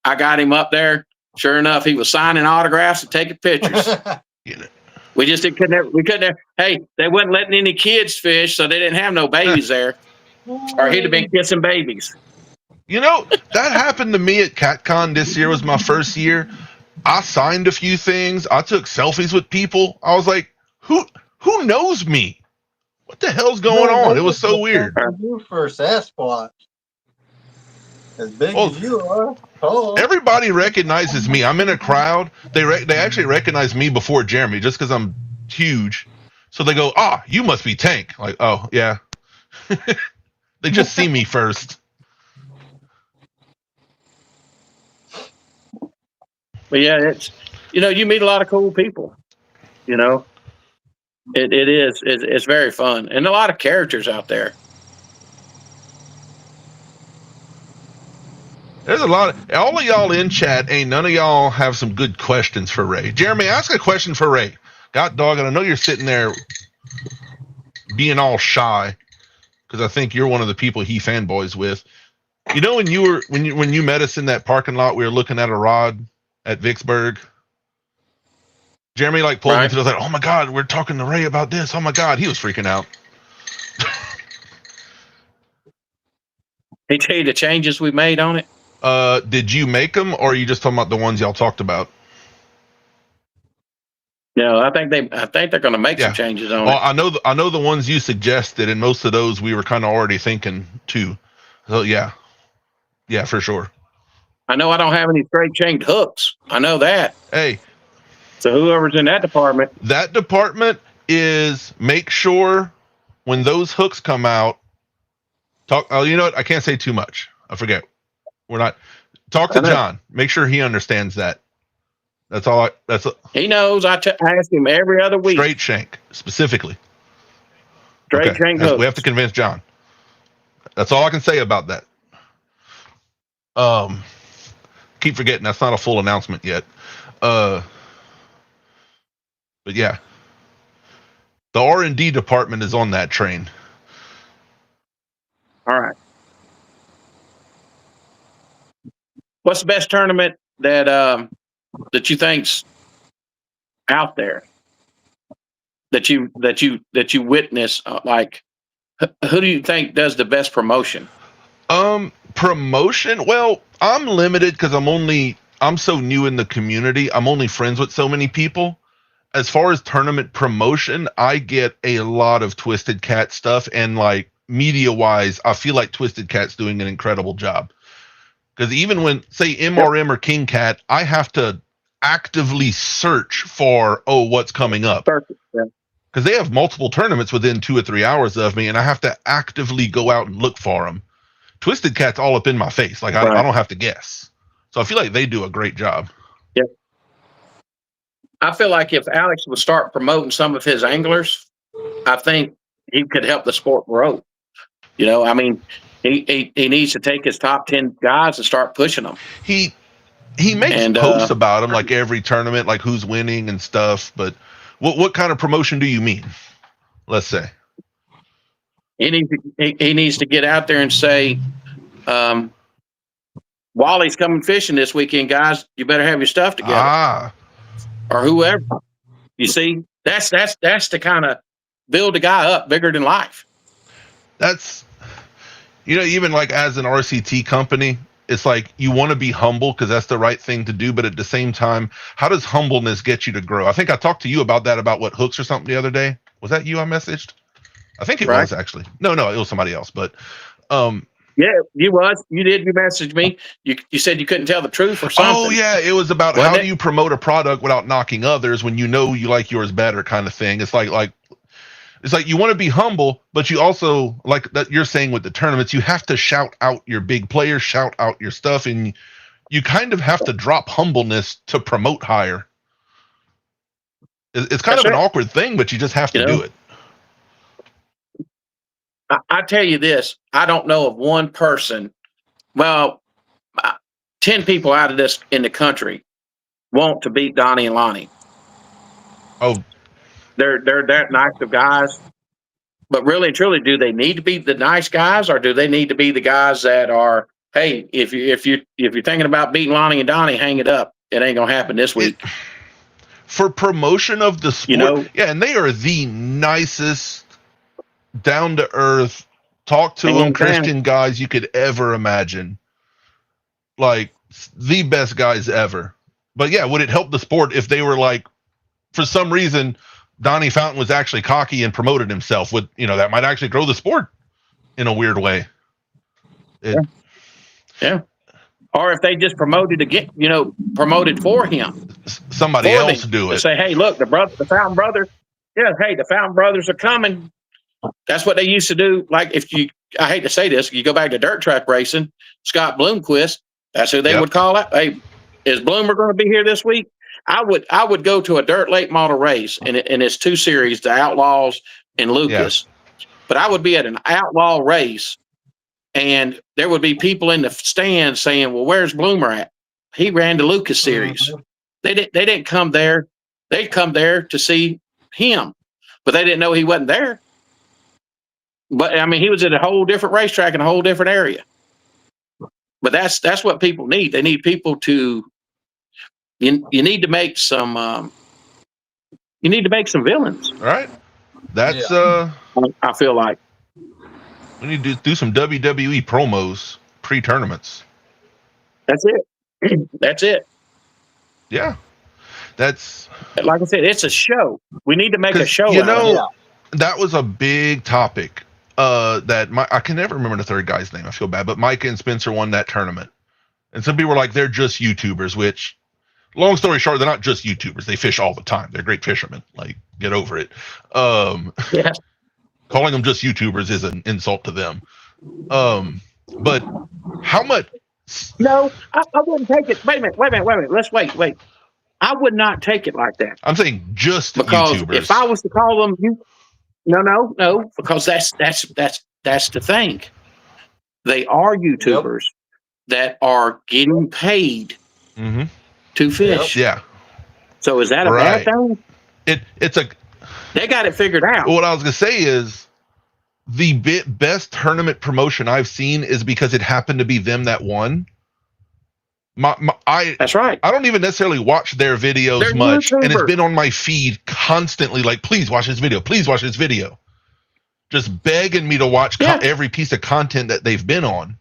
I got him up there. Sure enough, he was signing autographs and taking pictures. You know, We just couldn't. Hey, they wasn't letting any kids fish, so they didn't have no babies there, or he'd have been kissing babies. you know, that happened to me at CatCon this year. Was my first year. I signed a few things. I took selfies with people. I was like, who knows me? What the hell's going on? It was so weird. You for Sasquatch. As big Well, as you are. Oh. Everybody recognizes me. I'm in a crowd. They actually recognize me before Jeremy just because I'm huge. So they go, you must be Tank. Like, oh, yeah. They just see me first. But yeah, it's you meet a lot of cool people. It's very fun, and a lot of characters out there. There's a lot of all of y'all in chat. Ain't none of y'all have some good questions for Ray. Jeremy, ask a question for Ray. God dog, and I know you're sitting there being all shy because I think you're one of the people he fanboys with. You know, when you met us in that parking lot, we were looking at a rod at Vicksburg. Jeremy pulled me to the like, oh my God, we're talking to Ray about this. Oh my God, he was freaking out. He tell you the changes we made on it. Did you make them, or are you just talking about the ones y'all talked about? No, I think they're going to make some changes on Well, it. I know the ones you suggested, and most of those we were kind of already thinking too. So yeah, for sure. I know I don't have any straight chained hooks. I know that. Hey, so whoever's in that department is make sure when those hooks come out. Talk. Oh, you know what? I can't say too much. I forget. We're not. Talk to John. Make sure he understands that. That's all. He knows. I ask him every other week. Straight shank specifically. Straight shank hooks. We have to convince John. That's all I can say about that. Keep forgetting that's not a full announcement yet. But yeah, the R&D department is on that train. All right. What's the best tournament that you think's out there that you witness? Who do you think does the best promotion? Promotion. Well, I'm limited because I'm so new in the community. I'm only friends with so many people. As far as tournament promotion, I get a lot of Twisted Cat stuff, and media wise, I feel like Twisted Cat's doing an incredible job. Because even when, say, MRM or King Cat, I have to actively search for, what's coming up. Because they have multiple tournaments within 2 or 3 hours of me, and I have to actively go out and look for them. Twisted Cat's all up in my face. I don't have to guess. So I feel like they do a great job. Yep. I feel like if Alex would start promoting some of his anglers, I think he could help the sport grow. I mean, he needs to take his top 10 guys and start pushing them. He makes posts about them every tournament, who's winning and stuff. But what kind of promotion do you mean? Let's say he needs to get out there and say, Wally's coming fishing this weekend, guys. You better have your stuff together. Or whoever. You see, that's the kind of build a guy up bigger than life. That's, even as an RCT company, it's you want to be humble because that's the right thing to do. But at the same time, how does humbleness get you to grow? I think I talked to you about that, about what hooks or something the other day. Was that you I messaged? I think it was actually. No, it was somebody else. But Yeah, you was. You did. You messaged me. You said you couldn't tell the truth or something. Oh yeah, it was about Wasn't how it? do you promote a product without knocking others when you know you like yours better, kind of thing. It's like you want to be humble, but you also, like that you're saying with the tournaments, you have to shout out your big players, shout out your stuff, and you kind of have to drop humbleness to promote higher. It's kind That's of an it. awkward thing, but you just have to You know? do it. I tell you this, I don't know of one person, well, 10 people out of this in the country want to beat Donnie and Lonnie. Oh, They're that nice of guys. But really and truly, do they need to be the nice guys, or do they need to be the guys that are, hey, if you're thinking about beating Lonnie and Donnie, hang it up. It ain't gonna happen this week. For promotion of the sport, You know? yeah, and they are the nicest, down to earth, talk to Ain't them no crime. Christian guys you could ever imagine. Like the best guys ever. But yeah, would it help the sport if they were like, for some reason, Donnie Fountain was actually cocky and promoted himself? With that might actually grow the sport in a weird way. Yeah. Or if they just promoted promoted for him. Somebody For else them, do to it. say, hey, look, the Fountain brothers. Yeah, hey, the Fountain brothers are coming. That's what they used to do. Like I hate to say this, you go back to dirt track racing, Scott Bloomquist, that's who they would call out. Hey, is Bloomer going to be here this week? I would go to a dirt late model race and it's 2 series, the Outlaws and Lucas. But I would be at an outlaw race and there would be people in the stands saying, well, where's Bloomer at? He ran the Lucas series. Mhm. They didn't come there. They'd come there to see him, but they didn't know he wasn't there. But I mean, he was at a whole different racetrack in a whole different area. But that's what people need. They need people to. You need to make some. You need to make some villains. All right. That's I feel like we need to do some WWE promos pre-tournaments. that's it. That's it. Yeah. That's Like I said, it's a show. We need to make a 'cause, show. you out of it. know, that was a big topic. That I can never remember the third guy's name. I feel bad, but Mike and Spencer won that tournament, and some people were like, "They're just YouTubers." Which, long story short, they're not just YouTubers. They fish all the time. They're great fishermen. Like, get over it. Yeah. Calling them just YouTubers is an insult to them. But how much? No, I wouldn't take it. Wait a minute. Let's wait. I would not take it like that. I'm saying just Because YouTubers. if I was to call them, no, because that's the thing. They are YouTubers that are getting paid Mhm. to fish. Yeah. So is that a bad thing? It's a. They got it figured out. What I was gonna say is the best tournament promotion I've seen is because it happened to be them that won. That's right. I don't even necessarily watch their videos They're much, and it's YouTubers. been on my feed constantly. Like, please watch this video. Please watch this video. Just begging me to watch every piece of content that they've been on.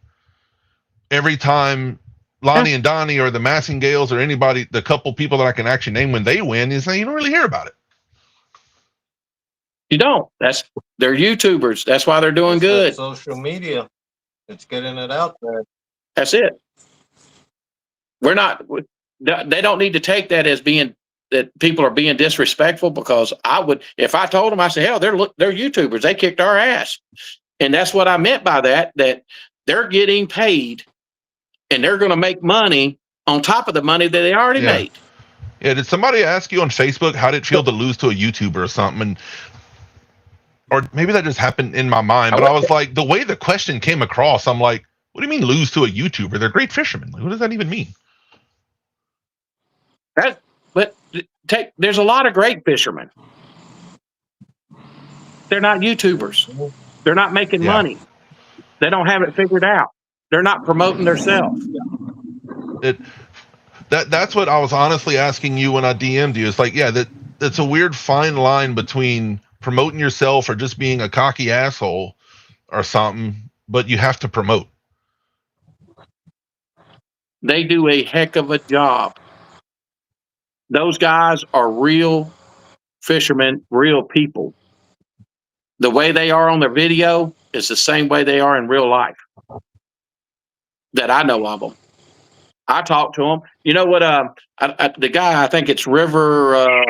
Every time Lonnie and Donnie or the Massingales or anybody, the couple people that I can actually name when they win, you don't really hear about it. You don't. They're YouTubers. That's why they're doing good. Social media. It's getting it out there. That's it. We're not. They don't need to take that as being that people are being disrespectful, because I would, if I told them, I said, hell, they're YouTubers. They kicked our ass. And that's what I meant by that they're getting paid and they're going to make money on top of the money that they already made. Yeah. Did somebody ask you on Facebook how did it feel to lose to a YouTuber or something? Or maybe that just happened in my mind, but I was like, the way the question came across, I'm like, what do you mean lose to a YouTuber? They're great fishermen. Like, what does that even mean? There's a lot of great fishermen. They're not YouTubers. They're not making money. They don't have it figured out. They're not promoting themselves. That's what I was honestly asking you when I DM'd you. It's like, that's a weird fine line between promoting yourself or just being a cocky asshole or something, but you have to promote. They do a heck of a job. Those guys are real fishermen, real people. The way they are on their video is the same way they are in real life. that I know of them. I talked to them. You know what? The guy, I think it's River.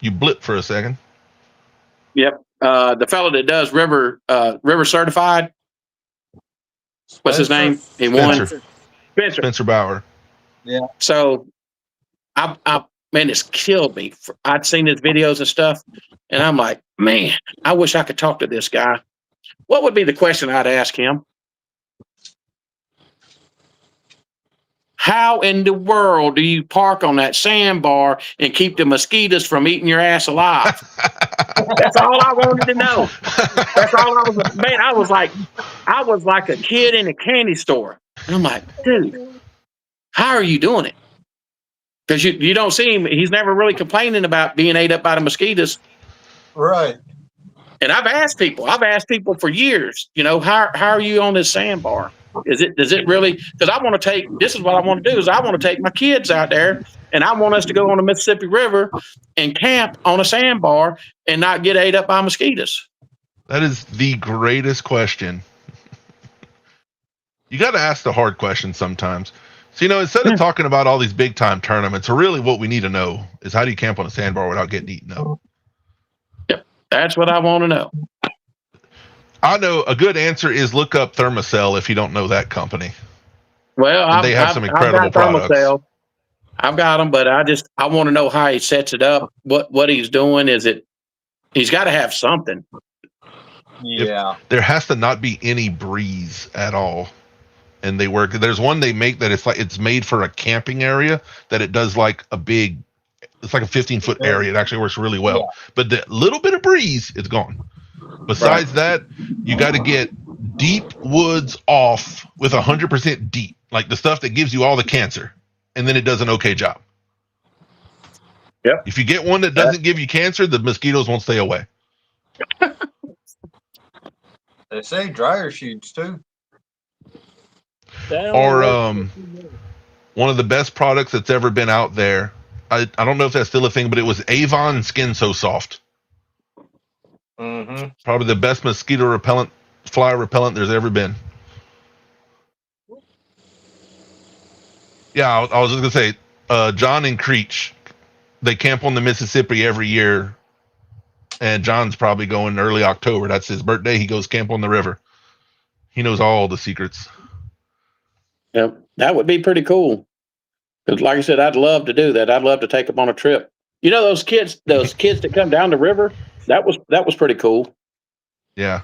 You blipped for a second. Yep. The fellow that does River Certified. What's his name? He won. Spencer Bauer. Yeah. So, man, it's killed me. I'd seen his videos and stuff, and I'm like, man, I wish I could talk to this guy. What would be the question I'd ask him? How in the world do you park on that sandbar and keep the mosquitoes from eating your ass alive? That's all I wanted to know. That's all I was. Man, I was like a kid in a candy store. And I'm like, dude, how are you doing it? Because you don't see him. He's never really complaining about being ate up by the mosquitoes. Right. And I've asked people for years, how are you on this sandbar? Does it really, because this is what I want to do is I want to take my kids out there and I want us to go on the Mississippi River and camp on a sandbar and not get ate up by mosquitoes. That is the greatest question. You got to ask the hard questions sometimes. So, instead of talking about all these big time tournaments, really what we need to know is how do you camp on a sandbar without getting eaten up? Yep. That's what I want to know. I know a good answer is look up Thermacell if you don't know that company. Well, they have some incredible products. I've got them, but I want to know how he sets it up. What he's doing he's got to have something. Yeah. There has to not be any breeze at all. And they work. There's one they make that it's made for a camping area that it does like it's like a 15-foot area. It actually works really well. Yeah. But the little bit of breeze, it's gone. Besides that, you got to get deep woods off with 100% deep, like the stuff that gives you all the cancer, and then it does an okay job. Yep. If you get one that doesn't give you cancer, the mosquitoes won't stay away. They say dryer sheets too. Or one of the best products that's ever been out there. I don't know if that's still a thing, but it was Avon Skin So Soft. Mm-hmm. Probably the best mosquito repellent, fly repellent there's ever been. Yeah, I was just gonna say, John and Creech, they camp on the Mississippi every year, and John's probably going early October. That's his birthday. He goes camp on the river. He knows all the secrets. Yep, that would be pretty cool. Because, like I said, I'd love to do that. I'd love to take them on a trip. Those kids that come down the river. That was pretty cool. Yeah.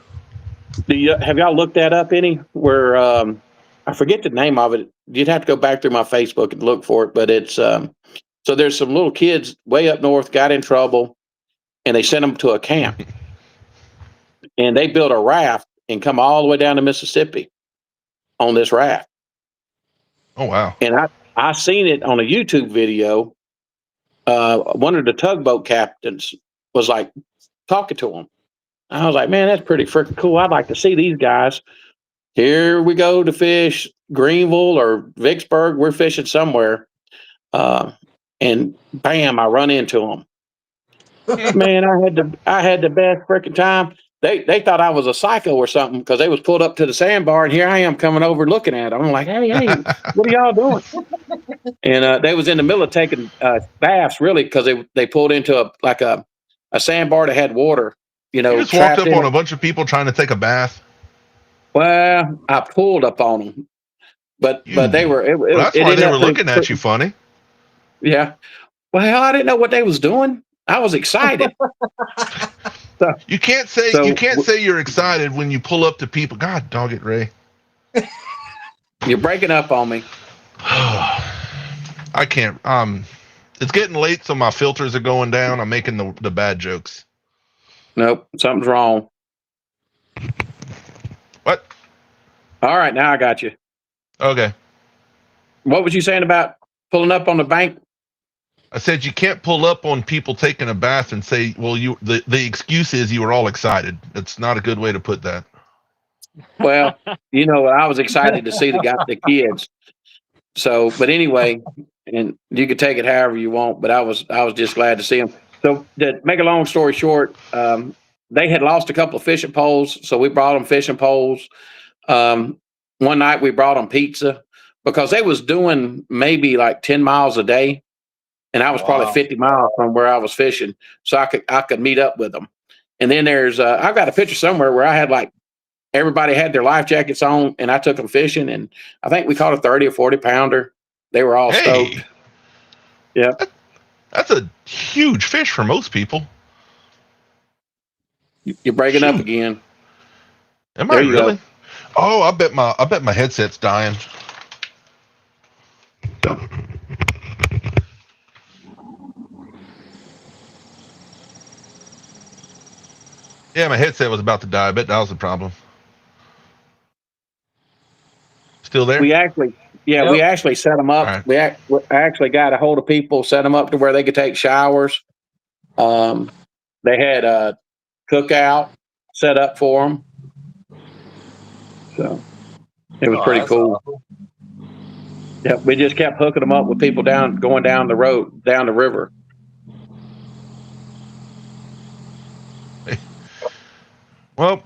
Have y'all looked that up any? Where I forget the name of it. You'd have to go back through my Facebook and look for it. But it's so there's some little kids way up north got in trouble, and they sent them to a camp, and they built a raft and come all the way down to Mississippi on this raft. Oh wow! And I seen it on a YouTube video. One of the tugboat captains was like talking to him. I was like, man, that's pretty freaking cool. I'd like to see these guys. Here we go to fish Greenville or Vicksburg. We're fishing somewhere. And bam, I run into them. Man, I had the best freaking time. They thought I was a psycho or something because they was pulled up to the sandbar, and here I am coming over looking at them. I'm like, hey, what are y'all doing? And they was in the middle of taking baths, really, because they pulled into a sandbar that had water. You just walked up on a bunch of people trying to take a bath. Well, I pulled up on them, but they were. That's why they were looking at you funny. Yeah. Well, I didn't know what they was doing. I was excited. So, you can't say you're excited when you pull up to people. God, dog it, Ray. You're breaking up on me. I can't. It's getting late, so my filters are going down. I'm making the bad jokes. Nope, something's wrong. What? All right, now I got you. Okay. What was you saying about pulling up on the bank? I said you can't pull up on people taking a bath and say, well, the excuse is you were all excited. That's not a good way to put that. Well, I was excited to see the kids. So, but anyway, and you could take it however you want, but I was just glad to see them. So to make a long story short, they had lost a couple of fishing poles, so we brought them fishing poles. One night we brought them pizza because they was doing maybe like 10 miles a day, and I was probably Wow. 50 miles from where I was fishing, so I could meet up with them. And then there's I've got a picture somewhere where I had like everybody had their life jackets on, and I took them fishing, and I think we caught a 30 or 40 pounder. They were all Hey, stoked. Yeah. that's a huge fish for most people. You're breaking up Shoot. again. Am There I you really? go. Oh, I bet my headset's dying. Yeah, my headset was about to die. I bet that was the problem. Still there? We actually, Yep. we actually set them up. All right. We actually got a hold of people, set them up to where they could take showers. They had a cookout set up for them. So it was Oh, pretty that's cool. awesome. Yeah, we just kept hooking them up with people going down the road, down the river. Well,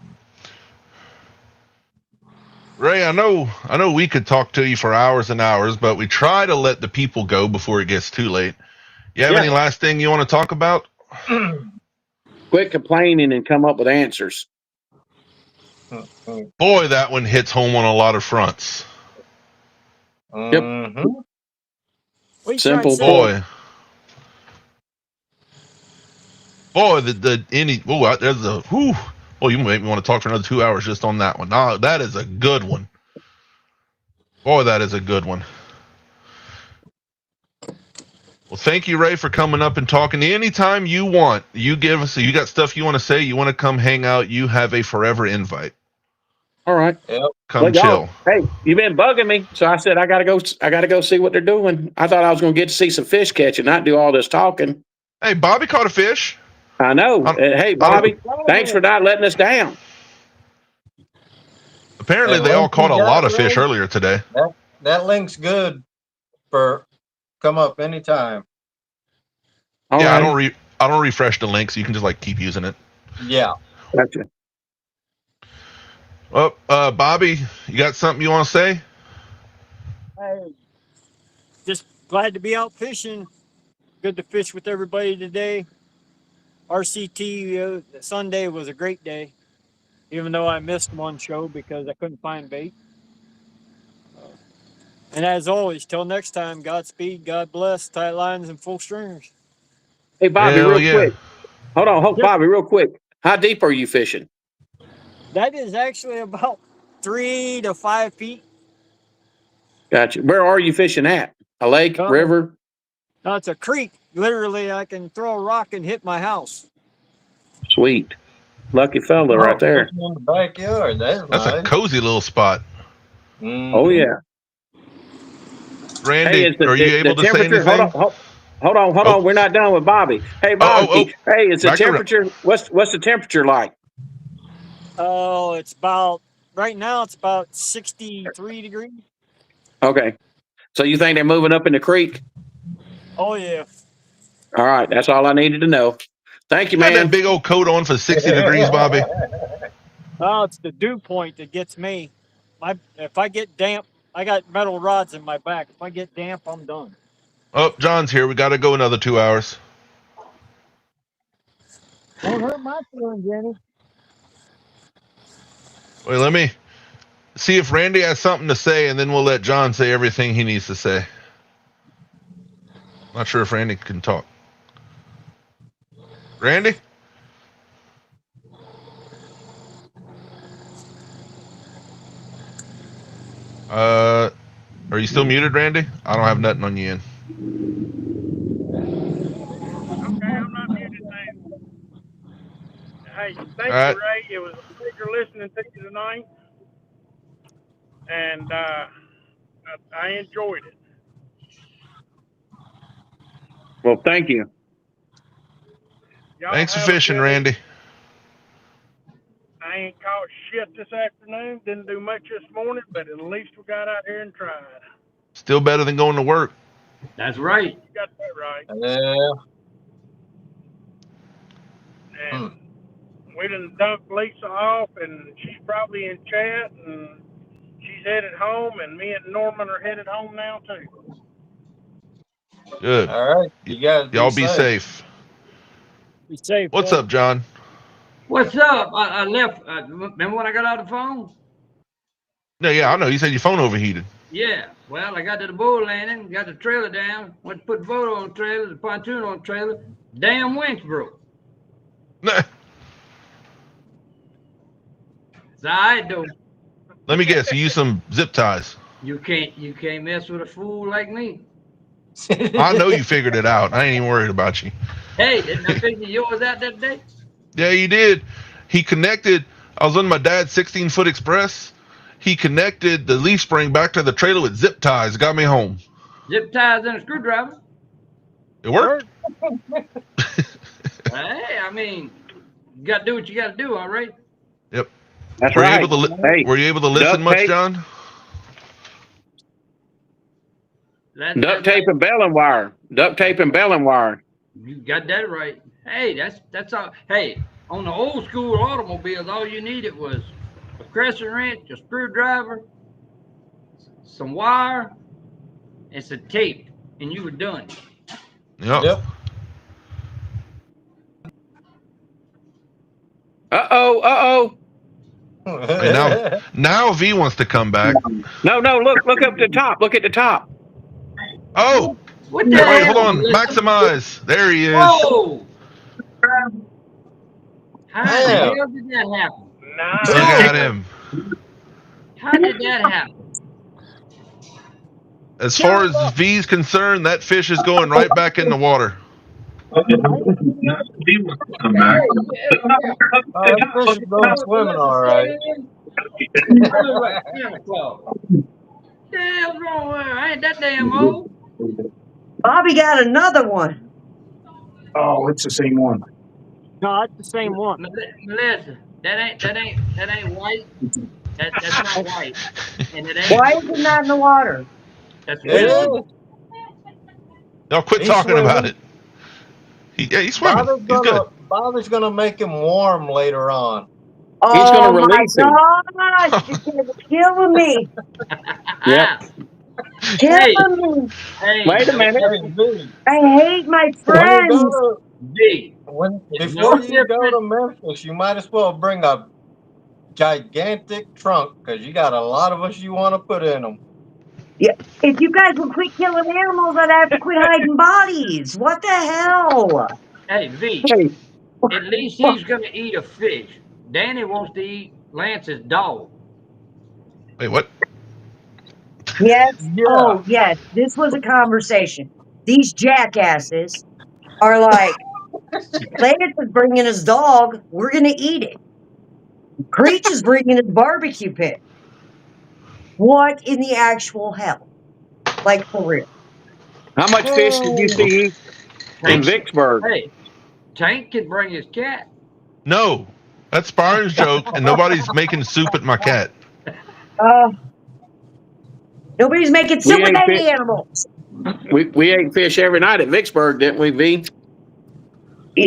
Ray, I know we could talk to you for hours and hours, but we try to let the people go before it gets too late. You have Yeah. any last thing you want to talk about? Quit complaining and come up with answers. Boy, that one hits home on a lot of fronts. Mhm. What you Simple trying to say? Boy, there's a whew. Oh, you make me want to talk for another 2 hours just on that one. No, that is a good one. Boy, that is a good one. Well, thank you, Ray, for coming up and talking. Anytime you want, you give us. You got stuff you want to say. You want to come hang out. You have a forever invite. All right. Yep. Come Well, y'all, chill. hey, you've been bugging me, so I said I gotta go see what they're doing. I thought I was gonna get to see some fish catching, not do all this talking. Hey, Bobby caught a fish. I know. I don't- Hey, Bobby, thanks for not letting us down. Apparently, That they all link caught a you lot got, of fish Ray? earlier today. That link's good for come up anytime. All Yeah, right. I don't refresh the link, so you can just like keep using it. Yeah. Gotcha. Well, Bobby, you got something you want to say? Hey, just glad to be out fishing. Good to fish with everybody today. RCT Sunday was a great day, even though I missed one show because I couldn't find bait. And as always, till next time, Godspeed, God bless, tight lines and full stringers. Hey, Bobby, Hell real yeah. quick. Hold on, Yep. Bobby, real quick. How deep are you fishing? That is actually about 3 to 5 feet. Gotcha. Where are you fishing at? A lake, Oh. river? No, it's a creek. Literally, I can throw a rock and hit my house. Sweet. Lucky fella right there. Fishing in the backyard. That's That's a nice. cozy little spot. Mhm. Oh, yeah. Randy, Hey, are you able to say temperature? anything? Hold on. Oh. We're not done with Bobby. Hey, Bobby. Hey, is the Back to Ra- temperature? What's the temperature like? Oh, it's about, right now, it's about 63 degrees. Okay. So you think they're moving up in the creek? Oh, yeah. All right. That's all I needed to know. Thank you, You got man. that big old coat on for 60 degrees, Bobby. Oh, it's the dew point that gets me. If I get damp, I got metal rods in my back. If I get damp, I'm done. Oh, John's here. We got to go another 2 hours. Don't hurt my feelings, Jenny. Wait, let me see if Randy has something to say, and then we'll let John say everything he needs to say. Not sure if Randy can talk. Randy? Are you still muted, Randy? I don't have nothing on you in. Okay, I'm not muted now. Hey, thank All right. you, Ray. It was a pleasure listening to you tonight, and I enjoyed it. Well, thank you. Y'all Thanks for have a fishing, good Randy. evening. I ain't caught shit this afternoon. Didn't do much this morning, but at least we got out here and tried. Still better than going to work. That's right. You got that right. Yeah. And we done dumped Lisa off, and she's probably in chat, and she's headed home, and me and Norman are headed home now too. Good. All right, you guys Y'all be safe. Be safe. What's bro. up, John? What's up? I left. Remember when I got out of the phone? Yeah, I know. You said your phone overheated. Yeah. Well, I got to the boat landing, got the trailer down, went to put the boat on the trailer, the pontoon on the trailer. Damn winch broke. Nah. It's all right though. Let me guess. You use some zip ties. You can't mess with a fool like me. I know you figured it out. I ain't even worried about you. Hey, didn't I figure yours out that day? Yeah, you did. He connected. I was on my dad's 16-foot express. He connected the leaf spring back to the trailer with zip ties. Got me home. Zip ties and a screwdriver. It worked. Hey, I mean, you got to do what you got to do, all right? Yep. That's Were right. you able to were you able to listen duct much, tape. John? Duct tape and baling wire. Duct tape and baling wire. You got that right. Hey, that's all. Hey, on the old school automobiles, all you needed was a crescent wrench, a screwdriver, some wire, and some tape, and you were done. Yep. Uh-oh. And now V wants to come back. No, look up at the top. Look at the top. Oh, What the wait, hell? hold on. Maximize. There he is. Whoa! How the Damn. hell did that happen? Look at him. How did that happen? As far as V's concerned, that fish is going right back in the water. That fish is going swimming all right. Damn wrong with her. I ain't that damn old. Bobby got another one. Oh, it's the same one. No, it's the same one. Melissa, that ain't white. That's not white. And it ain't. Why is it not in the water? That's It is. Y'all quit He's talking about swimming. it. He's swimming. He's good. Bobby's gonna make him warm later on. Oh He's gonna my release him. gosh, you're killing me. Yep. Killing me. Hey, Wait a minute. Hey, V, I hate my friends. before you go to Memphis, you might as well bring a gigantic trunk because you got a lot of us you want to put in them. Yeah, if you guys would quit killing animals, I'd have to quit hiding bodies. What the hell? Hey, V, Hey, at least he's going to eat a fish. Danny wants to eat Lance's dog. Wait, what? Yes. Yeah. Oh, yes. This was a conversation. These jackasses are like, Lance is bringing his dog. We're going to eat it. Creech is bringing his barbecue pit. What in the actual hell? Like, for real. how much fish did you see in Vicksburg? Hey, Tank can bring his cat. No, that's Byron's joke, and nobody's making soup at my cat. Nobody's making soup We with ain't any fit- animals. We ate fish every night at Vicksburg, didn't we, V?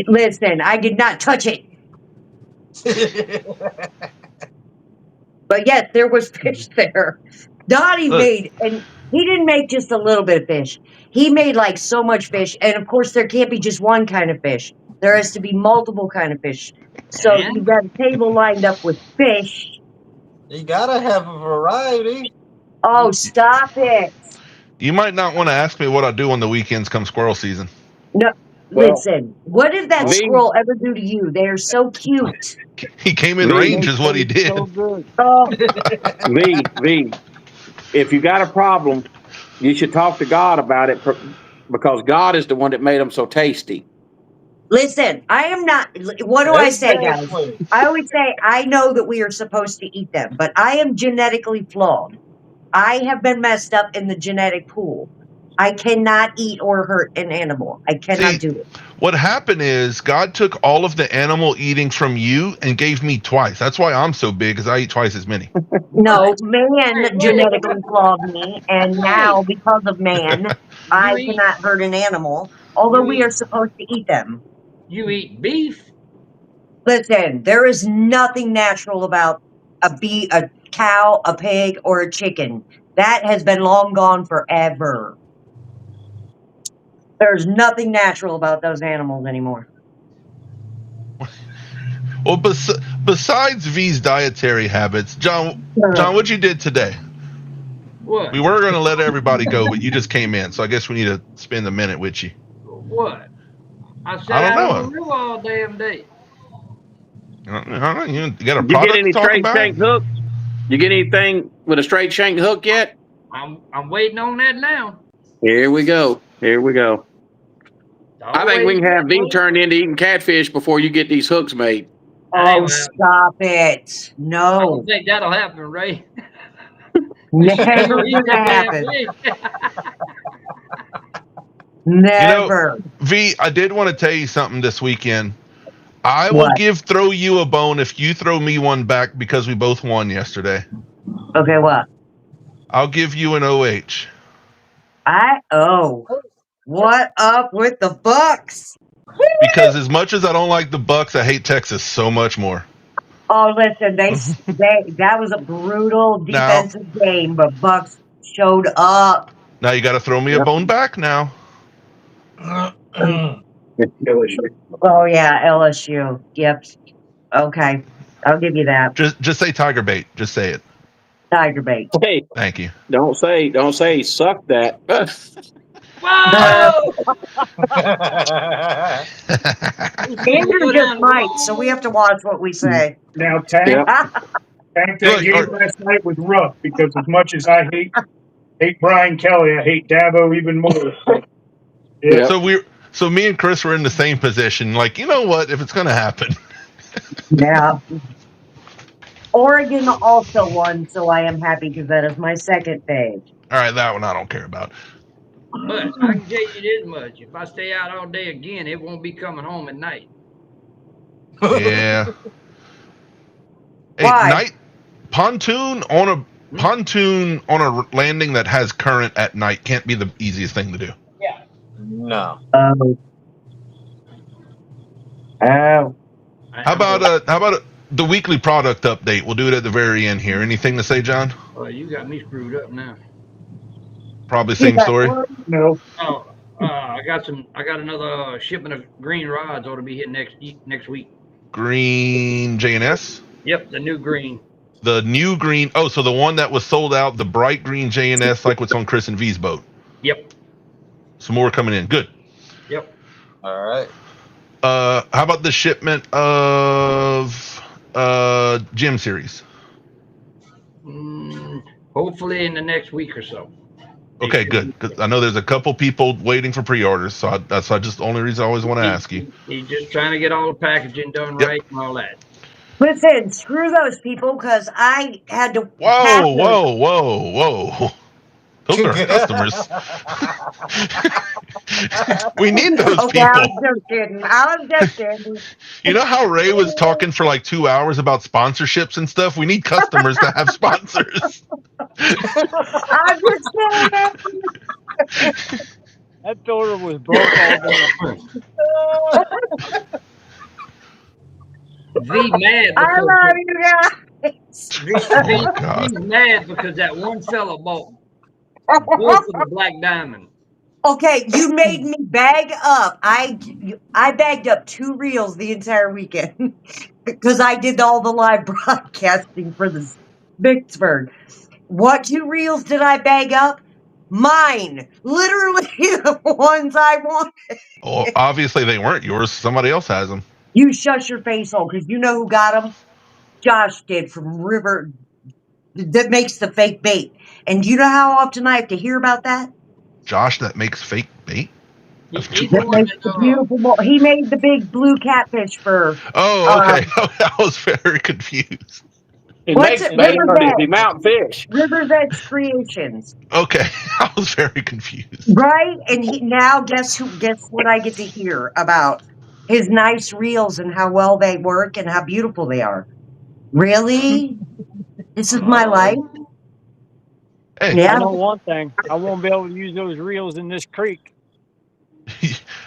Listen, I did not touch it. But yes, there was fish there. Donnie Look. made, and he didn't make just a little bit of fish. He made like so much fish, and of course there can't be just one kind of fish. There has to be multiple kind of fish. So And? you've got a table lined up with fish. You gotta have a variety. Oh, stop it! You might not want to ask me what I do on the weekends come squirrel season. No, Well, listen. What did that me- squirrel ever do to you? They're so cute. He came in Me? range is what he did. So good. Oh, V, if you got a problem, you should talk to God about it because God is the one that made them so tasty. listen, I am not. What do I say, guys? Exactly. I always say I know that we are supposed to eat them, but I am genetically flawed. I have been messed up in the genetic pool. I cannot eat or hurt an animal. I cannot See, do it. What happened is God took all of the animal eating from you and gave me twice. That's why I'm so big, because I eat twice as many. No, man genetically flawed me, and now because of man, I cannot hurt an animal, although we are supposed to eat them. You eat beef? Listen, there is nothing natural about a cow, a pig, or a chicken. That has been long gone forever. There's nothing natural about those animals anymore. Well, besides V's dietary habits, John, what you did today? What? We were going to let everybody go, but you just came in, so I guess we need to spend a minute with you. What? I said I don't know. don't know all damn day. I don't know. You got a You product get any to talk straight about? shank hook? You get anything with a straight shank hook yet? I'm waiting on that now. Here we go. Here we go. I think we can have V turned into eating catfish before you get these hooks made. Oh, stop it. I No. don't think that'll happen, Ray. Never gonna happen. Never. V, I did want to tell you something this weekend. I will throw you a bone if you throw me one back because we both won yesterday. Okay, what? I'll give you an OH. What up with the Bucks? Because as much as I don't like the Bucks, I hate Texas so much more. Oh, listen, that was a brutal defensive game, but Bucks showed up. Now you got to throw me a bone back now. Oh yeah, LSU. Yep. Okay, I'll give you that. Just say Tiger bait. Just say it. Tiger bait. Hey, thank you. Don't say suck that. Whoa! Andrew just might, so we have to watch what we say. Now, Tank, that game last night was rough because as much as I hate Brian Kelly, I hate Dabo even more. Yeah. So me and Chris were in the same position. Like, you know what? If it's going to happen. Yeah. Oregon also won, so I am happy because that is my second page. All right, that one I don't care about. But I can tell you this much: if I stay out all day again, it won't be coming home at night. Yeah. Hey, night pontoon on a landing that has current at night can't be the easiest thing to do. Yeah. No. How about the weekly product update? We'll do it at the very end here. Anything to say, John? Well, you got me screwed up now. Probably same story. No. Oh, I got another shipment of green rods ought to be hitting next week. Green JNS? Yep, the new green. The new green. Oh, so the one that was sold out, the bright green JNS, like what's on Chris and V's boat. Yep. Some more coming in. Good. Yep. All right. How about the shipment of Gym Series? Hopefully in the next week or so. Okay, good. 'Cause I know there's a couple people waiting for pre-orders, so that's just the only reason I always want to ask you. He's just trying to get all the packaging done right and all that. Listen, screw those people because I had to. Whoa. Those are customers. We need those people. I was just kidding. You know how Ray was talking for like 2 hours about sponsorships and stuff? We need customers to have sponsors. I'm just kidding. That filter was broke all day. V mad I because love you guys. V's mad because that one fella bought both of the Black Diamond. Okay, you made me bag up. I bagged up 2 reels the entire weekend because I did all the live broadcasting for the Vicksburg. What 2 reels did I bag up? Mine. Literally the ones I wanted. Well, obviously they weren't yours. Somebody else has them. You shut your face hole because you know who got them? Josh did from River that makes the fake bait. And you know how often I have to hear about that? Josh that makes fake bait? He's the one that, Beautiful. He made the big blue catfish fur. Oh, okay. I was very confused. He What's makes it? bait River's on Edge. the mountain fish. River's Edge Creations. Okay. I was very confused. Right? And now guess what I get to hear about? His nice reels and how well they work and how beautiful they are. Really? This is my life? Hey. Yeah. I know one thing. I won't be able to use those reels in this creek.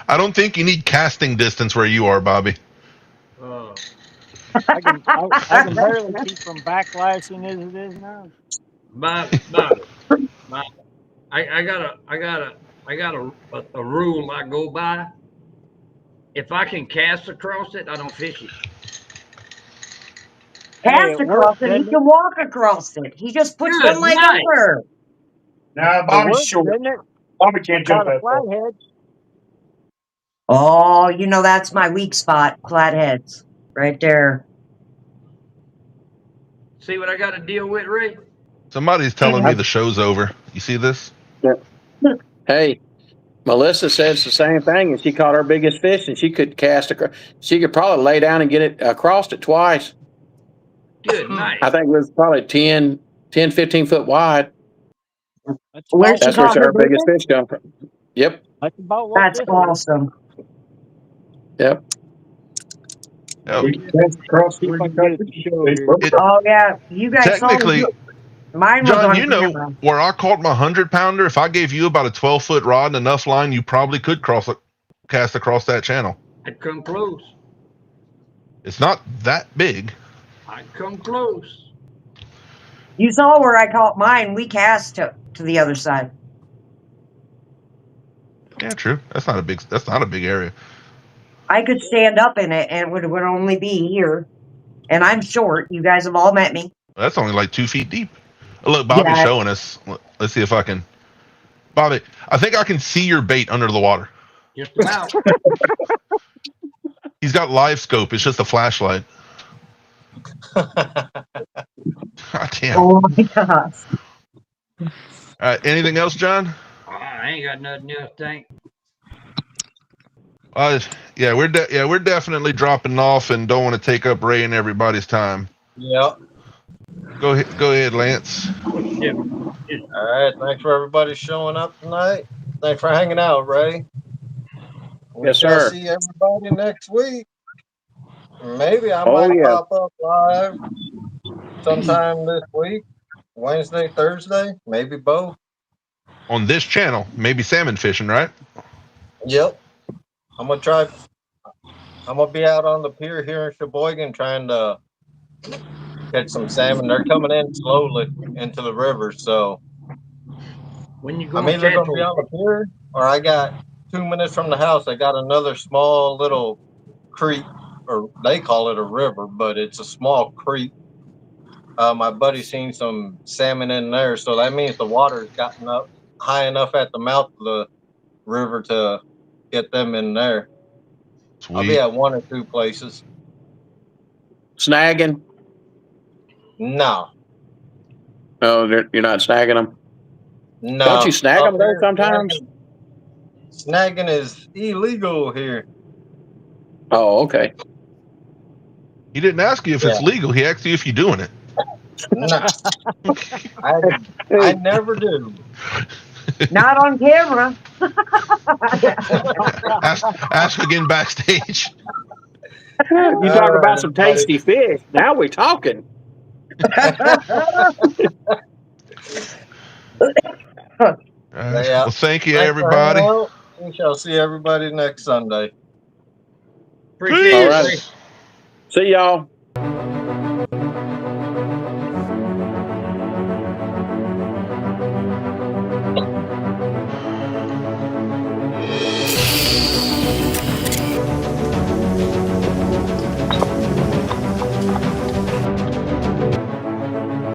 I don't think you need casting distance where you are, Bobby. I can barely keep from backlashing as it is now. But I got a rule I go by. If I can cast across it, I don't fish it. Hey, Cast it across worked, it. He didn't it? can walk across it. He just puts Good one leg night. over. Nah, It Bobby's worked, short. didn't it? Bobby I can't caught jump a that far. flathead. Oh, you know that's my weak spot. Flatheads. Right there. See what I got to deal with, Ray? Somebody's telling me the show's over. You see this? Hey, Melissa says the same thing, and she caught her biggest fish, and she could cast across. She could probably lay down and get it across it twice. Good night. I think it was probably 10, 15 foot wide. That's Where's about, she That's where caught her her biggest biggest? fish come from. Yep, that's about what That's this is. awesome. yep. Oh, We cast across See if I 3 can get it to show here. Oh yeah, you guys saw technically, me. Mine was John, on you know camera. where I caught my 100-pounder. If I gave you about a 12-foot rod and enough line, you probably could cast across that channel. I'd come close. It's not that big. I'd come close. You saw where I caught mine. We cast to the other side. Yeah, true. That's not a big area. I could stand up in it, and it would only be here. And I'm short. You guys have all met me. That's only like 2 feet deep. Look, Bobby's Yeah. showing us. Let's see if I can. Bobby, I think I can see your bait under the water. Just about. He's got live scope. It's just a flashlight. God damn. Oh my gosh. All right. Anything else, John? I ain't got nothing else, Tank. Yeah, we're definitely dropping off and don't want to take up Ray and everybody's time. Yep. Go ahead, Lance. Yeah. All right. Thanks for everybody showing up tonight. Thanks for hanging out, Ray. We Yes, shall sir. see everybody next week. Maybe I Oh, might yeah. pop up live sometime this week. Wednesday, Thursday, maybe both. On this channel, maybe salmon fishing, right? Yep. I'm gonna be out on the pier here in Sheboygan trying to catch some salmon. They're coming in slowly into the river, so When you I'm going either to gonna be on the pier or I got 2 minutes from the house. I got another small little creek, or they call it a river, but it's a small creek. My buddy seen some salmon in there, so that means the water's gotten up high enough at the mouth of the river to get them in there. I'll be Sweet. at 1 or 2 places. Snagging? No, No, you're not snagging them. no. Don't you snag Up them though here, sometimes? snagging is illegal here. Oh, okay. He didn't ask you if it's legal. He asked you if you're doing it. No, I never do. Not on camera. Ask again backstage. You talk about some tasty fish. Now we're talking. Yeah. Well, thank you, Thanks for everybody. hanging out. We shall see everybody next Sunday. Appreciate All it. right. See y'all.